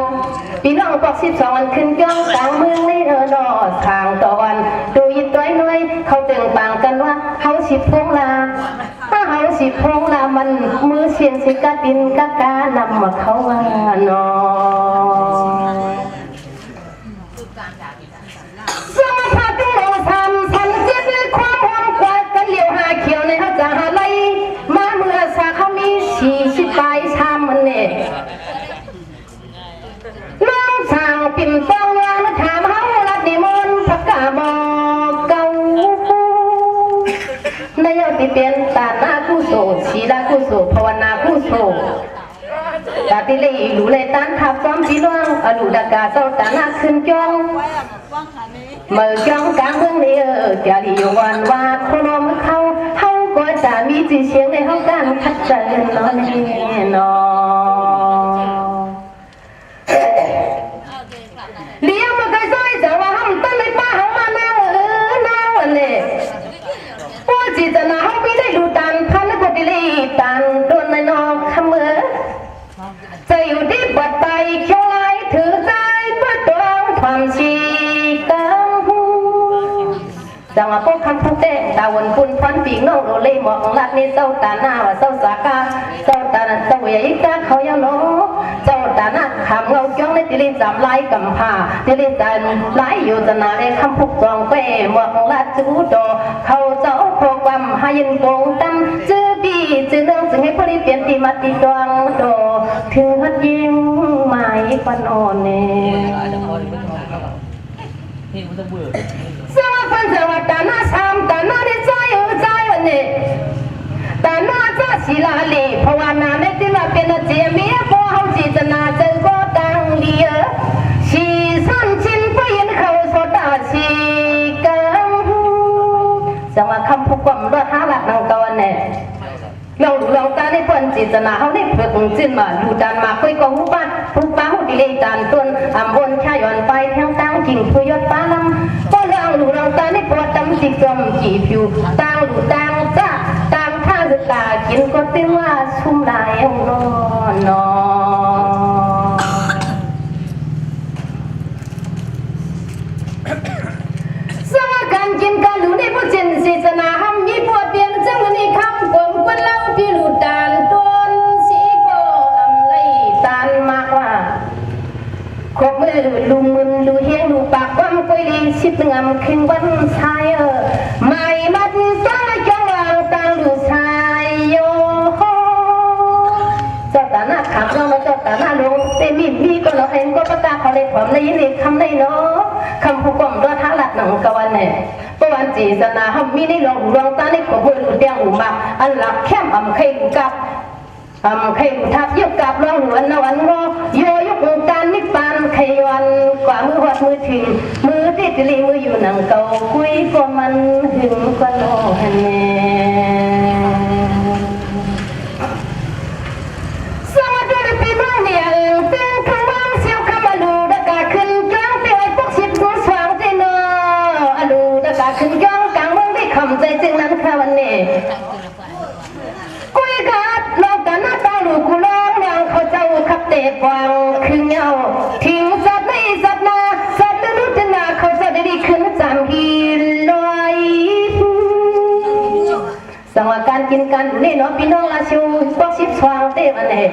A: พี่น้องปอก12อันขึ้นย่องกลางเมืองในนอทางตะวันดูยิดต้อยน้อยเขาตึงปางกันว่าเขาสิบพงลาถ้าเขาสิบพงลามันมือเสียงสิกาตินกากานำมาเขาว่านอสมัครตุ้งโลทำสันเจ็ดความหวังกว่ากันเหลียวหาเขียวในเขาจะหาไล่มาเมื่อสาเขามี40 ปลายชามมันเนี่ยน้องสาวปิ่นฟองยามาถามเขารับนิมนต์พักกาบอกเก่านายติเปลี่ยนตาหน้าคู่โสชีดาคู่โสภาวนาคู่โสตาติเลยหลูเลยตันทับซ้อมพี่น้องอลูดากาเจ้าตาหน้าขึ้นจ้องเมื่อจ้องกลางเมืองนี้จะดีวันว่าคนมเขาก็จะมีจีเชียงในห้องการคัดเจริญนอนนอเลี้ยงมาใกล้ซอยจะว่าห้ามต้นในป้าห้องมาแนวเนี่ยผู้จิตนาเขาไม่ได้ดูตันพันแล้วก็ดีเลยตันโดนในนอกขมือจะอยู่ที่บัดไปเขียวไหลถือใจเพื่อตัวความชีกังจังหวะพวกคำพูดเต้ตาวนปุ่นฟันปีกน้องโรเล่หมอกลัดนี่เจ้าตาหน้าว่าเจ้าสากาเจ้าตาเจ้าใหญ่กาเขายังโลเจ้าตาหน้าคำเราจ้องในติลินจำไล่กำผ้าติลินจันไล่อยู่จะนาในคำพูดจองเป้หมอกลัดจูโตเขาเจ้าโคกวำหายินโกงตั้มจื้อปีจื้อเนื่องจึงให้พลิเปลี่ยนตีมาตีจองโตถึงหัดยิ้มหมายปันอ่อนเน่สวัสดีฟันสวัสดีตาหน้าชามตาหน้าได้ใจวันนี้ จังว่าคำพูดความรอดหาหลักนางตอนเนี่ยลองตาในเพิ่นจิตนาเขาได้เพิ่งจิ้นมาดูจานมาคุยกับผู้ป้าหูดีเลยจานต้นอำบนชายย้อนไปแทงตั้งกิ่งผู้ยอดฟ้าลำก็ลองตาในปวดตำจิกจมจีผิวตั้งจ้าตั้งท่าสตากินก็ตึงว่าชุ่มลายนอนสมการกินการหลูในผู้เจนศิษนาห้ามมีปวดเปลี่ยนจังนี้คำผมคนเล่าพี่หลุดดานต้นสีก็อำไลตานมากว่าขบมือลูมือลูเฮียงลูปากความกุยลีชิดงำขึ้นวันชายไม่มัดฟ้าจังวางตางลูชายโยเจ้าตาหน้าขำเราเจ้าตาหน้าลงเตมีก็เราเองก็ประกาศเขาเลยความในยินคำในเนาะคำผู้กลมด้วยท้าหลักหนังกวันเนี่ยประวันจีสนาห้ามมีในลองตาในขบมือลูเดียงหูมาอันหลักแค่อำไข่กับไข่ทับยกกับร้องหวนวันงอโยยกการนิปานไขวันกว่ามือวัดมือถึงมือที่จะลีมืออยู่หนังเก่าคุยก็มันหึงก็โลหันแน่สวัสดีปีใหม่เนี่ยเป็นคำว่าเสียวคำมาดูดากาขึ้นจ้องเตี้ยพวกชิดหัวสว่างเจนอดูดากาขึ้นจ้องกลางเมืองได้คำใจจึงนั้นค่ะวันนี้กุยกัดโลกกันหน้าตาลูกกูร้องยังเขาเจ้าขับเตะกวางขึ้นเงาทิ้งสัตว์ในสัตว์นาสัตว์นุษย์นาเขาจะได้ดีขึ้นจำกีลอยสังวาการกินกันนี่เนาะพี่น้องละชิวพวกชิบสว่างเต้มันเอง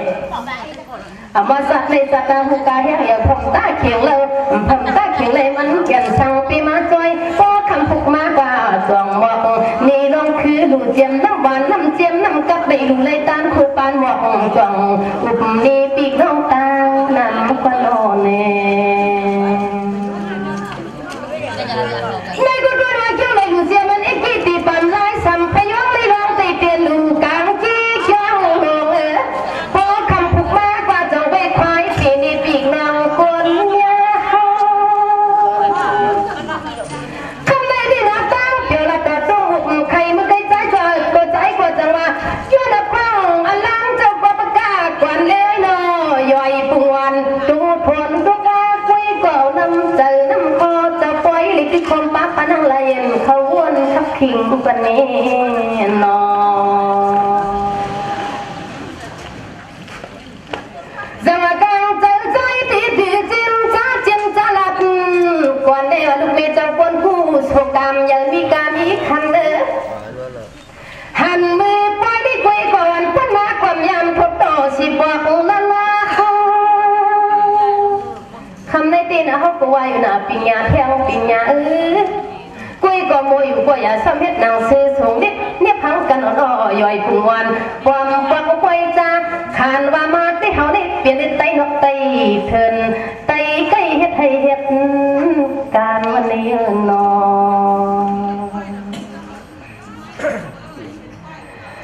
A: อามาสัตว์ในสัตว์นาหูกาเฮียผมตาเขียงเลยผมตาเขียงเลยมันเขียนสั่งปีมาจอยก็คำพุกมากกว่าสวงบอกนี่ลองคือดูเจียมน้ำหวานน้ำเจียมน้ำกับใบดูเลยตานคู่ปานบอกจวงอุบนี่ปีกน้องตาน้ำก็โลเน่ในกุฎราเกี่ยวในดูเจียมันเอ็กกี้ตีปั๊มลายสัมพยองเลยลองตีเปลี่ยนลูกางจี้เขียวลงพอคำพุกมากกว่าจะไปควายปีนี่ปีกน้องคนยาคำในที่น้ำตั้งเกี่ยวละแต่ต้องหุบใครไม่ได้ใจก็ใจกว่าจังว่าย้อนฟังอันลังเจ้าก็ประกาศกวนเลยเนาะย่อยปวนตูผลทุกอาคุยก่อน้ำใจน้ำคอจะปล่อยลิขิตคมปักปนังลายเขาวนขับขิงกันนี้เนาะจังหวะกลางใจตีจิ้มจ้าหลับก่อนได้ว่าลูกเมียเจ้าคนผู้โชคกรรมยังมีการมีคันเด้อหันมือไปได้คุยก่อนพันมาความยำทบต่อสิบบอกละละคำในตีนเขาก็ว่าอยู่หน้าปิญญาเที่ยวปิญญากุยก็โมอยู่ก็อย่าซ้ำเฮ็ดนางซื้อส่งเนี่ยพังกันอ่อย่อยพุ่งวันความปักไว้จ้าขานว่ามาได้เขาได้เปลี่ยนได้ไตนกไตเทินไตใกล้เฮ็ดให้เฮ็ดการวันนี้นอน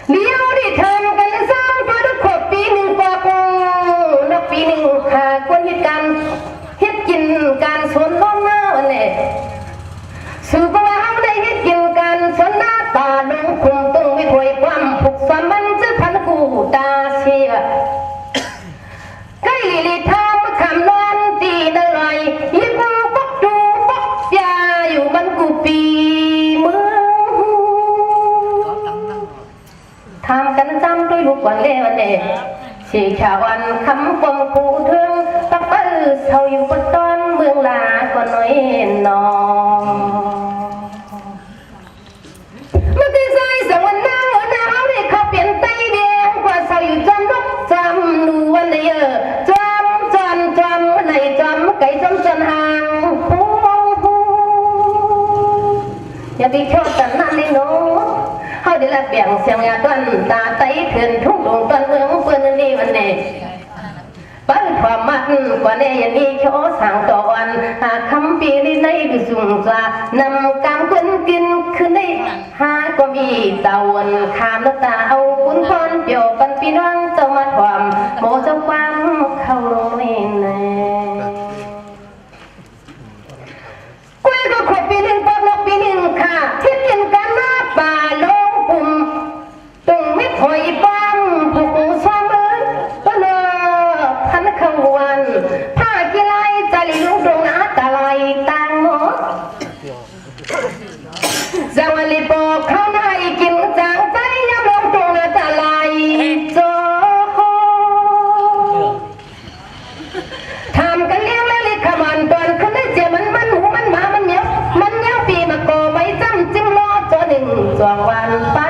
A: เดี๋ยวได้เทินกันซ้ำตัวทุกขบปีหนึ่งกว่าปูนับปีหนึ่งหาคนเฮ็ดกันเฮ็ดกินการสวนล้อมหน้าวันนี้สู่ก็ว่าเขาได้เฮ็ดกินกันสวนหน้าตาลงคุมตรงไม่ถอยความผูกสามันจะพันกูตาเสียใกล้ลีทามคำนอนตีนลอยยิบปักดูปักยาอยู่มันกูปีเมืองทำกันจำด้วยลูกวันเล่วันเล่ชีชาวันคำปมกูเทิงปักเปิ้ลเศร้าอยู่บนต้นเมืองลาก็น้อยนอเมื่อกี้ใจสังวันหน้าได้เขาเปลี่ยนไตแดงกว่าเศร้าอยู่จำนกจำนูวันเยอะจำไหนจำไก่จำห่างอย่าไปโทษกันนั่นเลยเนาะเขาได้ละเบี่ยงเสียงยาต้นตาไตเถื่อนทุกดวงต้นเมืองเพื่อนนี่วันนี้ปั้นความมัดกว่านี้ยันนี้โชว์สั่งต่อวันหาคำปีนี้ในดูสุ่มจ้านำกำคนกินขึ้นได้หาก็มีตะวันขามน้ำตาเอาคุณพรเปี่ยวปันพี่น้องเจ้ามาความโมเจ้าฟังเข้าลงในกุยก็ขบปีหนึ่งปักนกปีหนึ่งค่ะเทียบกันกันมา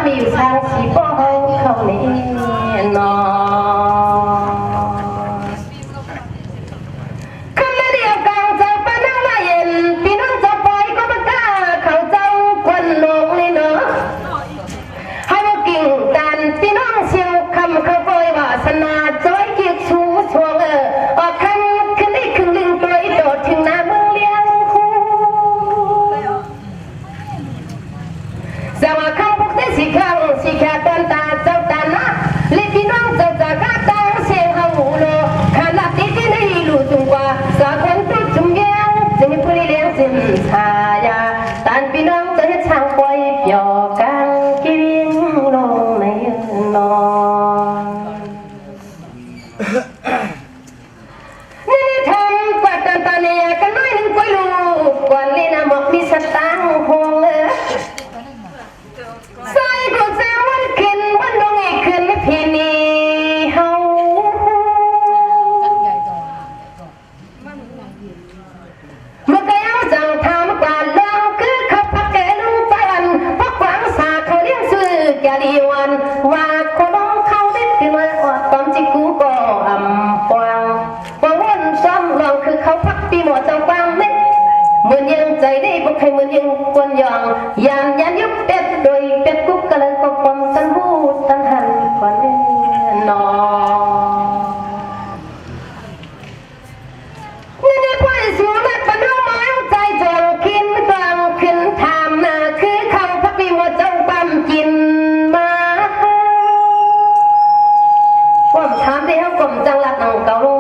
A: มีอยู่ทางสีป้องเขานี่นอคำเดียวกลางใจปนังละเย็นพี่น้องจะปล่อยก็ไม่กล้าเขาเจ้าควันโลกนี่เนาะให้มากิ่งตันพี่น้องเชียวคำเขาปล่อยวาสนาจ้อยเกียกชูช่วงออกคำขึ้นได้ครึ่งลึงตัวโดดถึงหน้าเมืองเลี้ยงคู่สวัสดีพวกเด็กสีขาวสีแขกตันตาเจ้าตานะเล็กพี่น้องเจ้าจากาตาเสียงเขาหูโลขนาดที่ที่ได้รู้จุงกว่าสาคนตุจุงแยงจะมีผู้เลี้ยงสินชายาตันพี่น้องจะให้ช่างปล่อยเปียวกันกิวิ่งลงในนอนนี่ทำกว่าตันตาเนี่ยกันน้อยหนึ่งกว่าลูกกว่าลีน่าหมอกมีสตางค์หงใส่กุญแจวันขึ้นวันดวงอีกขึ้นไม่พี่นี่เฮาเมื่อกี้เอาจังทำกว่าลองคือเขาพักแกลุงจันพักหวังสาเขาเลี้ยงซื้อแกดีวันว่าคนน้องเขาได้ถึงว่าตอนจิกูก็ปวงว่าวนซ้ำลองคือเขาพักปีหมดจังฟังเล็กเหมือนยังใจได้บอกใครเหมือนยังควรยองยันยุบเป็ดโดยเป็ดกุ๊กก็เลยก็ปมตันหูตันหันก่อนนอนี่ได้พ่อสูงนักปนไม้ใจจองกินกลางขึ้นทำนาคือคำพักปีหมดจังปั๊มกินมาป้อมถามได้เขากลมจังหลักนังเก่าลง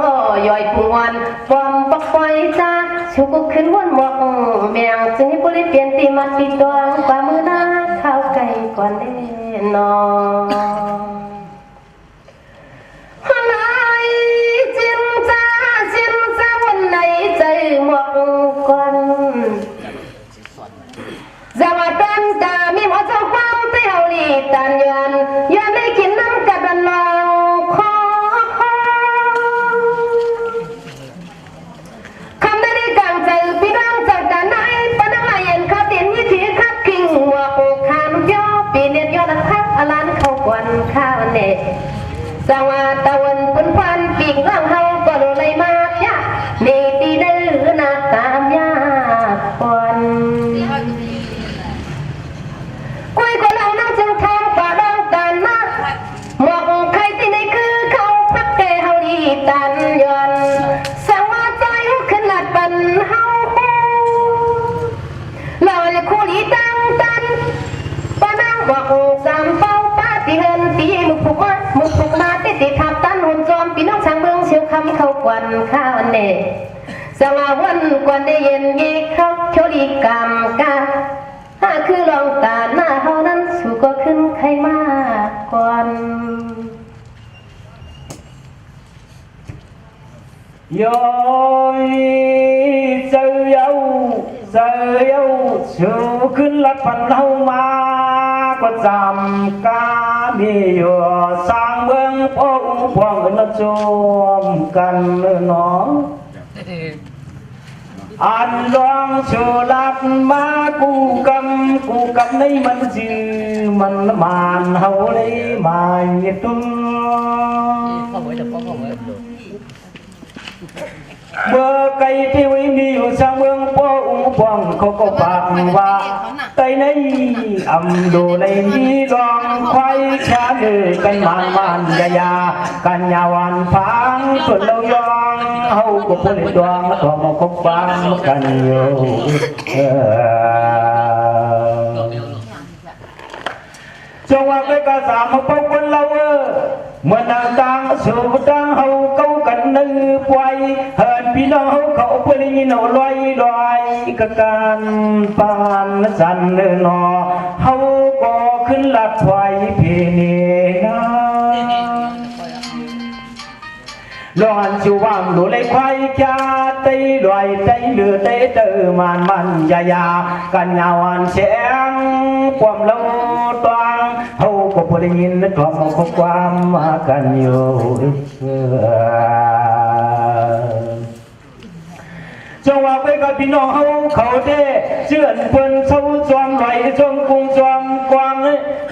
A: ย่อยปุ่งวันป้อมปักไฟจ้าชูกุขึ้นวนหมอกแมงจึงให้ผู้เปลี่ยนตีมัดตีดวงกว่ามือหน้าข้าวไก่ก่อนได้นอนฮันไอจินจ้าวันไหนใจหมอกก่อนสวัสดีตามีหมอเจ้าเฝ้าเตี้ยวลีตันยันได้กินน้ำกัดลองคอคำได้กลางใจพี่น้องจากแต่ไหนปนังลายเย็นเขาเตียนวิธีขับกิ่งหัวโอคานุย่อปีเนียนยอดทักอลันเขากวนข้าวเนตสวัสตะวันปุ่นควันปีกล่างเฮาก็โดนเลยมากยะนี่ตีดื้อนาตามยาก่อนคุยกับเรานั่งจึงทำป่าดองกันนะหมอกใครที่ไหนคือเขาพักแกเฮาดีตันยันสังว่าใจขึ้นหลัดปันเฮาเราเลยคู่ลีตั้งตันปานั่งบอกสามเป้าป้าตีเฮินตีมุกผูกมาติทับตันหุ่นจอมปีน้องช่างเมืองเชียวคำเขากวนข้าวเน่สมาวันกวนได้เย็นยีเขาโชลีกรรมกาถ้าคือลองตาหน้าเฮานั้นสู่ก็ขึ้นใครมากก่อน
B: Yoi giờ yêu chiềuขึ้นลัดพันเฮามาก็จำกามีอยู่สร้างเมืองพงพวงกันละจมกันเนาะอันลองชูลัดมากูกำในมันจือมันมานเฮาเลยมาตุ้มเมื่อไก่ที่วิมีอยู่สร้างเมืองพงเขาก็ฟังว่าไต่ในอำดูในนี้ลองควายชาเดือกันมันยากันยาวันฟังส่วนเรายองเฮาก็พูดดวงตัวมาคบฟังกันอยู่จังหวะไปกระสามมาพบคนเราเมื่อนางต่างสู่ต่างเฮาเก้ากันนึกปล่อยเฮินพี่น้องเขาเพื่อนยินเอาลอยกะการปานสันเนอเฮาก็ขึ้นหลักไว้พี่นี่นะลอนชิวางดูเลยควายจาไตลอยไตเลือไตเตอมันยากันยาวันเสียงความเล่าตวงเฮาก็พอได้ยินนะความเขาความมากันอยู่จังหวะไปกับพี่น้องเขาเด้เชื่อนเพิ่นเศร้าจวงไหลจงกุงจวงกวาง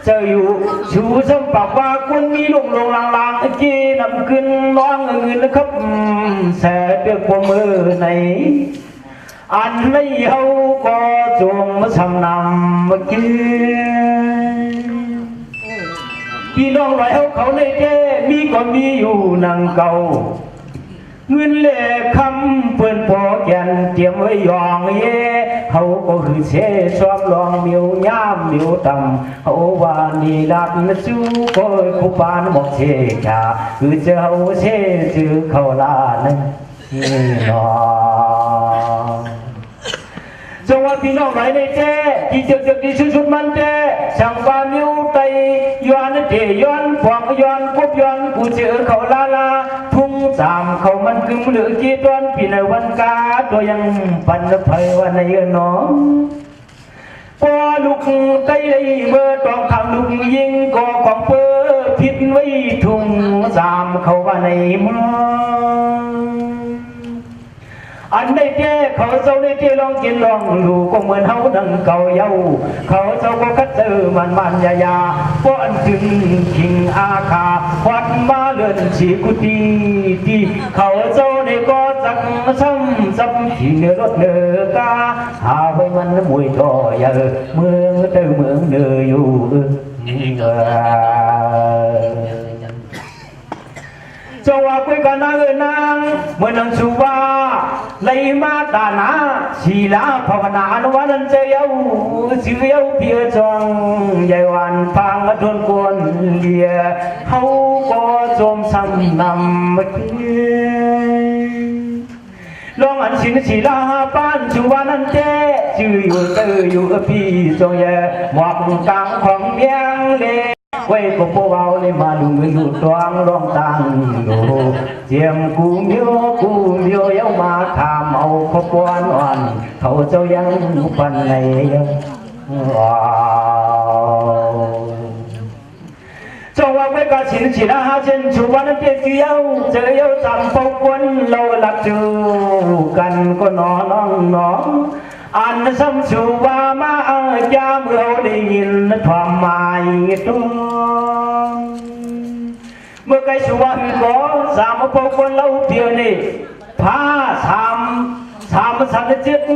B: เจออยู่ชูสมปากว่าคนมีลงลางจีนำขึ้นร้องเงินนะครับแสบเปียกปมือไหนอันไม่เอาก็จงมาทำนำเมื่อกี้พี่น้องไหลเขาในเจมีก็มีอยู่นังเก่าเงินเล่คำเพื่อนพอแก่นเตรียมไว้ยองเย่เขาก็คือเชชอบลองมิวย่ามมิวต่ำเขาว่านี่ดับนะจูคอยผู้ปานบอกเชชาคือเจ้าเชจือเขาลานั่นนี่นอจังหวะพี่น้องไหลในเจที่เจอที่ชุดมันเจช่างว่ามิวไตย้อนเจย้อนฟองย้อนกบย้อนกูเจอเขาลาทุ่งสามเขามันกึ่งเหลือกี่ตอนพี่ในวันกาตัวยังปันไพวันในน้องพอลูกไตเลยเมื่อต้องทำลูกยิงก่อของเปิดผิดไว้ทุ่งสามเขาว่าในมืออันได้แก่เขาเจ้าได้เจลองกินลองดูก็เหมือนเฮาดังเก่าเย้าเขาเจ้าก็คัดเจอมันยาป้อนถึงขิงอาคาควัดมาเลื่อนชีกุตีที่เขาเจ้าได้ก็จักซ้ำที่เนื้อรถเนื้อกาหาไว้มันมวยต่อเยอะเมืองเตอเมืองเนื้ออยู่เจ้าว่าคุยกันนางเมื่อนางชูว่าเลยมาตานาศีลาภาวนาอนวันนั้นเจียวเพียจงใหญ่วันพังทนกวนเลียเขาก็จมซ้ำนำมาเคีลองอันสินศีลาป้านชูวานั้นเจชื่ออยู่พี่จงใหญ่หมอกกลางของเมียงเลไว้ก็พวกเราเลยมาดูเงินดูตวงร้องตังดูเจียมกูเมียวเย้ามาถามเอาขบวนอ่อนเขาเจ้ายังปันไหนเจ้าว่าไม่กระชินฉีดอาหารเช่นชูวันเจียวเจอเย้าจำพวกคนเราหลับจูกันก็นอนน้องอันซ้ำชูว่ามาจามเราได้ยินความหมายตัวเมื่อไกลชูว่าก็สามพวกคนเราเดียวนี่พาสามสันจิต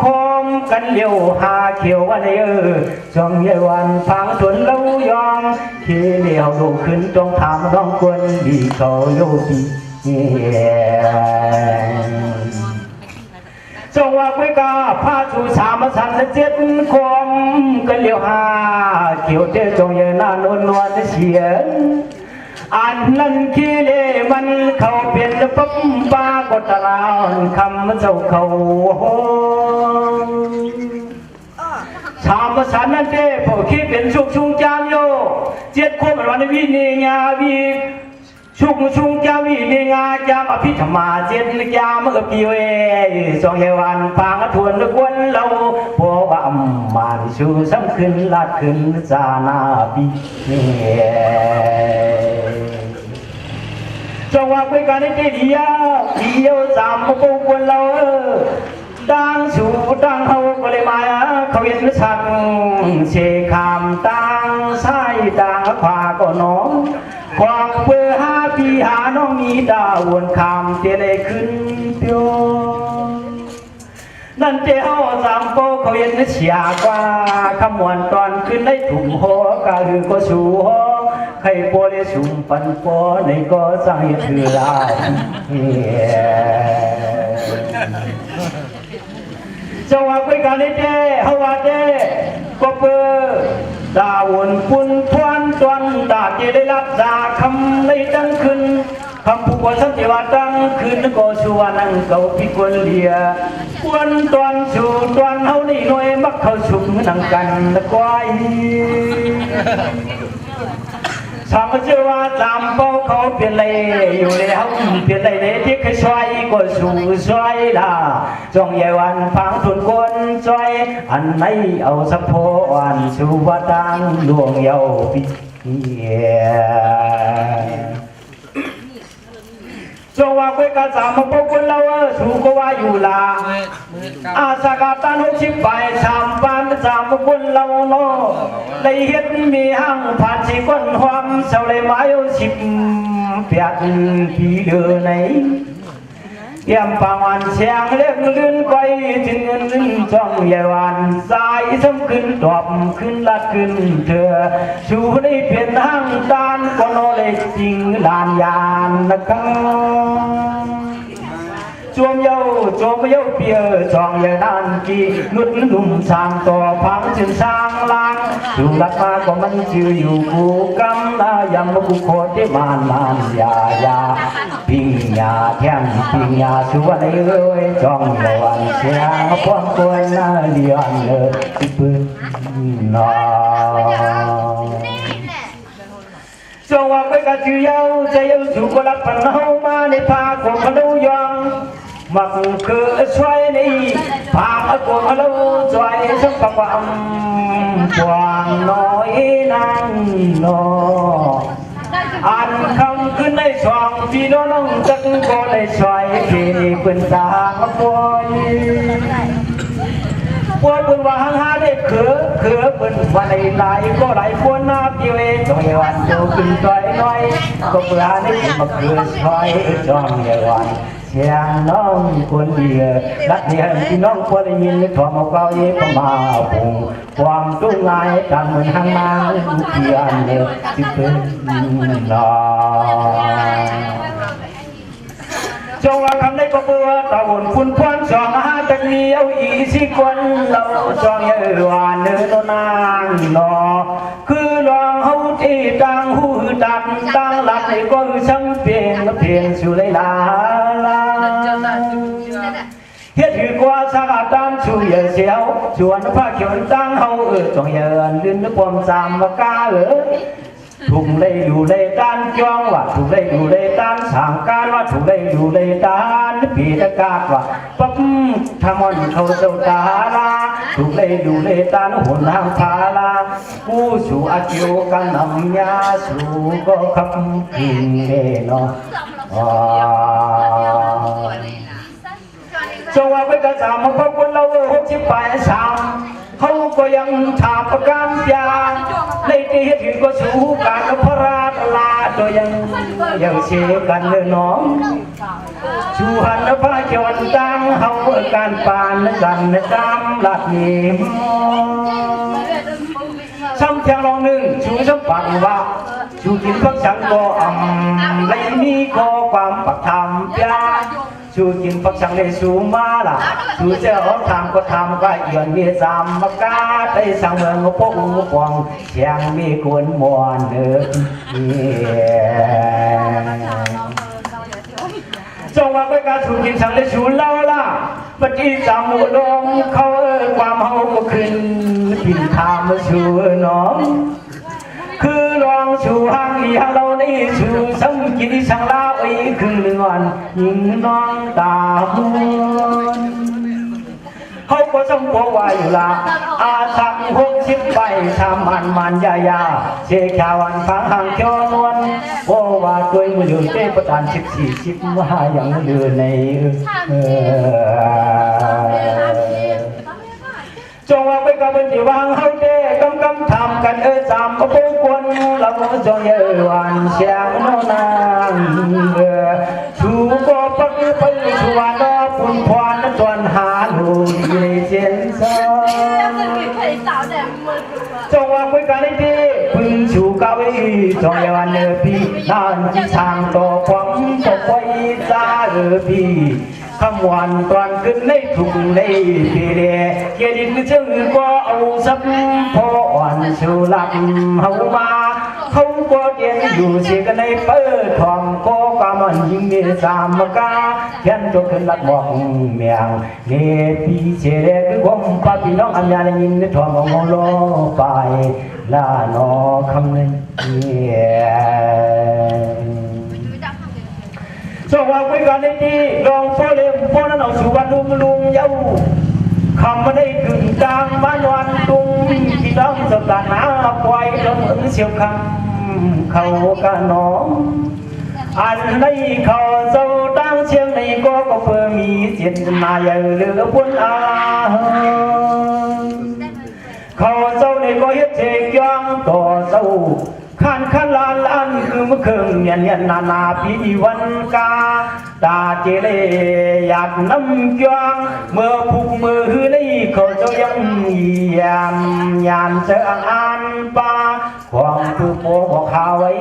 B: คมกันเลี้ยวหาเขียววันนี้จงใหญ่วันพังสวนเรายองขี้เลี้ยวดูขึ้นต้องถามร้องควนดีเขาโยกีจงว่าคุยกาพาชูสามสันเจ็ดคมกันเลี้ยวหาเขียวเจ้าจงใหญ่นานนวลเสียงอันนั้นขี้เล่มันเขาเปลี่ยนปั๊บปากดตลาดคำเจ้าเขาชามภาษานั่นเจ้พอขี้เป็นชุงจามโยเจ็ดคมวันวินีงาวีชุงจาวีนีงาจามอภิธรรมาเจ็ดจามปีเวสองเยวันพางทวนกวนเราพอว่ามันชูซ้ำขึ้นลาดขึ้นจานาปีจงว่าคุยกันในเดียวสามพวกคนเราดังสูดังเขาก็เลยมาเขาเห็นสั่งเชคามดังใส่ดังขวาก็น้องความเพื่อหาพี่หาน้องมีดาววนคำเจเลยขึ้นเปียวนั่นเจ้าสามโปเขาเห็นเสียกว่าขมวนตอนขึ้นได้ถุ่มหัวกะหือก็สูหัวใครโปเลสุ่มปันโปในก็สั่งถือลาเจ้าว่าคุยกันในเจ้เฮาว่าเจ้ก็เปิดดาวนปุ่นทวนตวนตาเจได้รับดาคำในตั้งขึ้นคำผู้ก่อสันติว่าตั้งขึ้นก็ชัวนั่งเก่าพิกลเลียปวนตวนสู่ตวนเฮาในหน่วยมักเขาสุกนั่งกันละก้อยสามเจ้าว่าจำเป้าเขาเปลี่ยนเลยอยู่แล้วเปลี่ยนเลยในที่เคยช่วยก็สู่ช่วยล่ะจงใหญ่วันฟังทุนคนช่วยอันไหนเอาสักพออันสู่ว่าตั้งดวงเยาวปีจงว่าไป ไปกระสามพวกคนเราสู่ก็ว่าอยู่ละอาสากาตัน60 ใบ3 บ้าน3 คนเราเนาะได้เฮ็ดมีห้างผ่าน4 คนความเสาเลยไม้18 ปีเดือนไหนเยี่ยมปางวันเสียงเล็กลื่นไปถึงเงินจ้องใหญ่วันสายซ้ำขึ้นตอบขึ้นลัดขึ้นเธอชูได้เปลี่ยนห้างตานก็โนเล็กจริงลานยานนะครับจวมเย้าเปียจองใหญ่นานกี่นุดนุ่มสางต่อพังจึงสร้างลางดูรักมาก็มันชื่ออยู่กูกำนายังมากูโคตรมานยาปิงยาแท่งปิงยาชัวในเอ้ยจองใหญ่วันเสียงพวงตัวน่าเลียนเลยที่ปืนนอจงว่าไปกับชื่อเย้าใจเย้าสู่ก็รักพันเฮามาในพาของพนุยองมักคือช่วยนี่พาของพนุช่วยสักความกว้างน้อยนั่งนออันคำขึ้นในช่องพี่น้องจักก็เลยช่วยพี่เป็นตาปวยปวดบนว่าหาได้เขือบนวันไหลก็ไหลปวดน้ำอยู่เองจงยวันโตขึ้นต่อยน้อยก็เปล่าได้มาเขือช่วยจงยวันเสียงน้องคนเดียวรักเดียวที่น้องควรได้ยินถอดมาเกาเย็บมาปุ่งความตุ้งไงตามเหมือนห้างนางเพียนเดียวที่เป็นนอจงว่าคำได้ก็เบื่อตะวันคุณควันสองหาตะเกียวอีสิควันเราจองเยอะวานเนื้อนางนอคือลองเฮาที่ต่างหูดังต่างหลักให้ก็ช่างเปลี่ยนเพียงสุเลยลาเฮ็ดถือกว่าสาตามชูเยเสียวชวนพระเขียวตั้งเฮาจงเยินลื่นนึกความสามมากาถูกเลยดูเลยด้านจ้องว่าถูกเลยดูเลยด้านสางการว่าถูกเลยดูเลยด้านปีตะกาดว่าปั๊มทำมันเขาเจ้าตาลาถูกเลยดูเลยด้านหุ่นทางพาลาผู้สู่อาชีวกันนำยาสู่ก็ขับขึ้นเนาะจงว่าไปกระสามพบคนเรา60 ปี3เขาก็ยังถามประกันยาในที่ถือก็สู้การพระราชลาโดยยังเชื่อกันเลยน้องชูหันพระเจ้าตั้งเขาการปานกันตามหลักนี้ช่างเพียงลองหนึ่งชูสัมปันว่าชูกินพักฉันก็เลยมีข้อความปักธรรมยาชูกินพักฉันเลยสูมาล่ะชูเจ้าทำก็ทำก็ย้อนมีสามมากาได้สั่งเมืองก็พกปองเชียงมีกวนมวนจงว่าไปการชูกินสั่งเลยชูเล่าล่ะปฏิจามุลงเขาความเฮาก็ขึ้นกินทามมาชูน้องคือลองชูห้างอีหางเรานี่ชูสังกินสังลาไอ้คือเลือนยิงน้องตาบุญเขาก็ต้องบอกว่าอยู่ละอาสัง60 ใบทำมันยาเชขาวันฟังห่างเขียวนวลโอ้ว่าตัวมือเดือดเต้ประทาน14 ว่าอย่างเดือในจงว่าไปกับเป็นที่วางเฮาเต้กำทำกันสามก็เป็นคนเราจงเยวันเสียงโนนางชูก็ปักไปชูวันดอกปุ่นพรจวนหาลูเยเจนซอจงว่าไปกันที่พึ่งชูกาวีจงเยวันพี่นานที่ทางต่อความต่อไปซาพี่คำวันตอนขึ้นในถุงในปีเดียเกียดินชื่อก็เอาสับพออ่อนชูลับเฮามาเขาก็เย็นอยู่เสียกันในเปิดทองก็กำมันยิงมีสามกาเขียนจบขึ้นลัดบอกเมียงเนปีเชเรคือผมป้าพี่น้องอัญญาในยินในทองของโลไปลาโนคำนึงสวัสดีกันในที่ลองพ่อเลี้ยงพ่อนั้นเอาสู่วันลุงเย้าคำมาได้กึ่งกลางบ้านวันตุงที่ต้องสตาร์น้ำปล่อยลงเหมือนเสียวคำเขากันน้องอันนี้เขาเจ้าตั้ง เชียงในก็เพื่อมีเจตนาอย่าเหลือพ้นอาเขาเจ้าในก็เฮ็ดเทกยังต่อเจ้าขันขันลานลานคือเมื่อคืนยันนานาปีวันกาตาเจเลอยากน้ำกวางเมื่อผูกมือในเขาเจ้ายังยามยานเจออ่านป่าความคือโปบอกข่าวไว้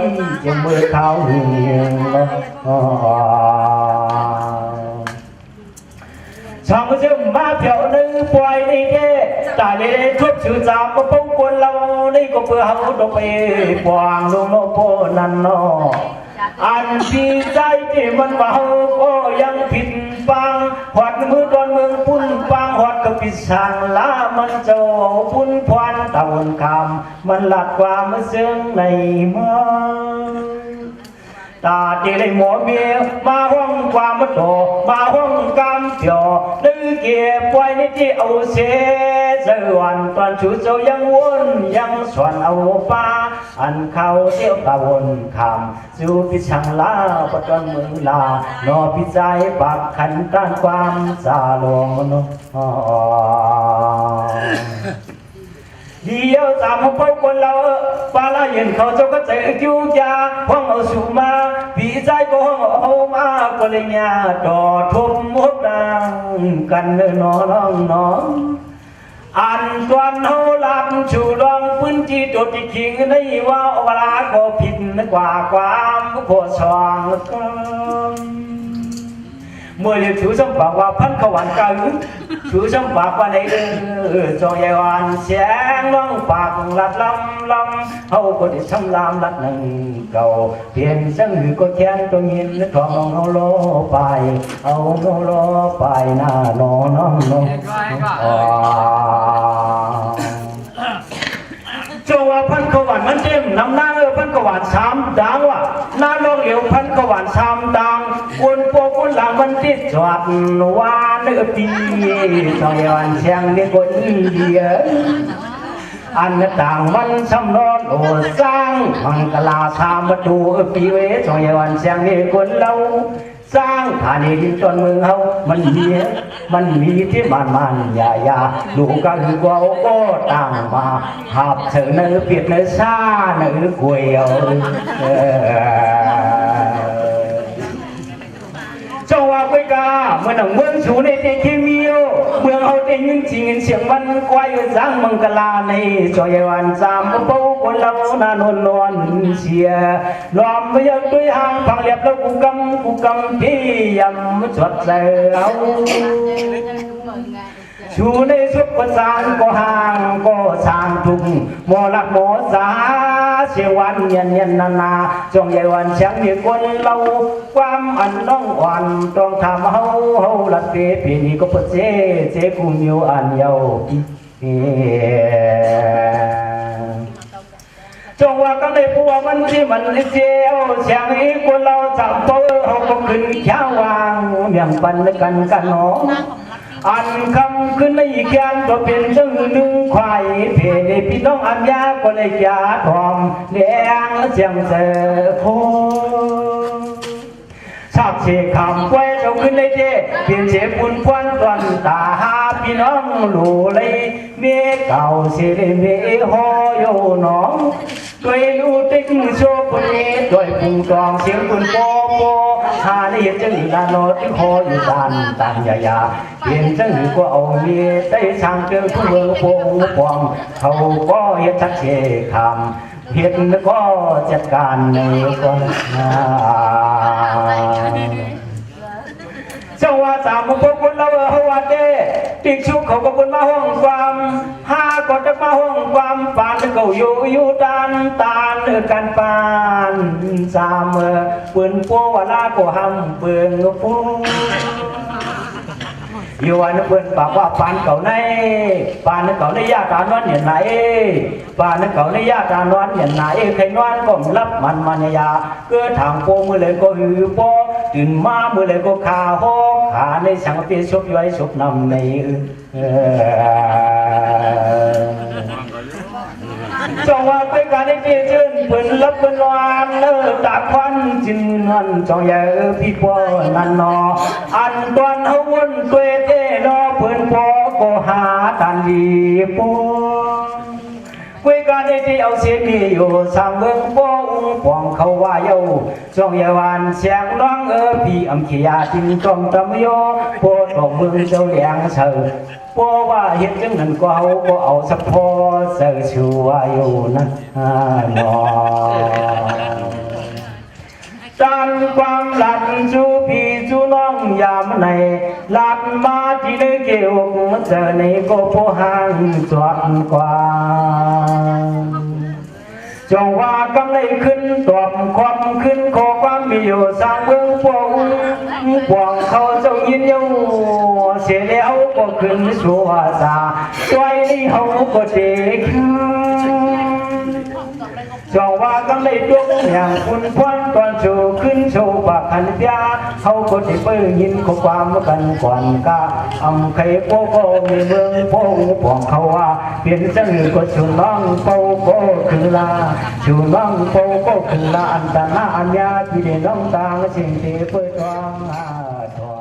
B: จะมือเขาเหี่ยช่างเชื่อมาเพียวนึงปล่อยในเทตาเลยทุบชื่อจามมาป้องปนเราในก็เพื่อเขาดอกไปปวางลงโลโพนันนออันที่ใจที่มันเบาก็ยังผิดฟังหอดมือตอนเมืองปุ่นฟังหอดกับพิสังลามันเจ้าปุ่นพวนตะวันคำมันหลัดกว่ามันเสื่องในเมืองตาเจริญหมอเมียมาห้องความมัดโตมาห้องกำเปียวนึกเก็บไว้ในที่เอาเสียเจอวันตอนชูเจ้ายังวนยังสวนเอาป้าอันเขาเที่ยวตะวันคำสู่พิชังลาปะจนมือลานอพิจัยปากขันต้านความสาลงนเดียวตามพวกคนเราปาลาเย็นเขาเจ้าก็เจอคิวยาห้องเอาสูมาพี่ใจก็ห้องเอามาก็เลยยาดอทุบมุดดังกันเนื้อน้องน้องอันตวนเฮาลับชูรองพื้นที่ตัวที่คิงในว่าเวลาก็ผิดกว่าความโคชองเมื่อเรียกชูสมบัติว่าพันขวัญกันชูสมบัติว่าในจองยาวันเสียงน้องปากลัดลำเขาก็ได้ทำลามลัดหนึ่งเก่าเพียงสังหือก็แค้นตัวยินทองน้องเอาโลไปเอาโลไปหน้าน้องจงว่าพันขวัญมันเต็มน้ำหน้าพันขวัญสามดังว่าหน้าน้องเหลียวพันขวัญสามดังวนโปวนหลังมันติดจอดว่าเนื้อปีจองยาวันเชียงนี่คนเดียอันต่างมันสำรอนโอสร้างมังกลาทามาดูปีเวจองยาวันเชียงนี่คนเราสร้างฐานดินจนเมืองเฮามันมีที่มันอย่าดูกันกว่าโอ้ต่างมาหับเธอเนื้อเปียกเนื้อซาเนื้อกุยเอาเจ้าว่าไปกาเมื่อหนังเมืองสูในเตคิมิโอเมืองเอาเตยินจริงเสียงมันกวายสร้างมังกลาในจอยวันสามเป้าคนเรานานนเสียล้อมไปยังด้วยหางพังเรียบแล้วกูกำพี่ยำจดเสือชูในสุขสานก็ห่างก็สางทุ่งหมอลักหมอสาเสียวันเย็นนาจงใหญ่วันเสียงมีคนเราความอันน้องอ่อนต้องทำเฮาลัดเปปีนี้ก็เปิดเจกุมอยู่อันเยาจงว่ากันในผัวมันที่มันเจียวเสียงอีกคนเราจับตัวเขาก็ขึ้นข้าวางเบี่ยงปันกันหนออันคำขึ้นในแขนก็เป็นจังหนึ่งควายเพลพี่น้องอันยาก็เลยยาทอมแดงเสียงเสือโคชาบเชคำไว้เจ้าขึ้นในเจเปลี่ยนเชฟปุ่นควันตอนตาหาพี่น้องหลูเลยเมียเก่าเสียเมียหอยน้องด้วยลูติ๊กโชว์ปุ่นนี้ด้วยปุ่งตองเสียงปุ่นโปหาได้เห็นจังดานโนที่คออยู่ด้านยาเห็นจังก็เอาเมียได้ช่างเจอทุกเมืองโป่งปองเขาก็เห็นชักเชคำเห็นก็จัดการในกองเจ้าว่าสามพวกคนเราเขาว่าเด้ติดชุกเขาก็คนมาห้องความห้าก็จะมาห้องความปานเขาอยู่ด้านตากันปานสามปืนโปวลาโกหำปืนโปอยู่วันเพื่อนปากว่าปานเก่าในยาการวันอย่างไหนปานเก่าในยาการวันอย่างไหนใครนอนก็รับมันยาเกิดทางโปมือเลยก็หือโปตื่นมามือเลยก็ขาห้องขาในสังเปียชกย้อยชกนำในจงว่าไปการได้เจริญ เพิ่นรับเพิ่นวานตาควันจึงนวลจองใหญ่พี่พ่อนั่นนออันตอนเฮาวนเกวเตนอเพิ่นพ่อก็หาตันดีปวคุยกันได้ที่เอาเสียงมีอยู่สามเมืองป้องป้องเขาว่าเย้าจองใหญ่วานเสียงร้องพี่อำเขียจินจอมตำโยโพดอกเมืองเจ้าเลี้ยงเสือเพราะว่าเห็นจังนั้นก็เอาสักพอเสือชัวอยู่นะนอจานความหลัดจูพี่จูน้องยามในหลัดมาที่ได้เกี่ยวกับเจอในก็พอห่างจวดกว่าจงว่ากำไรขึ้นตอบความขึ้นขอความมีอยู่สร้างเมืองปวงเขาเจ้ายินยงเสียแล้วก็ขึ้นชัวซาช่วยนี่เขาก็เด็กจงว่ากำไรดวงอย่างคุณพรตอนโชว์ขึ้นโชว์ปากขันยาเขาก็ได้เปิดยินข้อความกันก่อนกาอำไข่โป้ก็มีเมืองโป้ปวงเขาว่าเปลี่ยนจังก็ชูน้องเป้าก็คือลาชูน้องเป้าก็คือลาอันตนาอัญญาที่ได้น้องตาสิ่งที่เปิดทอง